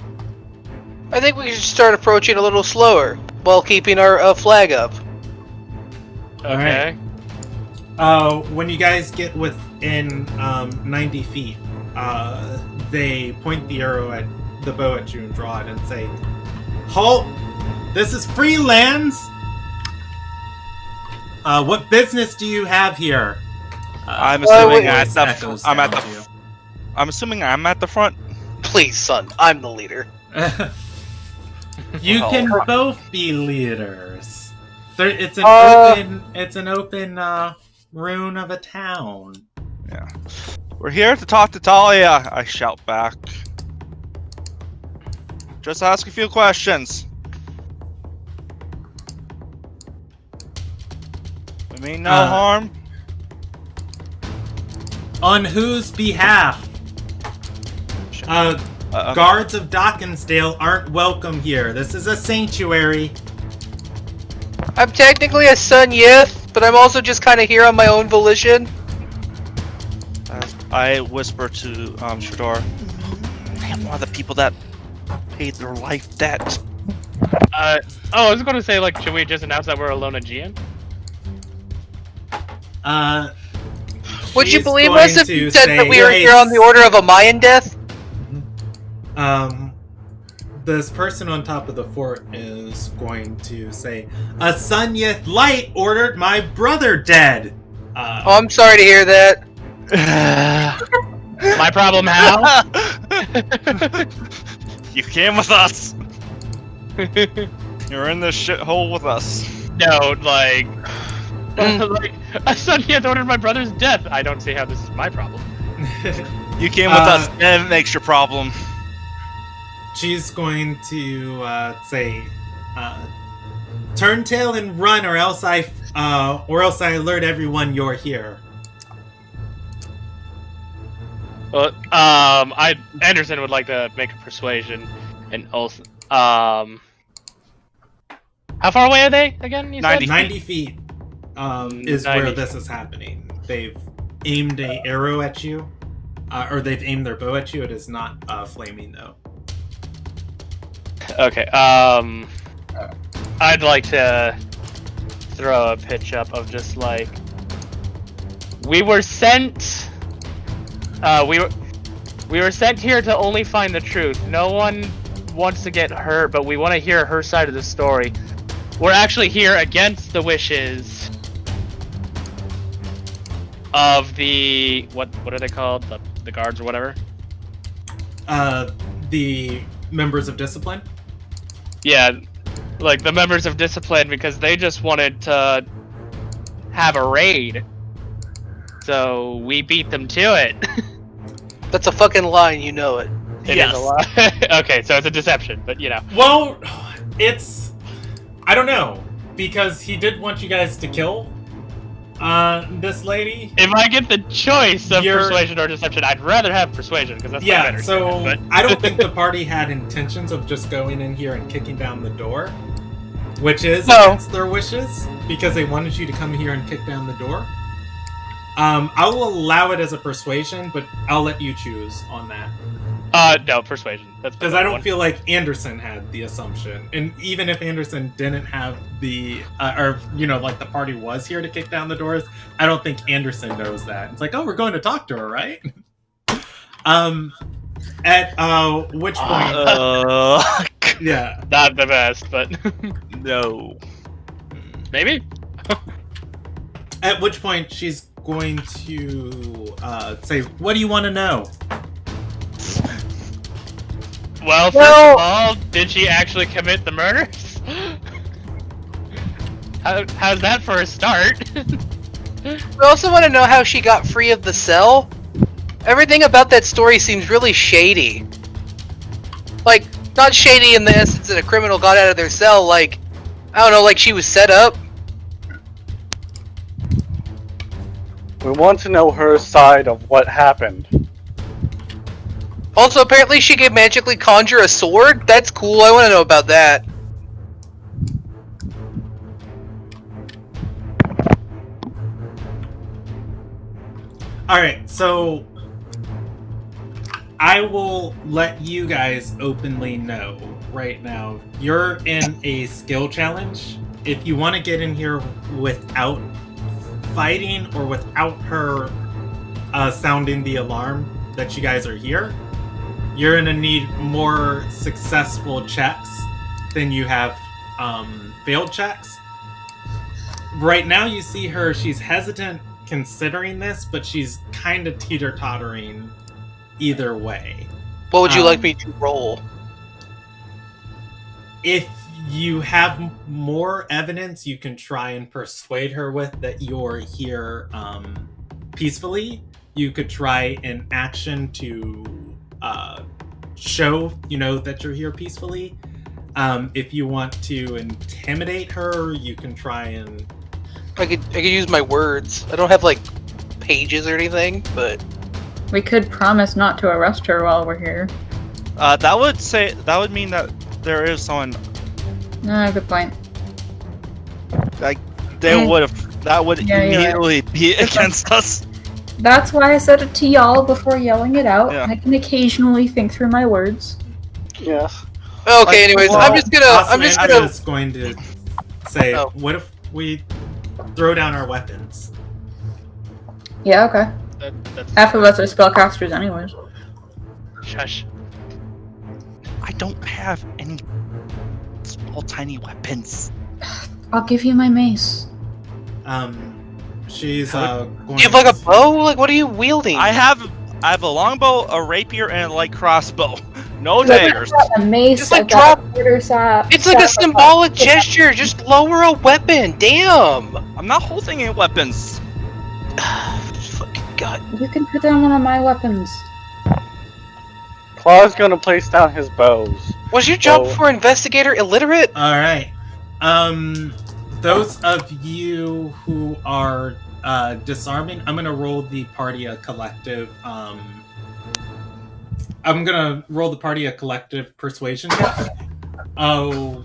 I think we should start approaching a little slower while keeping our flag up. Okay. When you guys get within 90 feet, they point the arrow at the bow at you and draw it and say, "Halt! This is free lands! What business do you have here?" I'm assuming voice echoes I'm at down the. to you. I'm assuming I'm at the front. Please, son, I'm the leader. You Oh. can both be leaders. It's an open rune of a town. Yeah. We're here to talk to Talia, I shout back. Just ask a few questions. I mean no harm. On whose behalf? Guards of Dawkinsdale aren't welcome here. This is a sanctuary. I'm technically a Sun Yith, but I'm also just kind of here on my own volition. I whisper to Shador, damn, one of the people that paid their life debt. I was going to say, like, should we just announce that we're alone at GN? Would you she's believe going us if to you said that say, we were here on the order of a Mayan death? This person on top of the fort is going to say, a Sun Yith Light ordered my brother dead. I'm sorry to hear that. My problem, how? You came with us. You're in this shithole with us. No, like, like, a Sun Yith ordered my brother's death. I don't see how this is my problem. You came with us, and it makes your problem. She's going to say, turn tail and run, or else I alert everyone you're here. Well, Anderson would like to make a persuasion, and also, how far away are they again? You 90 feet is 90 where this is happening. They've aimed an arrow at you, or they've aimed their bow at you. It is not flaming though. Okay. I'd like to throw a pitch up of just like, we were sent. We were sent here to only find the truth. No one wants to get hurt, but we want to hear her side of the story. We're actually here against the wishes of the what are they called? The guards or whatever. The members of discipline. Yeah, like the members of discipline, because they just wanted to have a raid. So we beat them to it. That's a fucking lie, you know it. It is a lie. Okay, so it's a deception, but you know. Well, I don't know, because he did want you guys to kill this lady. If I get the choice of persuasion or deception, I'd rather have persuasion, because that's my better. So but... I don't think the party had intentions of just going in here and kicking down the door, which is against their wishes, because they wanted you to come here and kick down the door. I will allow it as a persuasion, but I'll let you choose on that. No, persuasion. That's because I don't feel like Anderson had the assumption, and even if Anderson didn't have the, like the party was here to kick down the doors, I don't think Anderson knows that. It's like, oh, we're going to talk to her, right? At which point? Yeah, not the best, but no, maybe. At which point she's going to say, "What do you want to know?" Well, first of all, did she actually commit the murders? How's that for a start? We also want to know how she got free of the cell. Everything about that story seems really shady. Like, not shady in the essence that a criminal got out of their cell, like, I don't know, like she was set up. We want to know her side of what happened. Also, apparently she can magically conjure a sword? That's cool, I want to know about that. Alright, so I will let you guys openly know right now. You're in a skill challenge. If you want to get in here without fighting or without her sounding the alarm that you guys are here, you're gonna need more successful checks than you have failed checks. Right now you see her, she's hesitant considering this, but she's kind of teeter-tottering either way. What would you like me to roll? If you have more evidence you can try and persuade her with that you're here peacefully, you could try an action to show, that you're here peacefully. If you want to intimidate her, you can try and I could use my words. I don't have like pages or anything, but We could promise not to arrest her while we're here. That would mean that there is someone Good point. like they would have. That would Yeah, you're right. immediately be against us. That's why I said it to y'all before yelling it out. Yeah. I can occasionally think through my words. Yes. okay. Like, Anyways, well, I'm just gonna. is going to say, Oh. what if we throw down our weapons? Yeah, okay. That's Half of us are spellcasters anyways. shush. I don't have any small, tiny weapons. I'll give you my mace. She's going You have like a bow? Like, what are you wielding? I have a longbow, a rapier, and a light crossbow. No daggers. A mace. Just, like, I've got drop- a quarter staff. It's like a symbolic gesture. Just lower a weapon. Damn. I'm not holding any weapons. Fucking god. You can put down one of my weapons. Claw's gonna place down his bows. Was your job Oh. for investigator illiterate? Alright. Those of you who are disarming, I'm gonna roll the party a collective persuasion check. Oh,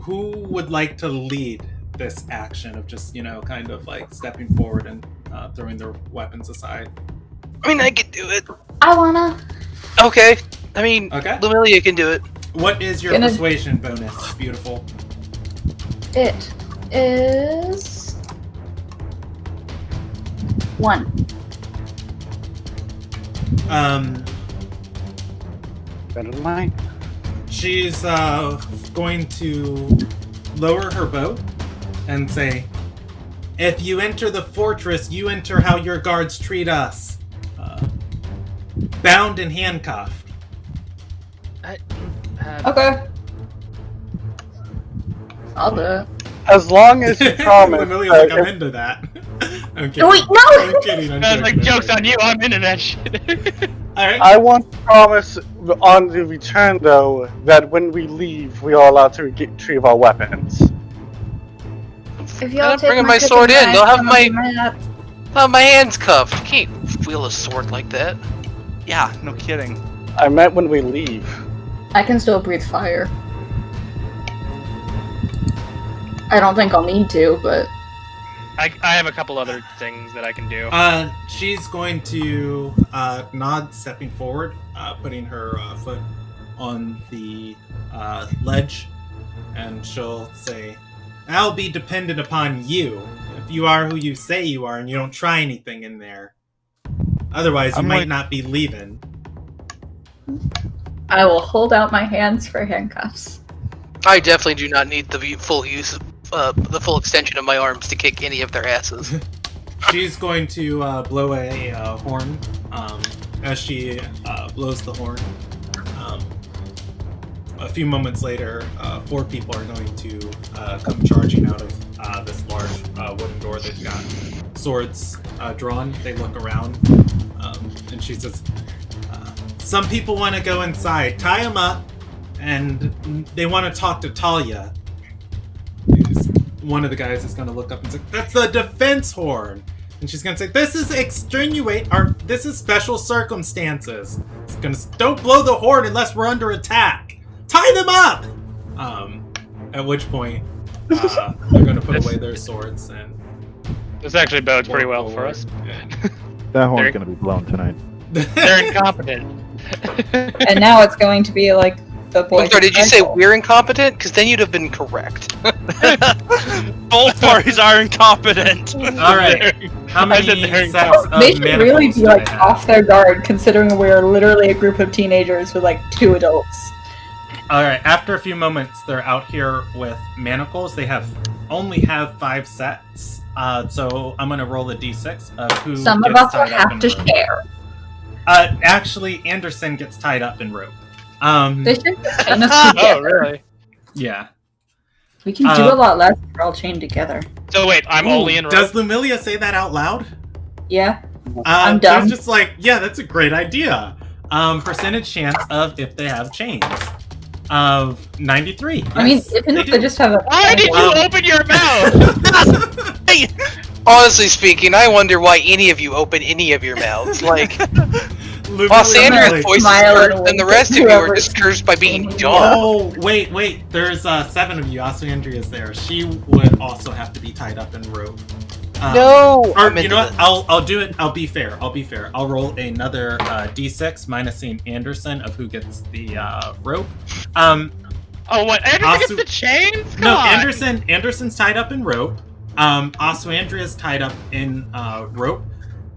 who would like to lead this action of just, kind of like stepping forward and throwing their weapons aside? I mean, I could do it. I wanna. Okay. I mean, Okay. Lumilia can do it. What is your Gonna- persuasion bonus? Beautiful. It is 1. Better than mine. She's going to lower her bow and say, "If you enter the fortress, you enter how your guards treat us. Bound and handcuffed." Okay. I'll do it. As long as you promise. Amelia's like, I'm if- into that. I'm kidding. Wait, no! I'm kidding. I'm I was joking, like, I'm joke's joking. on you. I'm into that shit. Alright. I want to promise on the return, though, that when we leave, we are allowed to retrieve our weapons. If y'all I'm take bringing my my sword chicken in. They'll have knife, my- I'll do that. Oh, my hand's cuffed. You can't wield a sword like that. Yeah, no kidding. I meant when we leave. I can still breathe fire. I don't think I'll need to, but I have a couple other things that I can do. She's going to nod, stepping forward, putting her foot on the ledge, and she'll say, "I'll be dependent upon you. If you are who you say you are and you don't try anything in there. Otherwise, you might not be leaving." I will hold out my hands for handcuffs. I definitely do not need the full use of the full extension of my arms to kick any of their asses. She's going to blow a horn. As she blows the horn, a few moments later, 4 people are going to come charging out of this large wooden door. They've got swords drawn. They look around, and she says, "Some people want to go inside. Tie them up, and they want to talk to Talia." One of the guys is going to look up and say, "That's the defense horn." And she's gonna say, "This is this is special circumstances. It's gonna don't blow the horn unless we're under attack. Tie them up." At which point, they're gonna put away their swords and This actually bodes pretty walk well for forward. us. That horn's There- gonna be blown tonight. They're incompetent. And now it's going to be like the boy. I'm sorry, did you say we're incompetent? Because then you'd have been correct. Both parties are incompetent. All right. How I said many they're sets of They should really manacles be do like they have? off their guard, considering we're literally a group of teenagers with like 2 adults. All right. After a few moments, they're out here with manacles. They only have 5 sets. So I'm gonna roll a d6 of who. Some of gets us will tied up have in to rope. share. Actually, Anderson gets tied up in rope. They should just chain us together. Oh, really? Yeah. We can do a lot less if we're all chained together. So wait, I'm Ooh, only in rope. Does Lumilia say that out loud? Yeah. I'm done. They're just like, yeah, that's a great idea. Percentage chance of if they have chains. of 93. I mean, Yes, even they if do. they just have a. Why did you open your mouth? Hey! Honestly speaking, I wonder why any of you open any of your mouths. Like, Lumilia while Sandra's Valley. voice is Smile cursed, and and the wink rest at of you are whoever's just cursed by being saying dumb. Oh, wait. There's 7 of you. Also, Andrea's there. She would also have to be tied up in rope. No! Or, I'm you into know what? this. I'll do it. I'll be fair. I'll roll another D6 minusing Anderson of who gets the rope. Oh, what? Anderson gets Asu- the chains? Come No, on. Anderson's tied up in rope. Also, Andrea's tied up in rope.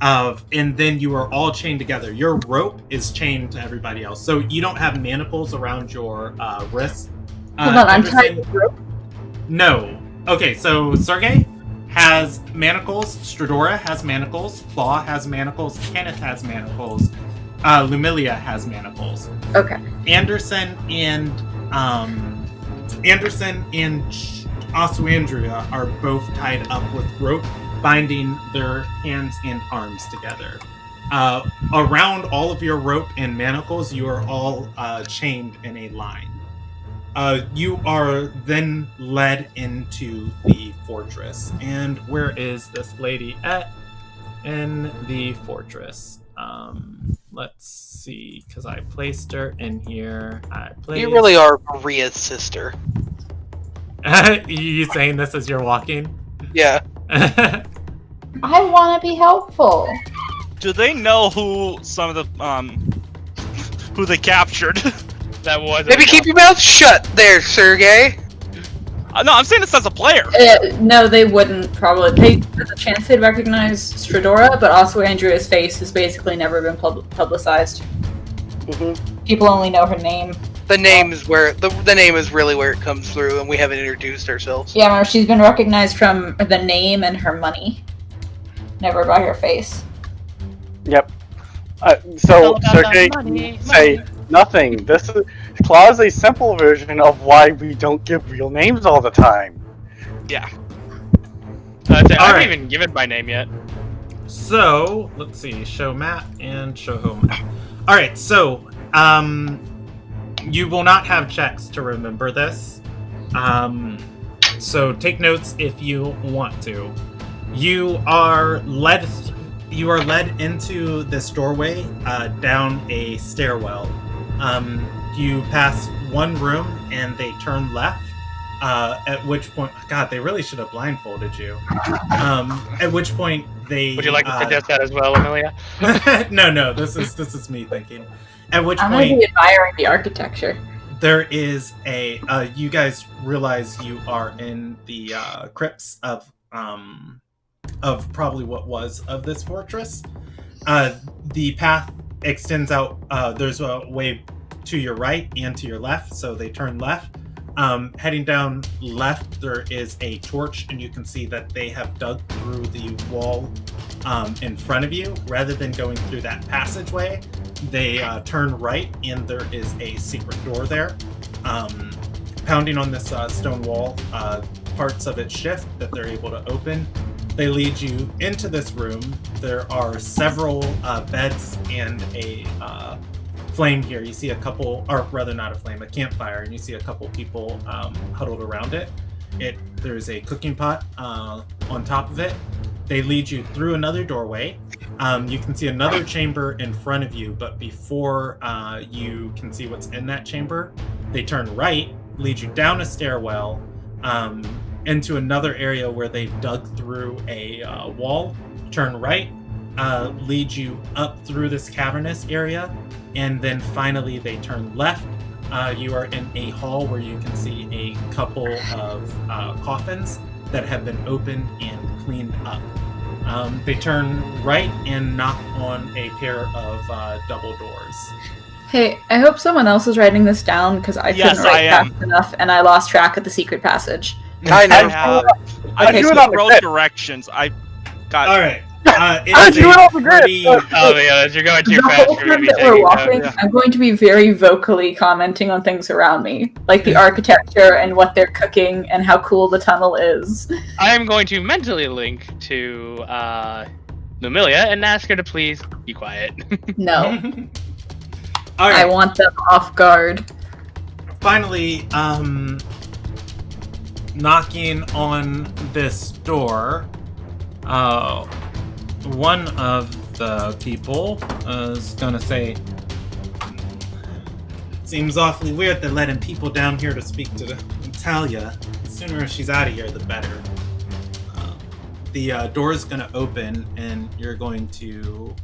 And then you are all chained together. Your rope is chained to everybody else, so you don't have manacles around your wrists. Hold on, I'm Anderson- tied to the rope. No. Okay, so Sergey has manacles. Stradora has manacles. Claw has manacles. Kenneth has manacles. Lumilia has manacles. Okay. Anderson and Oswandria are both tied up with rope, binding their hands and arms together. Around all of your rope and manacles, you are all chained in a line. You are then led into the fortress. And where is this lady at in the fortress? Let's see, because I placed her in here. You really are Maria's sister. You saying this as you're walking? Yeah. I want to be helpful. Do they know who some of the who they captured? That was Maybe keep your mouth shut there, Sergey. No, I'm saying this as a player. No, they wouldn't probably. There's a chance they'd recognize Stradora, but also Andrea's face has basically never been publicized. Mm-hmm. People only know her name. The name is where the name is really where it comes through, and we haven't introduced ourselves. Yeah, remember, she's been recognized from the name and her money, never by her face. Yep. all So about Sergey, the money, say nothing. This is Claw is a simple version of why we don't give real names all the time. Yeah. I haven't Alright. even given my name yet. So, let's see. Show map and show home map. Alright, so, you will not have checks to remember this. So take notes if you want to. You are led into this doorway down a stairwell. You pass one room and they turn left. At which point, God, they really should have blindfolded you. At which point they. Would you like to suggest that as well, Amelia? No. This is me thinking. At which I'm going to point be admiring the architecture. there is a. You guys realize you are in the crypts of probably what was of this fortress. The path extends out. There's a way to your right and to your left, so they turn left. Heading down left, there is a torch, and you can see that they have dug through the wall in front of you. Rather than going through that passageway, they turn right, and there is a secret door there. Pounding on this stone wall, parts of it shift that they're able to open. They lead you into this room. There are several beds and a flame here. You see a couple, or rather not a flame, a campfire, and you see a couple people huddled around it. There's a cooking pot on top of it. They lead you through another doorway. You can see another chamber in front of you, but before you can see what's in that chamber, they turn right, lead you down a stairwell, into another area where they've dug through a wall, turn right, lead you up through this cavernous area, and then finally they turn left. You are in a hall where you can see a couple of coffins that have been opened and cleaned up. They turn right and knock on a pair of double doors. Hey, I hope someone else is writing this down because I Yes, couldn't write I am. fast enough and I lost track of the secret passage. I know. I Okay, just so- wrote directions. I got. All right. I It's do it a off the grid. pretty. Oh yeah, you're going too The fast whole for me to time be that we're taking walking, notes. I'm going to be very vocally commenting on things around me, like the architecture and what they're cooking and how cool the tunnel is. I am going to mentally link to Lumilia and ask her to please be quiet. No, All I right. want them off guard. finally, knocking on this door, one of the people is gonna say, "Seems awfully weird they're letting people down here to speak to Natalia. The sooner she's out of here, the better." The door's gonna open, and you're going to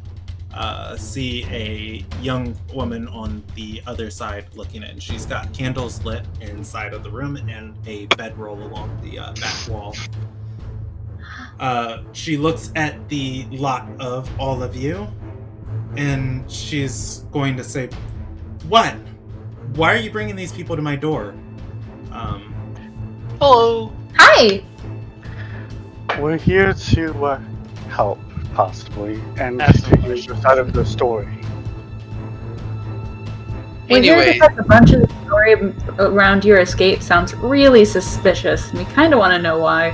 see a young woman on the other side looking in. She's got candles lit inside of the room and a bedroll along the back wall. She looks at the lot of all of you, and she's going to say, "What? Why are you bringing these people to my door?" Hello. Hi! We're here to help, possibly, and Absolutely. to hear your side of the story. We hear Anyway, that a bunch of the story around your escape sounds really suspicious, and we kind of want to know why.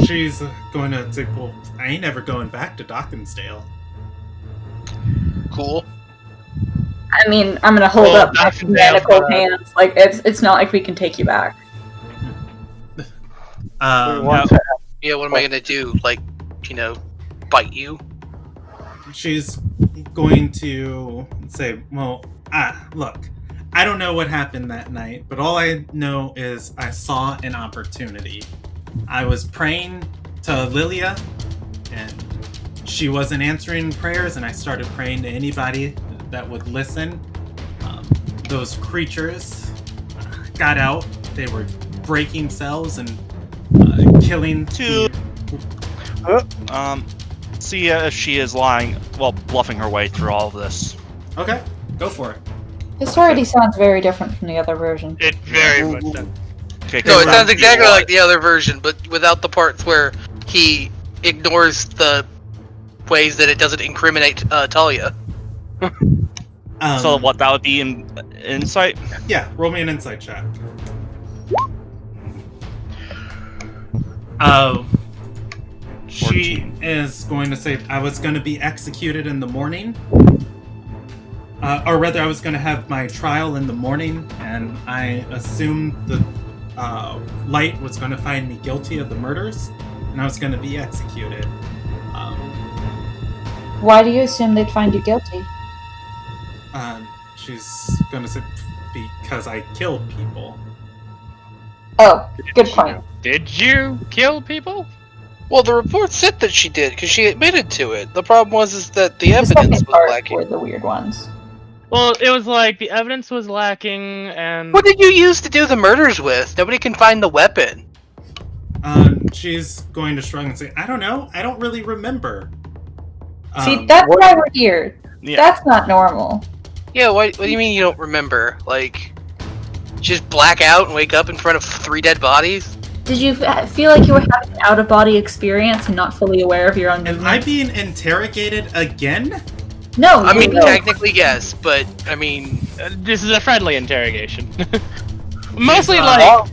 She's going to say, "Well, I ain't never going back to Dawkinsdale." cool. I mean, I'm gonna hold Well, up my that's manacled bad. hands. Like, it's not like we can take you back. We want no. to Yeah, what am I gonna do? Like, bite you? She's going to say, "Well, look, I don't know what happened that night, but all I know is I saw an opportunity. I was praying to Lilia, and she wasn't answering prayers, and I started praying to anybody that would listen. Those creatures got out. They were breaking cells and killing See if she is lying, bluffing her way through all of this. Okay, go for it. This already sounds very different from the other version. It very much does. Okay, No, it round sounds exactly you like the other version, but without the parts where he ignores the ways that it doesn't incriminate Talia. So what, that would be in insight? Yeah, roll me an insight check. She is going to say, "I was going to be executed in the morning. Or rather, I was going to have my trial in the morning, and I assumed the light was going to find me guilty of the murders, and I was going to be executed." Why do you assume they'd find you guilty? She's going to say, "Because I killed people." Oh, good point. Did you kill people? Well, the report said that she did, because she admitted to it. The problem was that the The evidence second was part lacking. were the weird ones. Well, it was like the evidence was lacking, and What did you use to do the murders with? Nobody can find the weapon. She's going to shrug and say, "I don't know. I don't really remember." See, that's why we're here. Yeah. That's not normal. Yeah, what do you mean you don't remember? Like, just black out and wake up in front of 3 dead bodies? Did you feel like you were having an out-of-body experience and not fully aware of your own Am movements? I being interrogated again? No, I mean, no. technically yes, but I mean, this is a friendly interrogation. Mostly She's, like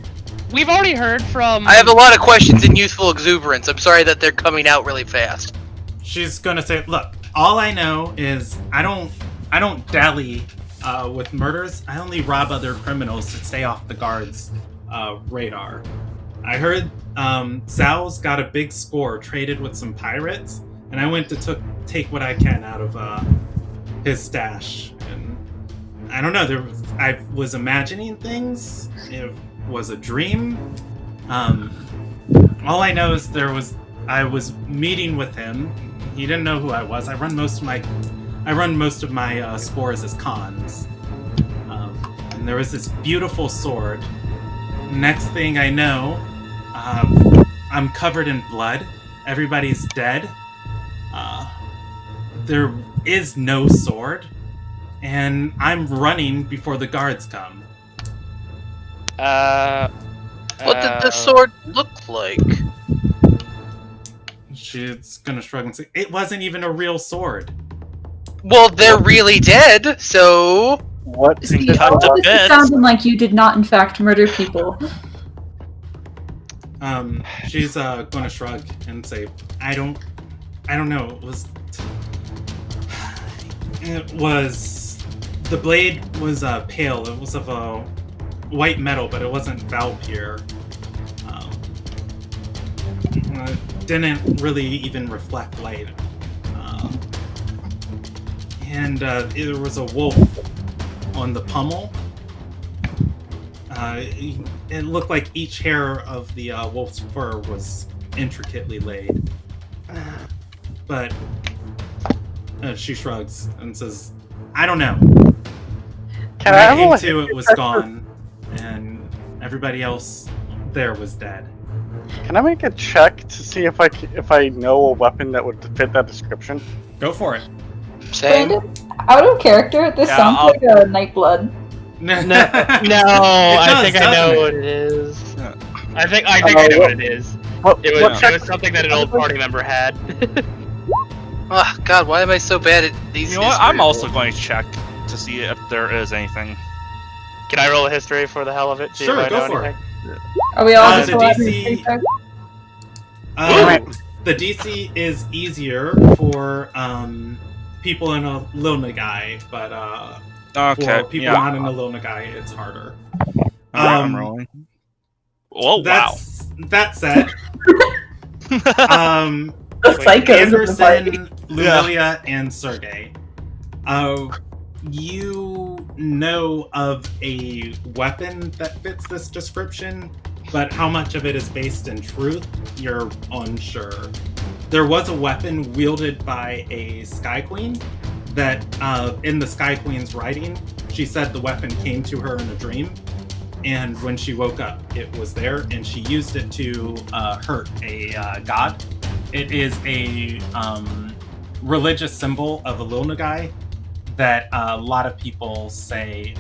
we've already heard from. I have a lot of questions in youthful exuberance. I'm sorry that they're coming out really fast. She's gonna say, "Look, all I know is I don't dally with murders. I only rob other criminals to stay off the guards' radar. I heard Sal's got a big score traded with some pirates, and I went to take what I can out of his stash. And I don't know. I was imagining things. It was a dream. All I know is I was meeting with him. He didn't know who I was. I run most of my scores as cons. And there was this beautiful sword. Next thing I know, I'm covered in blood. Everybody's dead. There is no sword, and I'm running before the guards come." What did the sword look like? She's gonna shrug and say, "It wasn't even a real sword." Well, they're really dead, so... What? See, cut all to this is bits. sounding like you did not, in fact, murder people. She's gonna shrug and say, I don't know. It was The blade was pale. It was of a white metal, but it wasn't Valpyr. Didn't really even reflect light. And there was a wolf on the pommel. It looked like each hair of the wolf's fur was intricately laid. But she shrugs and says, I don't know. Can When I I came roll a to, it was history check gone. And everybody else there was dead. Can I make a check to see if I know a weapon that would fit that description? Go for it. Same. Brandon, out of character, this Yeah, sounds I'll- like a Nightblood. No, It I does, think I know doesn't what it? it is. Yeah. I think I know what it is. What It was check? something that an old party member had. Oh God, why am I so bad at these? You know what? I'm history also rolls? going to check to see if there is anything. Can I roll a history for the hell of it? See Sure, if I go know for anything? Are we all Uh, just the allowed to DC take that? The DC is easier for people in a Lil Nagai, but Okay. for people Yeah. not in a Lil Nagai, it's harder. I'm rolling. Oh wow. That said, The psychos of the party. Anderson, Lumilia, and Sergey, you know of a weapon that fits this description, but how much of it is based in truth, you're unsure. There was a weapon wielded by a Sky Queen that, in the Sky Queen's writing, she said the weapon came to her in a dream, and when she woke up, it was there, and she used it to hurt a god. It is a religious symbol of Illuminagai that a lot of people say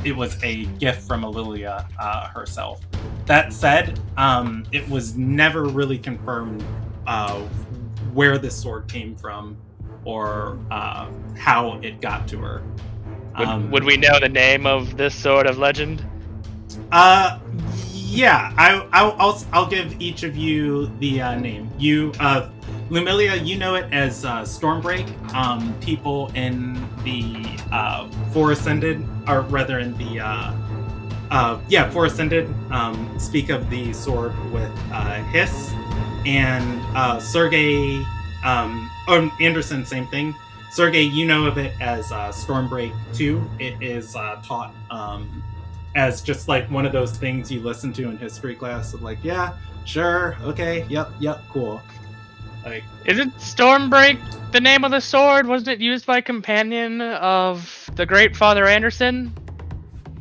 it was a gift from Ililia herself. That said, it was never really confirmed where this sword came from or how it got to her. Would we know the name of this sword of legend? Yeah, I'll give each of you the name. You, Lumilia, you know it as Stormbreak. People in the Four Ascended, or rather in the Four Ascended, speak of the sword with Hiss, and Sergey, Anderson, same thing. Sergey, you know of it as Stormbreak 2. It is taught as just like one of those things you listen to in history class of like, yeah, sure, okay, yep, cool. Like, Isn't Stormbreak the name of the sword? Wasn't it used by a companion of the great Father Anderson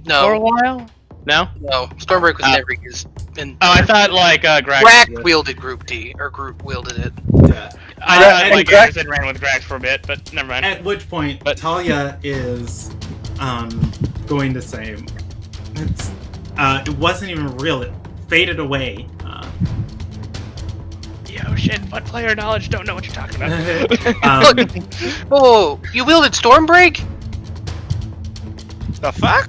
for a No, while? No? no. Stormbreak was never used. And Oh, I thought like Grax. Rack wielded Group D, or Group wielded it. yeah. I thought like Grax- Anderson ran with Grax for a bit, but never mind. At which point, But- Talia is going to say, it wasn't even real. It faded away. Yo, shit, but player knowledge don't know what you're talking about. Oh, you wielded Stormbreak? The fuck?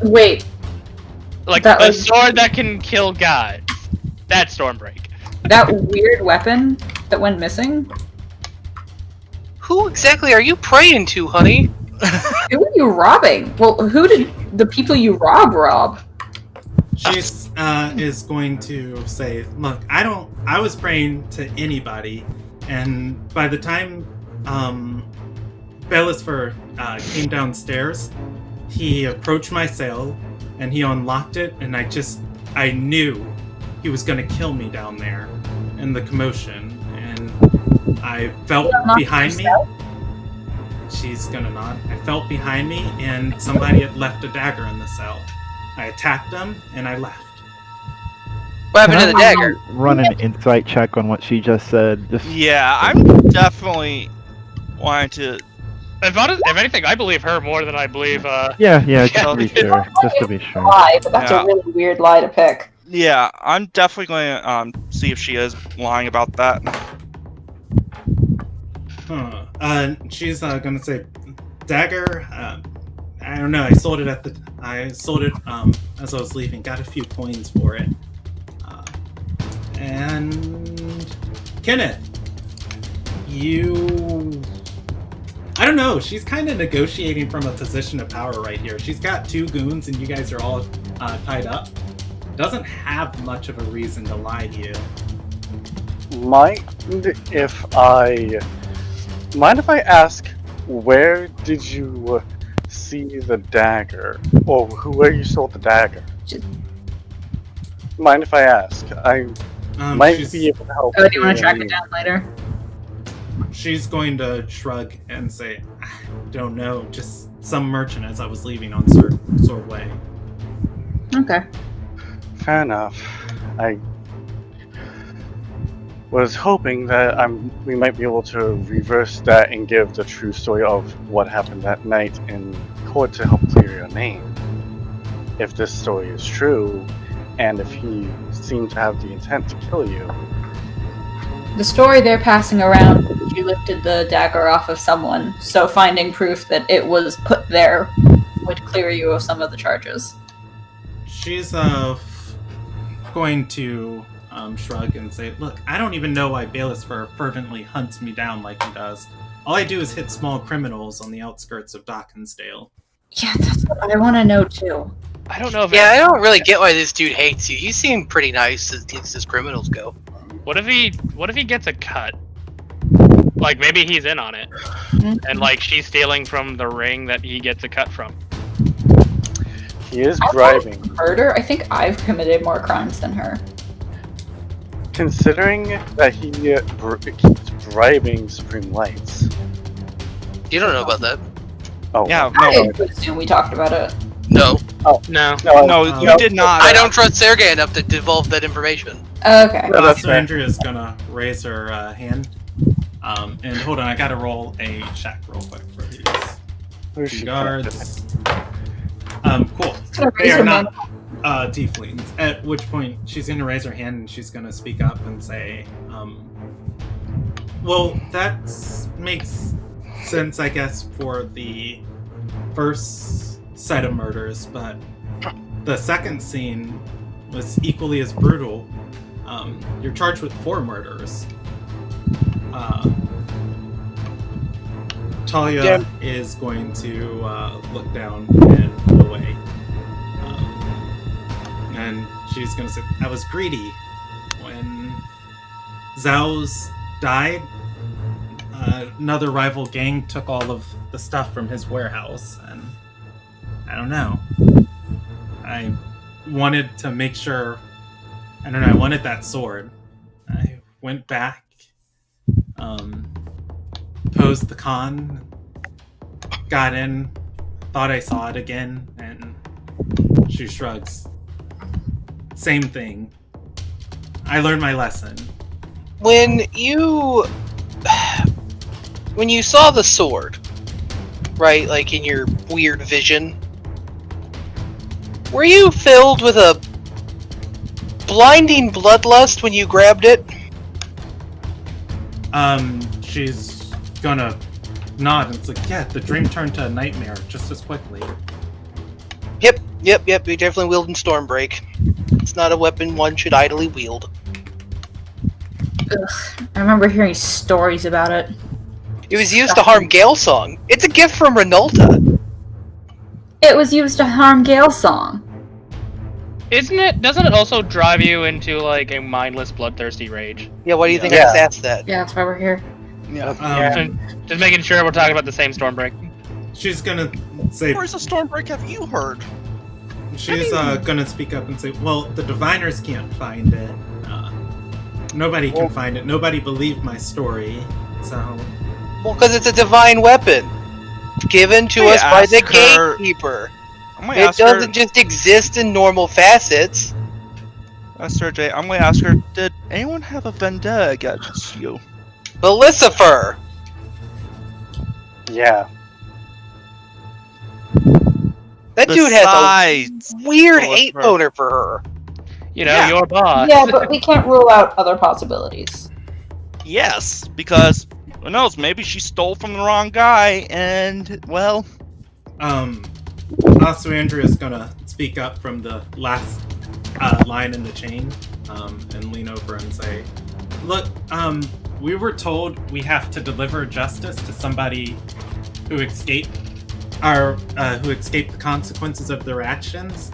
Wait, Like That a was- sword that can kill gods. That's Stormbreak. that weird weapon that went missing? Who exactly are you praying to, honey? Who are you robbing? Well, who did the people you rob? She is going to say, look, I was praying to anybody, and by the time Belisfer came downstairs, he approached my cell, and he unlocked it, and I knew he was going to kill me down there in the commotion, and I felt unlocked behind me. yourself? She's gonna nod. I felt behind me, and somebody had left a dagger in the cell. I attacked them, and I left. What happened to the Can I dagger? Run an insight check on what she just said. Just Yeah, I'm definitely wanting to. If anything, I believe her more than I believe. yeah, just to be Yeah. sure. Just to be sure. Lie, but that's Yeah. a really weird lie to pick. Yeah, I'm definitely going to see if she is lying about that. Huh. She's gonna say, dagger. I don't know. I sold it as I was leaving. Got a few coins for it. And Kenneth, you I don't know. She's kind of negotiating from a position of power right here. She's got 2 goons, and you guys are all tied up. Doesn't have much of a reason to lie to you. Mind if I ask, where did you see the dagger, or where you sold the dagger? Mind if I ask? I might be able to help. Oh, do you want to track it down later? She's going to shrug and say, I don't know, just some merchant as I was leaving on Sword Way. Okay. Fair enough. I was hoping that we might be able to reverse that and give the true story of what happened that night in court to help clear your name. If this story is true, and if he seemed to have the intent to kill you. The story they're passing around is you lifted the dagger off of someone, so finding proof that it was put there would clear you of some of the charges. She's going to shrug and say, look, I don't even know why Baelisfer fervently hunts me down like he does. All I do is hit small criminals on the outskirts of Dockensdale. Yeah, that's what I want to know too. I don't know if Yeah, I don't really get why this dude hates you. You seem pretty nice as criminals go. What if he gets a cut? Like maybe he's in on it, and like she's stealing from the ring that he gets a cut from. He is bribing. Murder? I think I've committed more crimes than her. Considering that he keeps bribing Supreme Lights. You don't know about that. Oh, Yeah, I no, would assume we talked about it. No. No. no, you did not. I don't trust Sergei enough to divulge that information. Okay. No, that's So fair. Andrea's gonna raise her hand. And hold on, I gotta roll a check real quick for these. Who's Two she guards. Cool. Gonna They raise are her not hand. tieflings. At which point she's gonna raise her hand and she's gonna speak up and say, well, that makes sense, I guess, for the first set of murders, but the second scene was equally as brutal. You're charged with 4 murders. Talia is going to look down and look away. And she's going to say, I was greedy. When Zhao's died, another rival gang took all of the stuff from his warehouse, and I don't know. I wanted to make sure, I don't know, I wanted that sword. I went back, posed the con, got in, thought I saw it again, and she shrugs. Same thing. I learned my lesson. When you saw the sword, right, like in your weird vision, were you filled with a blinding bloodlust when you grabbed it? She's gonna nod and it's like, yeah, the dream turned to a nightmare just as quickly. Yep, you're definitely wielding Stormbreak. It's not a weapon one should idly wield. Ugh, I remember hearing stories about it. It was used to harm Galesong. It's a gift from Renolta. It was used to harm Galesong. Doesn't it also drive you into like a mindless, bloodthirsty rage? Yeah, why do you think I Yeah. just asked that? Yeah, that's why we're here. Yeah. Just making sure we're talking about the same Stormbreak. She's gonna say, Where's the Stormbreak have you heard? she's gonna speak up and say, well, the diviners can't find it. Nobody can find it. Nobody believed my story. So, Well, because it's a divine weapon. Given to Hey, us by the ask her- gatekeeper. I'm gonna It ask her, doesn't just exist in normal facets. Sergey, I'm gonna ask her, did anyone have a vendetta against you? Belicifer! Yeah. That dude has Besides, a weird Belicifer. hate boner for her. You know, Yeah. your boss. Yeah, but we can't rule out other possibilities. yes, because who knows, maybe she stole from the wrong guy, and, well, also Andrea's gonna speak up from the last line in the chain, and lean over and say, look, we were told we have to deliver justice to somebody who escaped the consequences of their actions,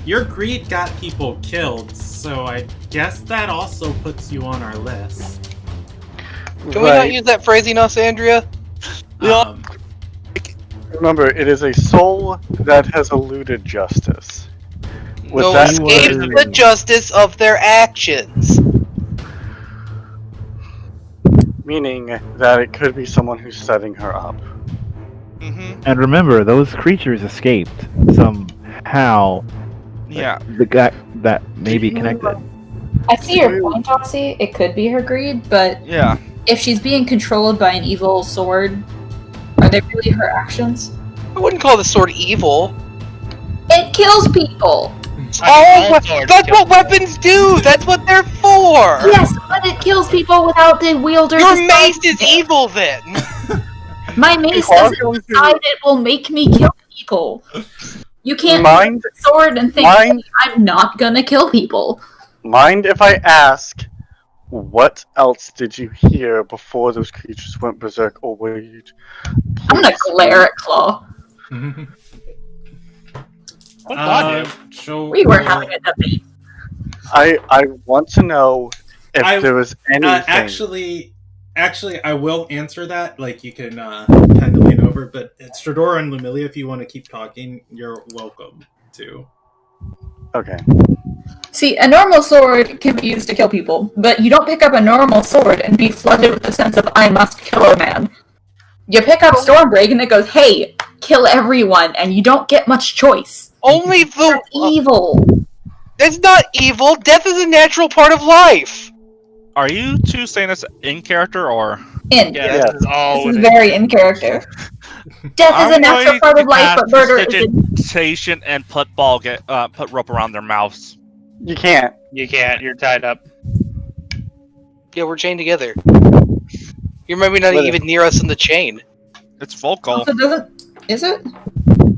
your greed got people killed, so I guess that also puts you on our list. Can we not use that phrasing, Andrea? Remember, it is a soul that has eluded justice. No, escaped the justice of their actions. Meaning that it could be someone who's setting her up. Mm-hmm. And remember, those creatures escaped somehow. Yeah. The guy that may be connected. I see your point, Oxy. It could be her greed, but Yeah. if she's being controlled by an evil sword, are they really her actions? I wouldn't call the sword evil. It kills people! That's what weapons do! That's what they're for! Yes, but it kills people without the wielder. Your mace is evil then! My mace doesn't decide it will make me kill people. You can't use a sword and think, I'm not gonna kill people. Mind if I ask, what else did you hear before those creatures went berserk, or were you... I'm gonna glare at Claw. We were having a debate. I want to know if there was anything... Actually, I will answer that. Like, you can kind of lean over, but Stradora and Lumilia, if you want to keep talking, you're welcome to. Okay. See, a normal sword can be used to kill people, but you don't pick up a normal sword and be flooded with the sense of, I must kill a man. You pick up Stormbreak and it goes, hey, kill everyone, and you don't get much choice. Only the... That's evil. That's not evil! Death is a natural part of life! Are you two saying this in character or? In. Yeah, this is very in character. Death is a natural part of life, but murder is and put rope around their mouths. You can't. You can't. You're tied up. Yeah, we're chained together. You're maybe not even near us in the chain. It's vocal. Also doesn't... Is it?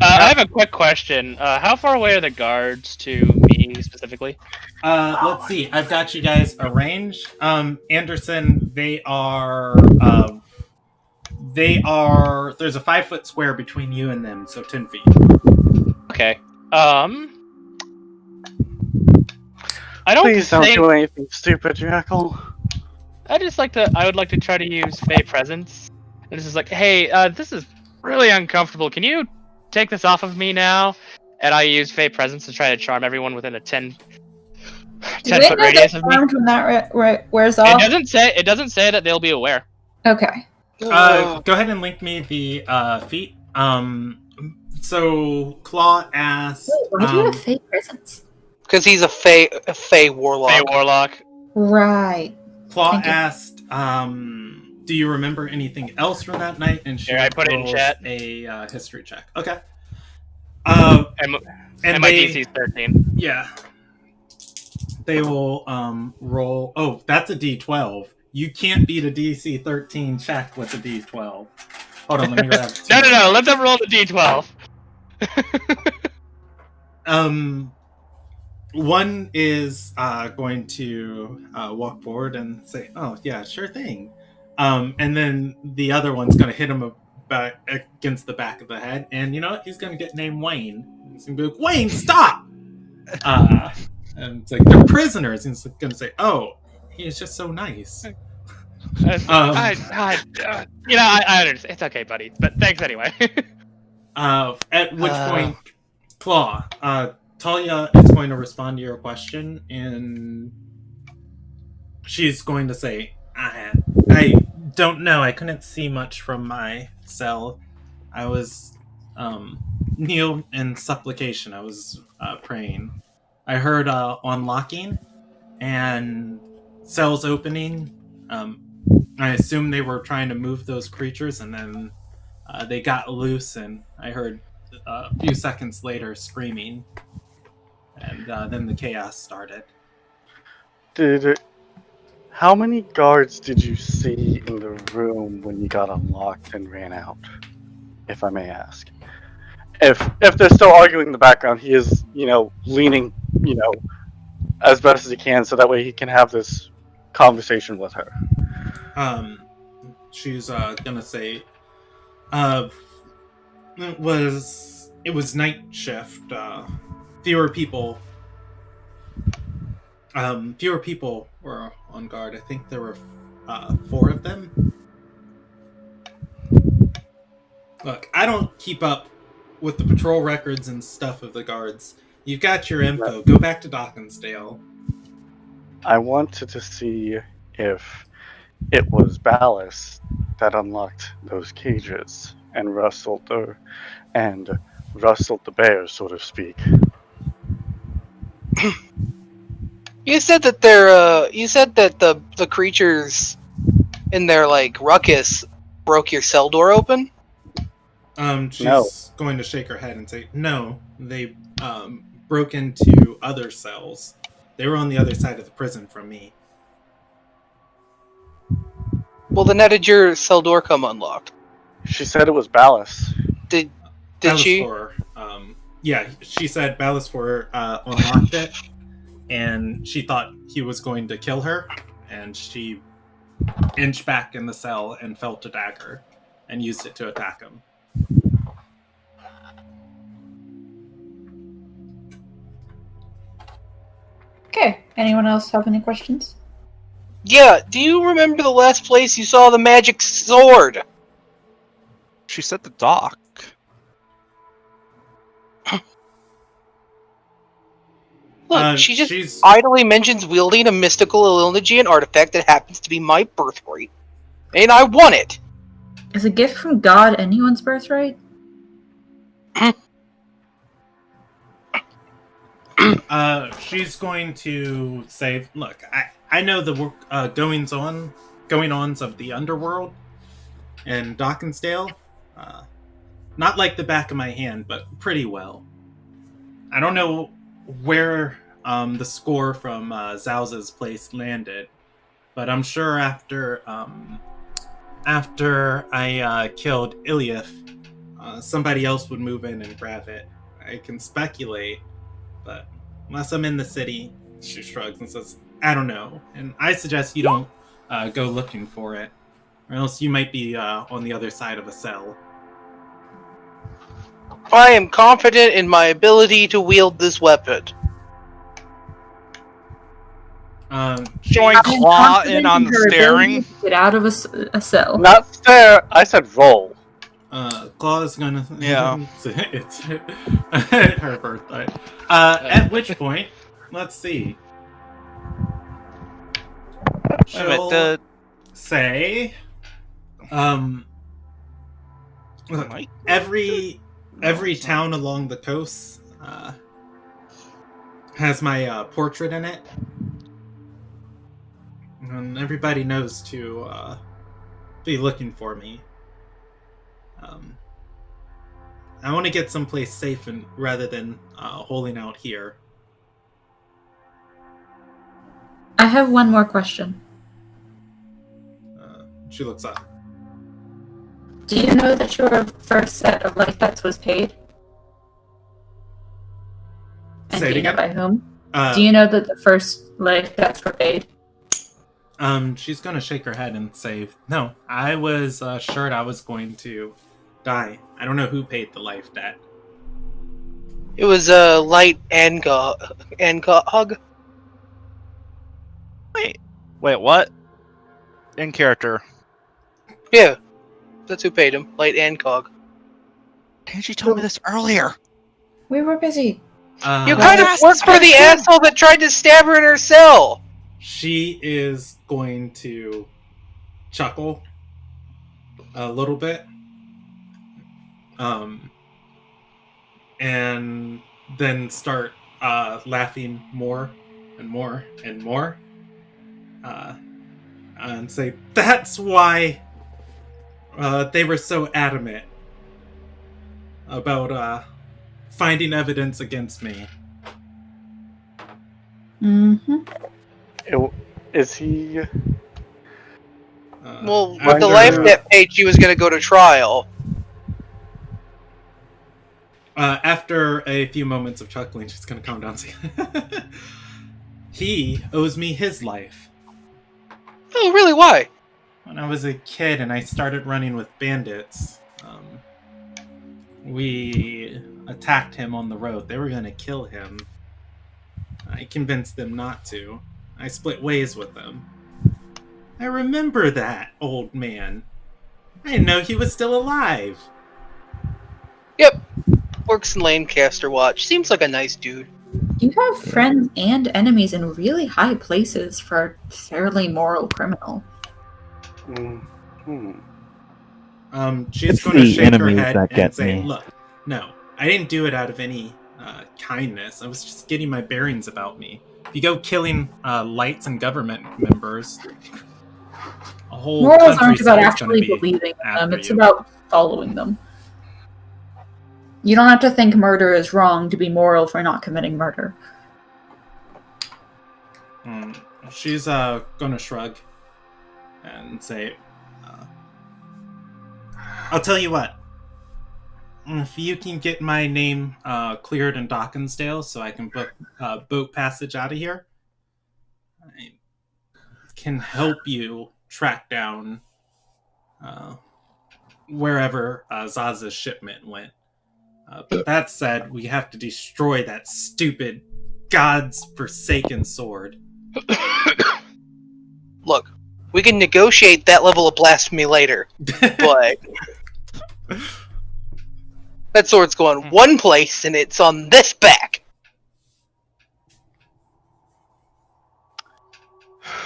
I have a quick question. How far away are the guards to me specifically? Let's see. I've got you guys arranged. Anderson, they are. There's a 5-foot square between you and them, so 10 feet. Okay. I don't. Please don't do anything stupid, Jackal. I would like to try to use Fey Presence. And this is like, hey, this is really uncomfortable. Can you take this off of me now? And I use Fey Presence to try to charm everyone within a 10-foot radius of me. When that wears off? It doesn't say that they'll be aware. Okay. Go ahead and link me the feat. So Claw asks. Wait, why do you have Fey Presence? Because he's a Fey warlock. Fey warlock. Right. Claw asked, do you remember anything else from that night? And I put it in chat. A history check. Okay. And my DC is 13. Yeah. They will roll. Oh, that's a D12. You can't beat a DC 13 check with a D12. Hold on, let me grab it. No. Let them roll the D12. One is going to walk forward and say, "Oh, yeah, sure thing." And then the other one's going to hit him against the back of the head, and you know what? He's going to get named Wayne. He's going to be like, "Wayne, stop!" And it's like, they're prisoners. And he's going to say, "Oh, he's just so nice." I understand. It's okay, buddy. But thanks anyway. At which point, Claw, Talia is going to respond to your question, and she's going to say, I don't know. I couldn't see much from my cell. I was kneel in supplication. I was praying. I heard unlocking and cells opening. I assume they were trying to move those creatures, and then they got loose, and I heard a few seconds later screaming, and then the chaos started. How many guards did you see in the room when you got unlocked and ran out, if I may ask? If they're still arguing in the background, he is, leaning, as best as he can, so that way he can have this conversation with her. She's gonna say, It was night shift. Fewer people. Fewer people were on guard. I think there were 4 of them. Look, I don't keep up with the patrol records and stuff of the guards. You've got your info. Go back to Dawkinsdale. I wanted to see if it was Ballas that unlocked those cages and rustled the bear, so to speak. You said that the creatures in their like ruckus broke your cell door open? She's going to shake her head and say, no, they broke into other cells. They were on the other side of the prison from me. Well, then how did your cell door come unlocked? She said it was Ballas. Did Ballas she? Yeah, she said Ballasfor unlocked it, and she thought he was going to kill her, and she inched back in the cell and felt a dagger and used it to attack him. Okay. Anyone else have any questions? Yeah, do you remember the last place you saw the magic sword? She said the dock. Look, she just she's idly mentions wielding a mystical Ililnigian artifact that happens to be my birthright. And I want it! Is a gift from God anyone's birthright? she's going to say, look, I know the going-ons of the underworld and Dawkinsdale. Not like the back of my hand, but pretty well. I don't know where the score from Zhao's place landed, but I'm sure after I killed Ilyith, somebody else would move in and grab it. I can speculate, but unless I'm in the city, she shrugs and says, I don't know. And I suggest you don't go looking for it, or else you might be on the other side of a cell. I am confident in my ability to wield this weapon. Join Claw in on the staring. Get out of a cell. Not stare. I said roll. Claw is gonna. Yeah. It's her birthday. At which point, let's see. Wait a minute, Say, look, Mike? every town along the coast has my portrait in it, and everybody knows to be looking for me. I want to get someplace safe and rather than holding out here. I have one more question. She looks up. Do you know that your first set of life bets was paid? And Say it do you know again? by whom? Do you know that the first life bets were paid? She's gonna shake her head and say, no, I was assured I was going to die. I don't know who paid the life debt. It was a light Angog. Wait, what? In character. Yeah, that's who paid him. Light Angog. Didn't you tell me this earlier? We were busy. You kind of worked for the asshole that tried to stab her in her cell! She is going to chuckle a little bit. And then start laughing more and more and more. And say, that's why they were so adamant about finding evidence against me. Mm-hmm. Is he? Well, with the life debt paid, she was going to go to trial. After a few moments of chuckling, she's going to calm down and say, he owes me his life. Oh, really? Why? When I was a kid and I started running with bandits, we attacked him on the road. They were going to kill him. I convinced them not to. I split ways with them. I remember that, old man. I didn't know he was still alive. Yep. Works in Lancaster Watch. Seems like a nice dude. You have friends and enemies in really high places for a fairly moral criminal. Mm-hmm. She's It's going to the shake her enemies head that and get say, me. look, no, I didn't do it out of any kindness. I was just getting my bearings about me. If you go killing lights and government members, a whole Morals aren't about countryside's going to actually be believing in them, after it's you. about following them. You don't have to think murder is wrong to be moral for not committing murder. She's going to shrug and say, I'll tell you what. If you can get my name cleared in Dockensdale so I can book boat passage out of here, I can help you track down wherever Zaza's shipment went. But that said, we have to destroy that stupid, God's forsaken sword. Look, we can negotiate that level of blasphemy later, but that sword's going one place and it's on this back.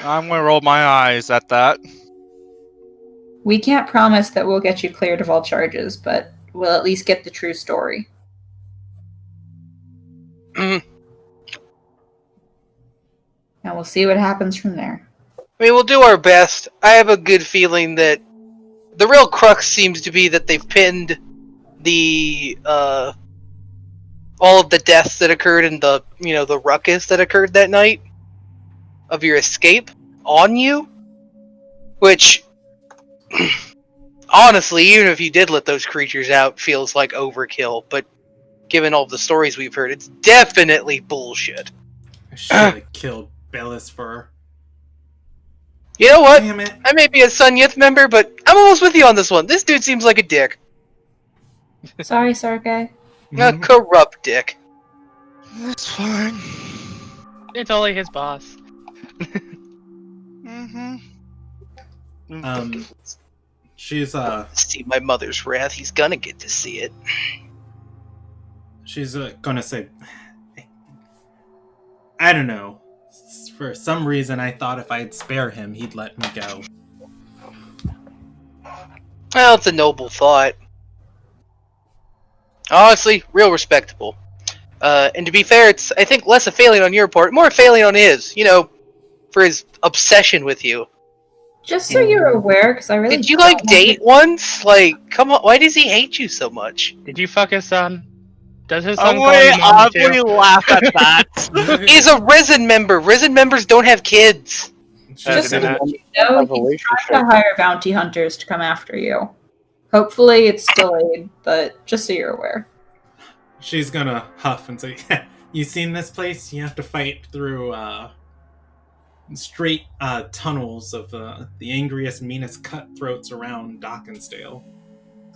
I'm gonna roll my eyes at that. We can't promise that we'll get you cleared of all charges, but we'll at least get the true story. Mhm. And we'll see what happens from there. I mean, we'll do our best. I have a good feeling that the real crux seems to be that they've pinned the all of the deaths that occurred in the the ruckus that occurred that night of your escape on you, which honestly, even if you did let those creatures out, feels like overkill. But given all the stories we've heard, it's definitely bullshit. I should have killed Belisfur. You know what? Damn it. I may be a Sun Youth member, but I'm almost with you on this one. This dude seems like a dick. Sorry, Sarkay. A corrupt dick. That's fine. It's only his boss. She's See my mother's wrath. He's gonna get to see it. She's gonna say, I don't know. For some reason, I thought if I'd spare him, he'd let me go. Well, it's a noble thought. Honestly, real respectable. And to be fair, it's, I think, less a failing on your part, more a failing on his, for his obsession with you. Just so you're aware, because I really Did you, don't want date once? Come on, why does he hate you so much? Did you fuck his son? Does his son I'm call you mom going too? to laugh at that. He's a Risen member. Risen members don't have kids. Just so Gonna- you know, A he's relationship. trying to hire bounty hunters to come after you. Hopefully it's delayed, but just so you're aware. She's gonna huff and say, you seen this place? You have to fight through straight tunnels of the angriest, meanest cutthroats around Dockensdale.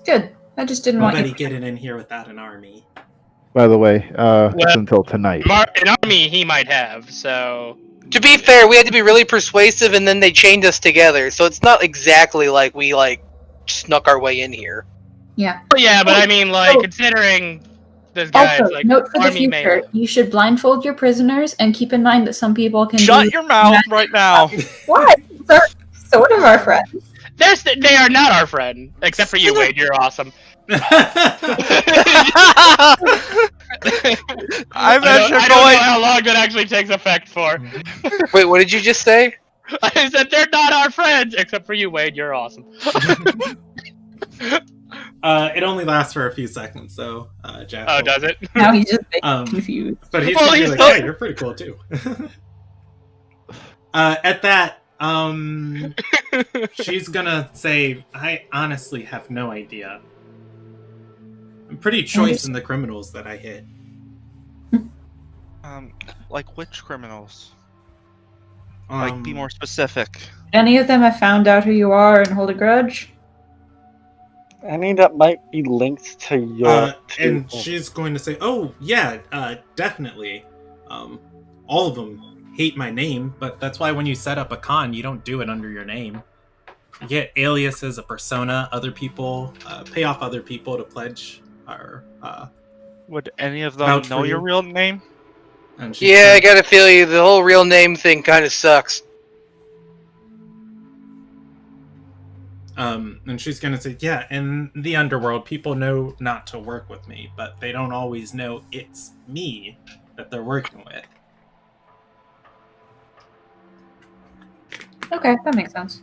Good. I just didn't want Nobody you. getting in here without an army. By the way, it's until tonight. An army he might have, so... To be fair, we had to be really persuasive, and then they chained us together, so it's not exactly like we, snuck our way in here. Yeah. But yeah, but I mean, considering this guy's, Also, note for the army future, you should blindfold your prisoners and keep in mind that some people can Shut be your mouth right now. What? They're sort of our friends. They are not our friend, except for you, Wade. You're awesome. I bet you're I don't know going. how long that actually takes effect for. Wait, what did you just say? I said they're not our friends, except for you, Wade. You're awesome. It only lasts for a few seconds, so Jack. Oh, does it? Now he's just Um, confused. But he's Well, gonna be he's like, not- "Hey, you're pretty cool too." At that, she's gonna say, "I honestly have no idea. I'm pretty choice in the criminals that I hit." Like which criminals? Um, Be more specific. Any of them have found out who you are and hold a grudge? Any that might be linked to your and table? she's going to say, "Oh yeah, definitely. All of them hate my name, but that's why when you set up a con, you don't do it under your name. You get aliases, a persona, other people, pay off other people to pledge or Would any of them vouch know for your you." real name? And she's Yeah, I gonna- gotta feel you. The whole real name thing kind of sucks. And she's gonna say, "Yeah, in the underworld, people know not to work with me, but they don't always know it's me that they're working with." Okay, that makes sense.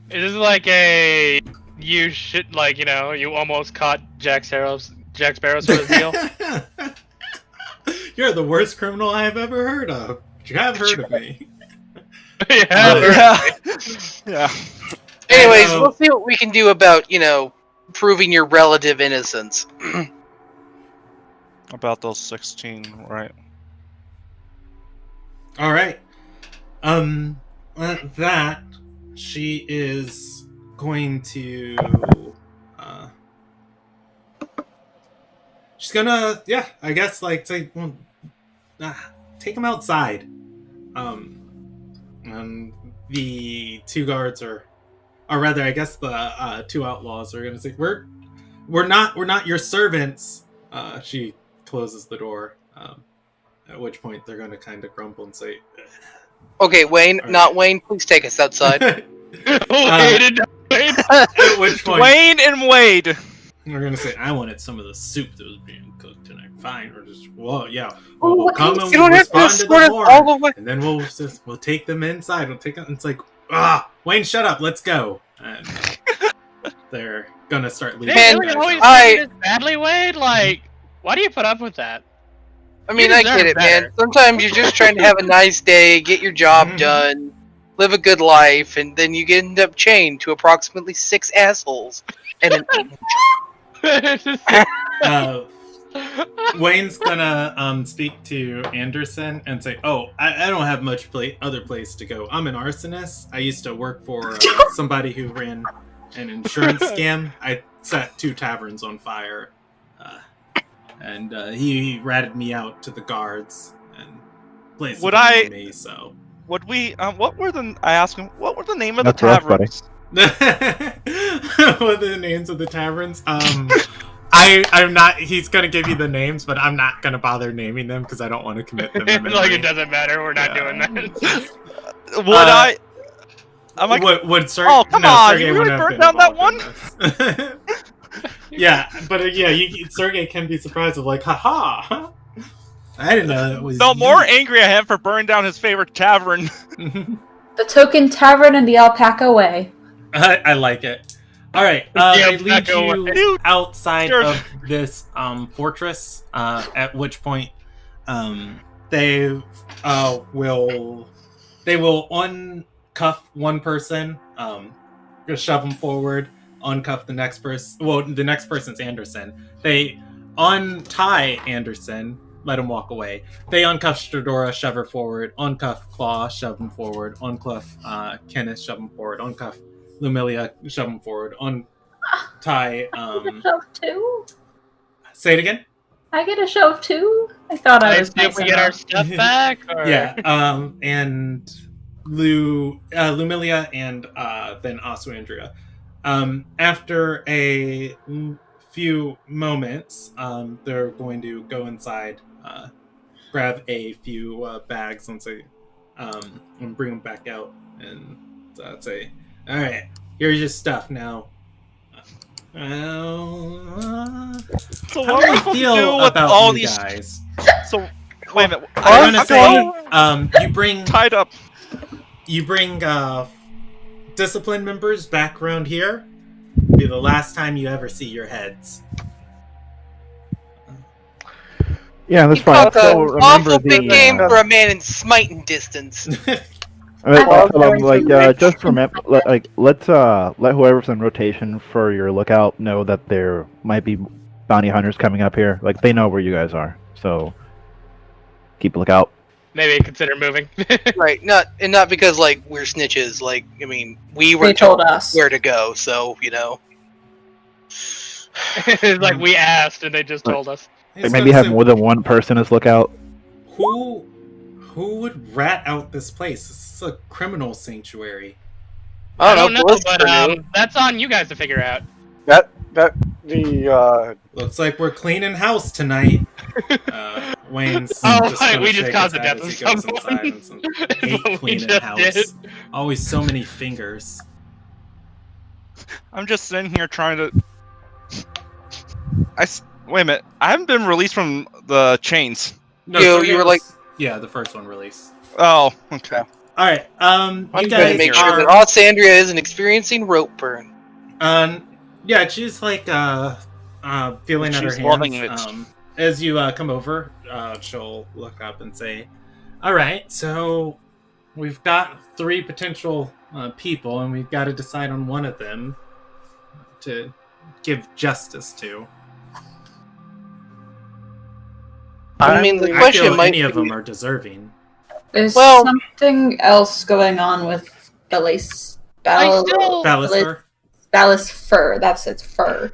It is like a you should like you almost caught Jack Sparrow's sort of deal. You're the worst criminal I have ever heard of. You have heard of me. Yeah. Yeah. Anyways, And, we'll see what we can do about, proving your relative innocence. About those 16, right? All right. That she is going to. She's gonna, yeah, I guess, like, say, well, take him outside. And the two guards or rather, I guess the two outlaws are gonna say, "We're not your servants." She closes the door. At which point they're gonna kind of grumble and say, Okay, Wayne, All not right. Wayne, please take us outside. At which point Dwayne and Wade. we're gonna say, "I wanted some of the soup that was being cooked tonight." Fine, or just, well, yeah, Oh, we'll what come kind and You don't we'll have to respond to escort the us horn, all the way. and then we'll take them inside. We'll take them. It's like, Wayne, shut up, let's go. And they're gonna start leaving. Man, you guys always out. I- treat us badly, Wade. Like, why do you put up with that? I mean, You I deserve get it, man. better. Sometimes you're just trying to have a nice day, get your job Mhm. done, live a good life, and then you end up chained to approximately 6 assholes and an angel. Wayne's gonna speak to Anderson and say, "Oh, I don't have much other place to go. I'm an arsonist. I used to work for somebody who ran an insurance scam. I set 2 taverns on fire, and he ratted me out to the guards and placed Would it I- on me. So, Would we? What were the? I asked him. What were the name of the That's rough, buddy. taverns? what are the names of the taverns? I'm not. He's gonna give you the names, but I'm not gonna bother naming them because I don't want to commit them. To Like memory. it doesn't matter. We're not doing that. Would I? I'm like, would oh, come on, Sergey you wouldn't really have burned been down that involved in this. Yeah, but Sergey can be surprised of like, haha. I didn't know that was. the you. more angry I am for burning down his favorite tavern. The Token Tavern and the Alpaca Way. I like it. All right, Yeah, they lead back away. you Dude. outside Sure. of this fortress. At which point, they will uncuff one person, just shove them forward, uncuff the next person. Well, the next person's Anderson. They untie Anderson, let him walk away. They uncuff Stradora, shove her forward. Uncuff Claw, shove him forward. Uncuff Kenneth, shove him forward. Uncuff Lumilia, shove him forward. Untie. I get a shove too? Say it again. I get a shove too? I thought I I was assume nice we get our enough. stuff back. Or... Yeah. And Lumilia and then also Andrea. After a few moments, they're going to go inside, grab a few bags and say, and bring them back out and say, "All right, here's your stuff now." So How what do are we I supposed to feel do with about all you these? guys? So wait a minute. I'm gonna I'm say, you bring tied up. discipline members back around here. Be the last time you ever see your heads. Yeah, that's You fine. talk So an remember awful big game the. for a man in smiting distance. I'll tell them, like, just remember, let's let whoever's in rotation for your lookout know that there might be bounty hunters coming up here. Like, they know where you guys are, so keep a lookout. Maybe consider moving. Right, not because like we're snitches. Like, I mean, we were They told us. where to go, so It's like we asked and they just told us. I Like was maybe gonna have say, more than one person as lookout. Who would rat out this place? This is a criminal sanctuary. I don't know, Ballista but knew. that's on you guys to figure out. Looks like we're cleaning house tonight. Wayne's Oh, just right, gonna we just shake caused his the head death as of he goes someone. inside and says, hate But we cleaning just house. did. Always so many fingers. I'm just sitting here trying to. Wait a minute. I haven't been released from the chains. No, You Sergey were like- yeah, the first one released. Oh, okay. All right, you I'm going guys to make are. sure that Alessandria isn't experiencing rope burn. Yeah, she's like feeling at her She's loving hands. it. As you come over, she'll look up and say, "All right, so we've got 3 potential people, and we've got to decide on one of them to give justice to. I mean, the I question feel might any of be- them are deserving." There's Well- something else going on with Balis. Ballister? Balis Fur. That's its fur.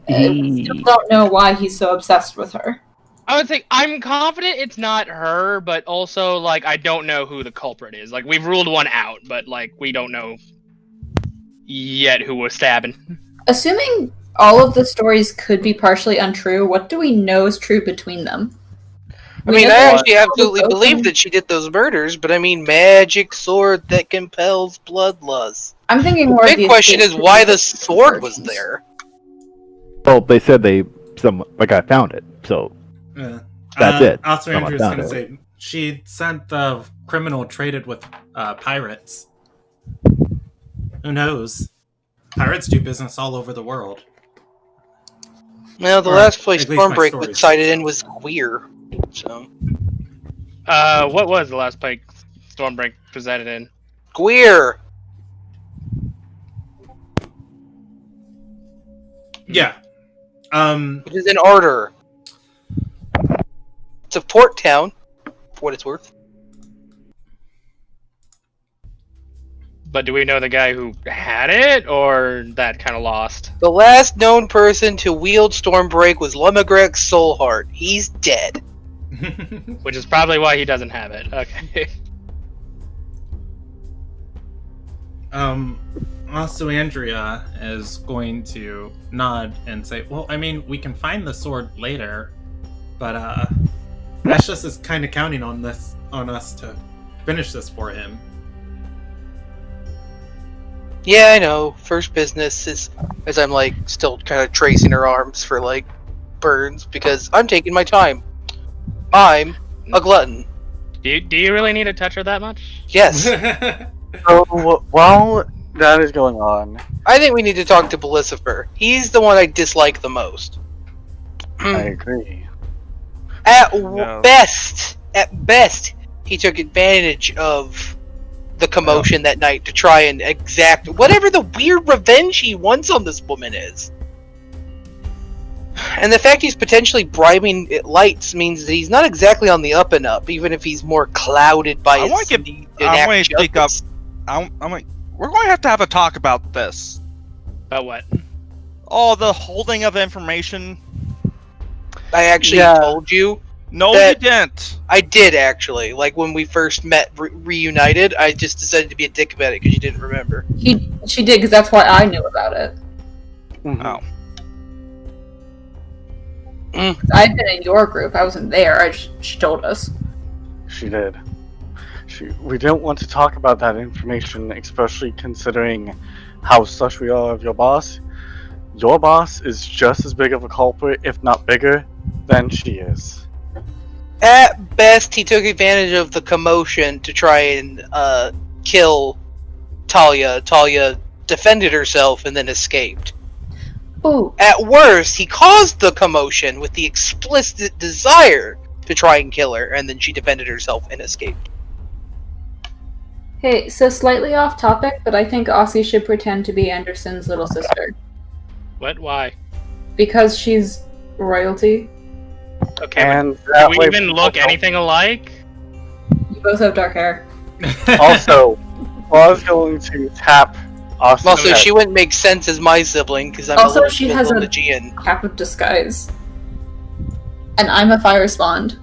We still don't know why he's so obsessed with her. I would say I'm confident it's not her, but also like I don't know who the culprit is. Like we've ruled one out, but like we don't know yet who was stabbing. Assuming all of the stories could be partially untrue, what do we know is true between them? I We mean, know I that actually the absolutely world was believe open. that she did those murders, but I mean, magic sword that compels bloodlust. I'm thinking The more of big the question is escape why the versions. sword was there. Well, they said like I found it, so Yeah. That's it. Also, Someone Andrew's found going to it. say she sent the criminal traded with pirates. Who knows? Pirates do business all over the world. Well, the Or last place at least my Stormbreak stories was cited say in so. was queer. So, What was the last place Stormbreak presented in? queer! Yeah. Which is in Ardor. It's a port town, for what it's worth. But do we know the guy who had it, or that kind of lost? The last known person to wield Stormbreak was Lemagrex Soulheart. He's dead. Which is probably why he doesn't have it. Okay. Also, Andrea is going to nod and say, well, I mean, we can find the sword later, but Ashless is kind of counting on us to finish this for him. Yeah, I know. First business is, as I'm like still kind of tracing her arms for like burns because I'm taking my time. I'm a glutton. Do you really need to touch her that much? Yes. So while that is going on, I think we need to talk to Belicifer. He's the one I dislike the most. I agree. At No. best, he took advantage of the commotion that night to try and exact whatever the weird revenge he wants on this woman is. And the fact he's potentially bribing lights means that he's not exactly on the up and up, even if he's more clouded by I his wanna get- need to I enact wanna speak up. justice. I'm like, we're going to have a talk about this. About what? Oh, the holding of information. I actually Yeah. told you. No, That- you didn't. I did actually. Like when we first met, reunited, I just decided to be a dick about it because you didn't remember. She did, because that's why I knew about it. Mhm. Oh. I'd been in your group. I wasn't there. She told us. She did. We don't want to talk about that information, especially considering how sus we are of your boss. Your boss is just as big of a culprit, if not bigger, than she is. At best, he took advantage of the commotion to try and kill Talia. Talia defended herself and then escaped. Ooh, At worst, he caused the commotion with the explicit desire to try and kill her, and then she defended herself and escaped. hey, so slightly off topic, but I think Aussie should pretend to be Anderson's little sister. What? Why? Because she's royalty. Okay. And Do that we way even people look don't- anything alike? You both have dark hair. Also, was going to tap Awesome. Also, she wouldn't make sense as my sibling because I'm Also, a little she has a Fijian. cap of disguise. And I'm a fire spawned.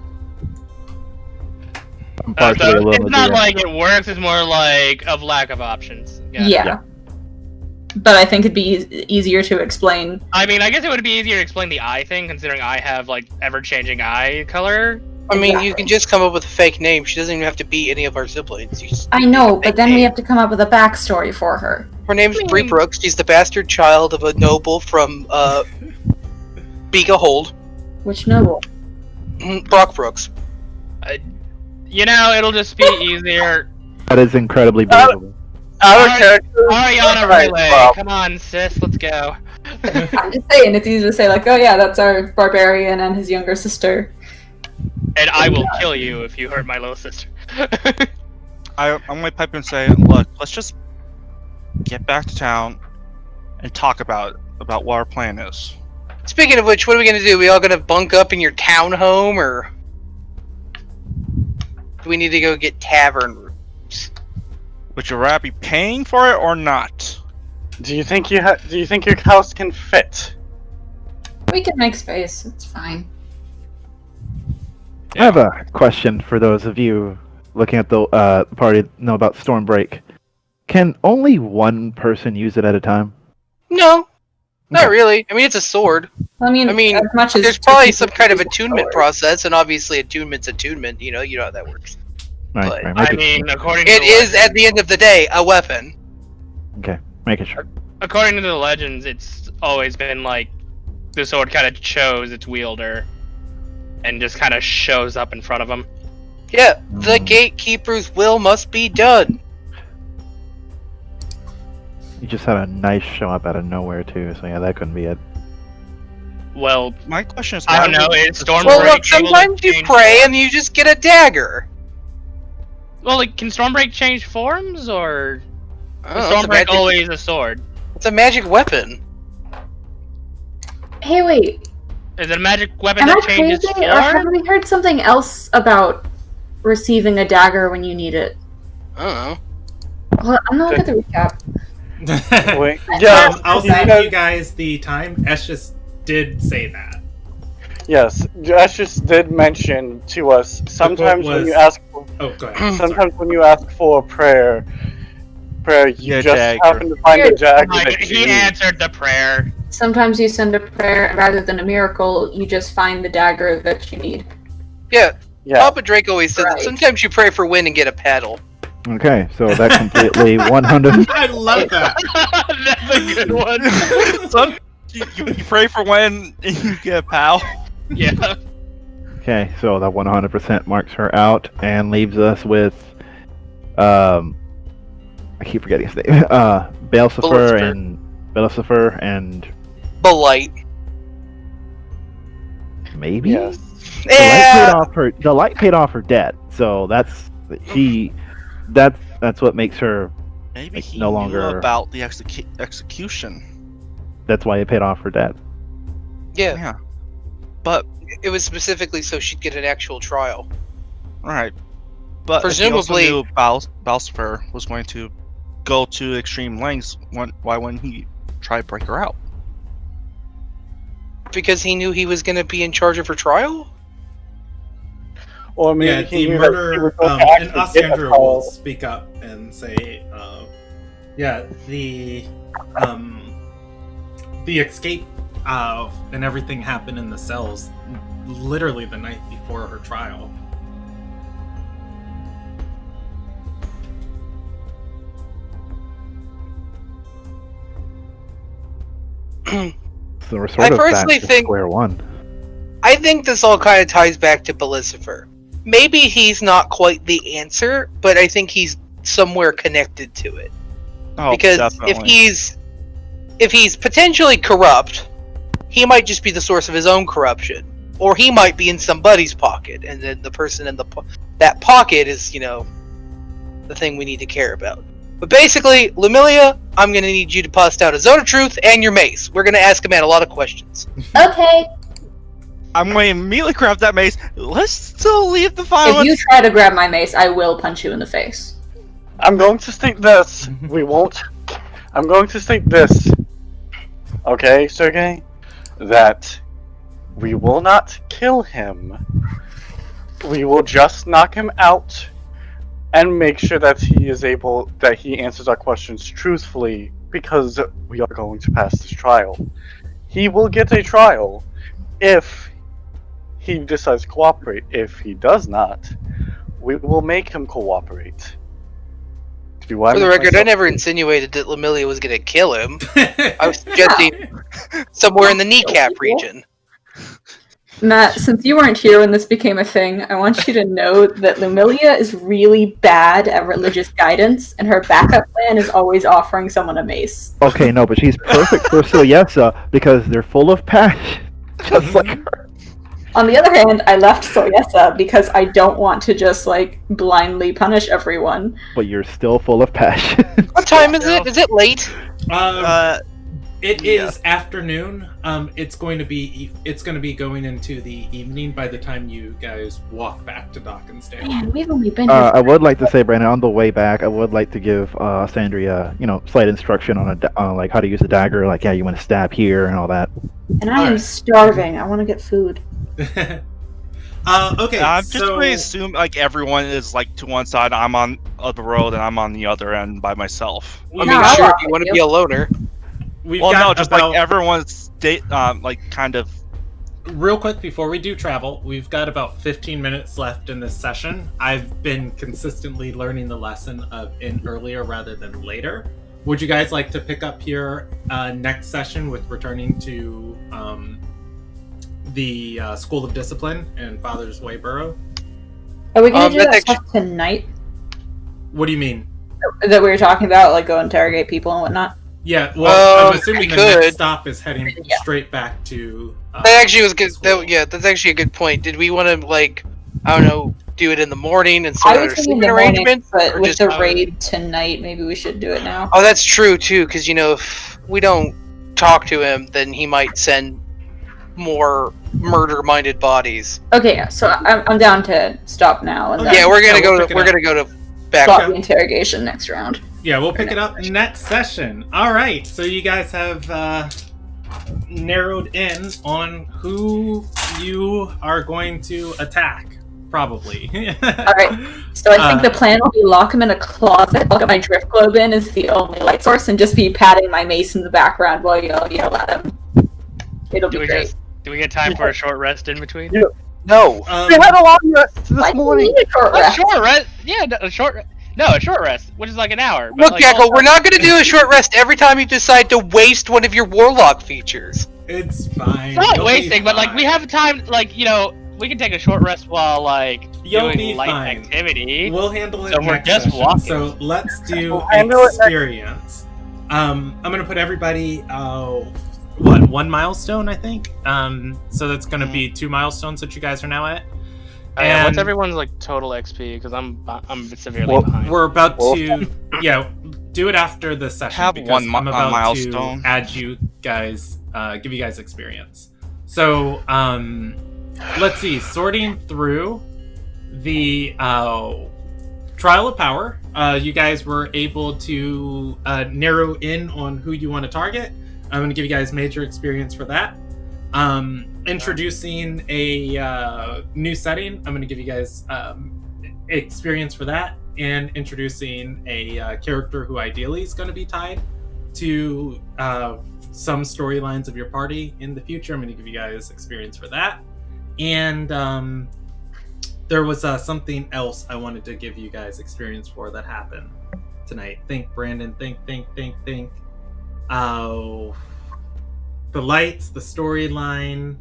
I'm partially a little it's not Madeira. like it works, it's more like of lack of options. Yeah. But I think it'd be easier to explain. I mean, I guess it would be easier to explain the eye thing, considering I have, like, ever-changing eye color. I mean, you can just come up with a fake name. She doesn't even have to be any of our siblings. I know, but then we have to come up with a backstory for her. Her name's Bree Brooks. She's the bastard child of a noble from Beaga Hold. Which noble? Brock Brooks. You know, it'll just be easier. That is incredibly believable. Out of character. Ariana Right, Relay, well. come on, sis, let's go. I'm just saying, it's easy to say, like, oh yeah, that's our barbarian and his younger sister. And I will kill you if you hurt my little sister. I'm gonna pipe and say, look, let's just get back to town and talk about what our plan is. Speaking of which, what are we gonna do? We all gonna bunk up in your townhome, or do we need to go get tavern rooms? Would you rather be paying for it or not? Do you think your house can fit? We can make space, it's fine. I have a question for those of you looking at the party know about Stormbreak. Can only one person use it at a time? No, not Okay. really. I mean, it's a sword. I mean, as much as There's probably some kind of attunement process, and obviously attunement's attunement. You know how that works. Right, But- right. I Making, mean, according to It the is, legends, at the end of the day, a weapon. okay, making sure. according to the legends, it's always been like the sword kind of chose its wielder and just kind of shows up in front of him. Yeah, the gatekeeper's will must be done. You just had a nice show up out of nowhere too, so yeah, that couldn't be it. Well, My question is, I why don't know. would- Is Stormbreak Well, look, able to sometimes you change pray form? and you just get a dagger. Well, like, can Stormbreak change forms, or I don't is know, it's a Stormbreak magic- always a sword? It's a magic weapon. Hey, wait. Is it a magic weapon Am I that changes crazy, or have form? we heard something else about receiving a dagger when you need it? I don't know. Well, I'm gonna look at the recap. Wait, yes, I'll because- save you guys the time. Esh just did say that. Yes, Josh just did mention to us. Sometimes when was- you ask, for, Oh, go ahead. sometimes when you ask for a prayer, you Yeah, just dagger. happen to find a Here, dagger Like, that you he need. answered the prayer. Sometimes you send a prayer, and rather than a miracle, you just find the dagger that you need. Yeah, Yeah. Papa Drake always says that Right. sometimes you pray for wind and get a paddle. Okay, so that completely 100. I love that. That's a good one. Son, you pray for when you get a pal. Yeah. Okay, so that 100% marks her out and leaves us with, I keep forgetting his name. Beelzebub and Blight. maybe. Yes. Yeah. The light paid off her debt, so that's what makes her. Maybe Like, he no knew longer- about the execution. That's why it paid off her debt. Yeah. Yeah, but It was specifically so she'd get an actual trial. right. But Presumably- he also knew Balsifer was going to go to extreme lengths. Why wouldn't he try to break her out? Because he knew he was going to be in charge of her trial? Or maybe Yeah, he the knew that he murder, was going to and actually get a Ossiandra call. will speak up and say, the escape and everything happened in the cells literally the night before her trial. So we're I sort of back personally to think- square one. I think this all kind of ties back to Belicifer. Maybe he's not quite the answer, but I think he's somewhere connected to it. Oh, Because definitely. if he's potentially corrupt, he might just be the source of his own corruption, or he might be in somebody's pocket, and then the person in that pocket is, the thing we need to care about. But basically, Lumilia, I'm gonna need you to bust out a Zone of Truth and your mace. We're gonna ask a man a lot of questions. Okay. I'm going to immediately grab that mace. Let's still leave the If violence. you try to grab my mace, I will punch you in the face. I'm going to state this: we won't I'm going to state this. Okay, Sergey? That we will not kill him. We will just knock him out and make sure that he answers our questions truthfully, because we are going to pass this trial. He will get a trial if he decides to cooperate. If he does not, we will make him cooperate. For the record, I never insinuated that Lamilia was going to kill him. I was suggesting somewhere in the kneecap region. Matt, since you weren't here when this became a thing, I want you to know that Lumilia is really bad at religious guidance, and her backup plan is always offering someone a mace. Okay, no, but she's perfect for Soyesa because they're full of passion, just like her. On the other hand, I left Soyesa because I don't want to just, blindly punish everyone. But you're still full of passion. What time is it? Is it late? It is afternoon. It's going to be going into the evening by the time you guys walk back to Dockensdale. Man, we've only been here I would like to say, Brandon, on the way back, I would like to give Sandria, slight instruction on how to use a dagger. Like, yeah, you want to stab here and all that. And I am starving. I want to get food. Okay. I'm just going to assume everyone is to one side. I'm on the road and I'm on the other end by myself. I mean, sure, if you want to be a loner. Everyone's kind of. Real quick before we do travel, we've got about 15 minutes left in this session. I've been consistently learning the lesson of in earlier rather than later. Would you guys like to pick up here next session with returning to the School of Discipline and Father's Way Borough? Are we going to do that stuff tonight? What do you mean? That we were talking about, go interrogate people and whatnot? Yeah, well, I'm assuming the next stop is heading straight back to... that actually was good. That's actually a good point. Did we want to, do it in the morning and sort of sleeping arrangements? But with the raid tonight, maybe we should do it now. Oh, that's true, too, because, if we don't talk to him, then he might send more murder-minded bodies. Okay, yeah, so I'm down to stop now. And yeah, we're gonna go to back stop the interrogation next round. Yeah, we'll pick it up next session. All right, so you guys have narrowed in on who you are going to attack, probably. All right, so I think the plan will be lock him in a closet, lock my drift globe in as the only light source, and just be patting my mace in the background while you yell at him. It'll be great. Do we get time for a short rest in between? Yeah. No. We had a long rest this morning. A short rest. A short rest? Yeah, a short rest, which is an hour. Look, Jackal, we're not going to do a short rest every time you decide to waste one of your warlock features. It's fine. It's not wasting, but we have time. We can take a short rest while doing light activity. We'll handle it. So we're just session. walking. So let's do experience. I'm gonna put everybody. One milestone, I think. So that's gonna be 2 milestones that you guys are now at. And what's everyone's total XP? Because I'm severely behind. We're about to do it after the session. Have because I'm about milestone. To add you guys, give you guys experience. So let's see. Sorting through the Trial of Power, you guys were able to narrow in on who you want to target. I'm going to give you guys major experience for that. Introducing a new setting, I'm going to give you guys experience for that. And introducing a character who ideally is going to be tied to some storylines of your party in the future. I'm going to give you guys experience for that. And there was something else I wanted to give you guys experience for that happened tonight. Think, Brandon. Think. The lights, the storyline.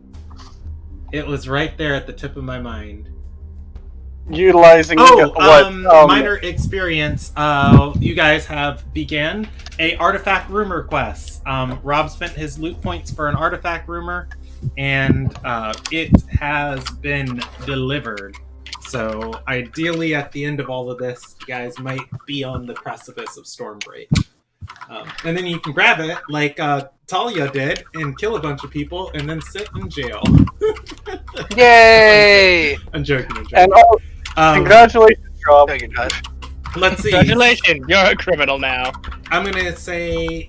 It was right there at the tip of my mind. Utilizing minor experience. You guys have began a artifact rumor quest. Rob spent his loot points for an artifact rumor, and it has been delivered. So ideally, at the end of all of this, you guys might be on the precipice of Stormbreak. And then you can grab it like Talia did and kill a bunch of people and then sit in jail. Yay! I'm joking. And congratulations, Rob. Thank you, Josh. Let's see. Congratulations, you're a criminal now. I'm gonna say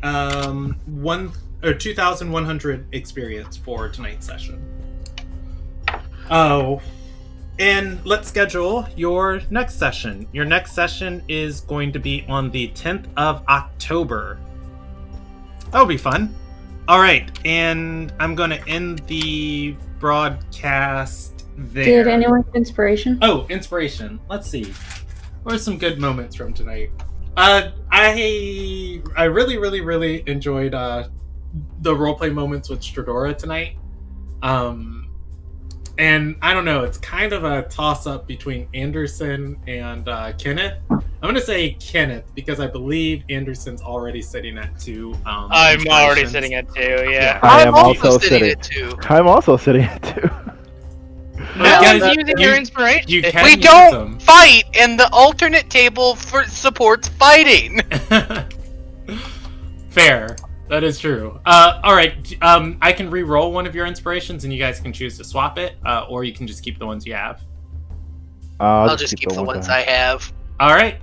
2,100 experience for tonight's session. Oh, and let's schedule your next session. Your next session is going to be on the 10th of October. That'll be fun. All right, and I'm gonna end the broadcast there. Did anyone have inspiration? Oh, inspiration. Let's see. What are some good moments from tonight? I really, really, really enjoyed the roleplay moments with Stradora tonight. And I don't know, it's kind of a toss-up between Anderson and Kenneth. I'm going to say Kenneth, because I believe Anderson's already sitting at 2. I'm already sitting at 2, yeah. I'm also sitting at 2. I'm also sitting at 2. Now guys, he's using your inspiration. You can We use don't them. fight, and the alternate table supports fighting. Fair. That is true. All right. I can re-roll one of your inspirations, and you guys can choose to swap it, or you can just keep the ones you have. I'll just keep the ones I have. All right.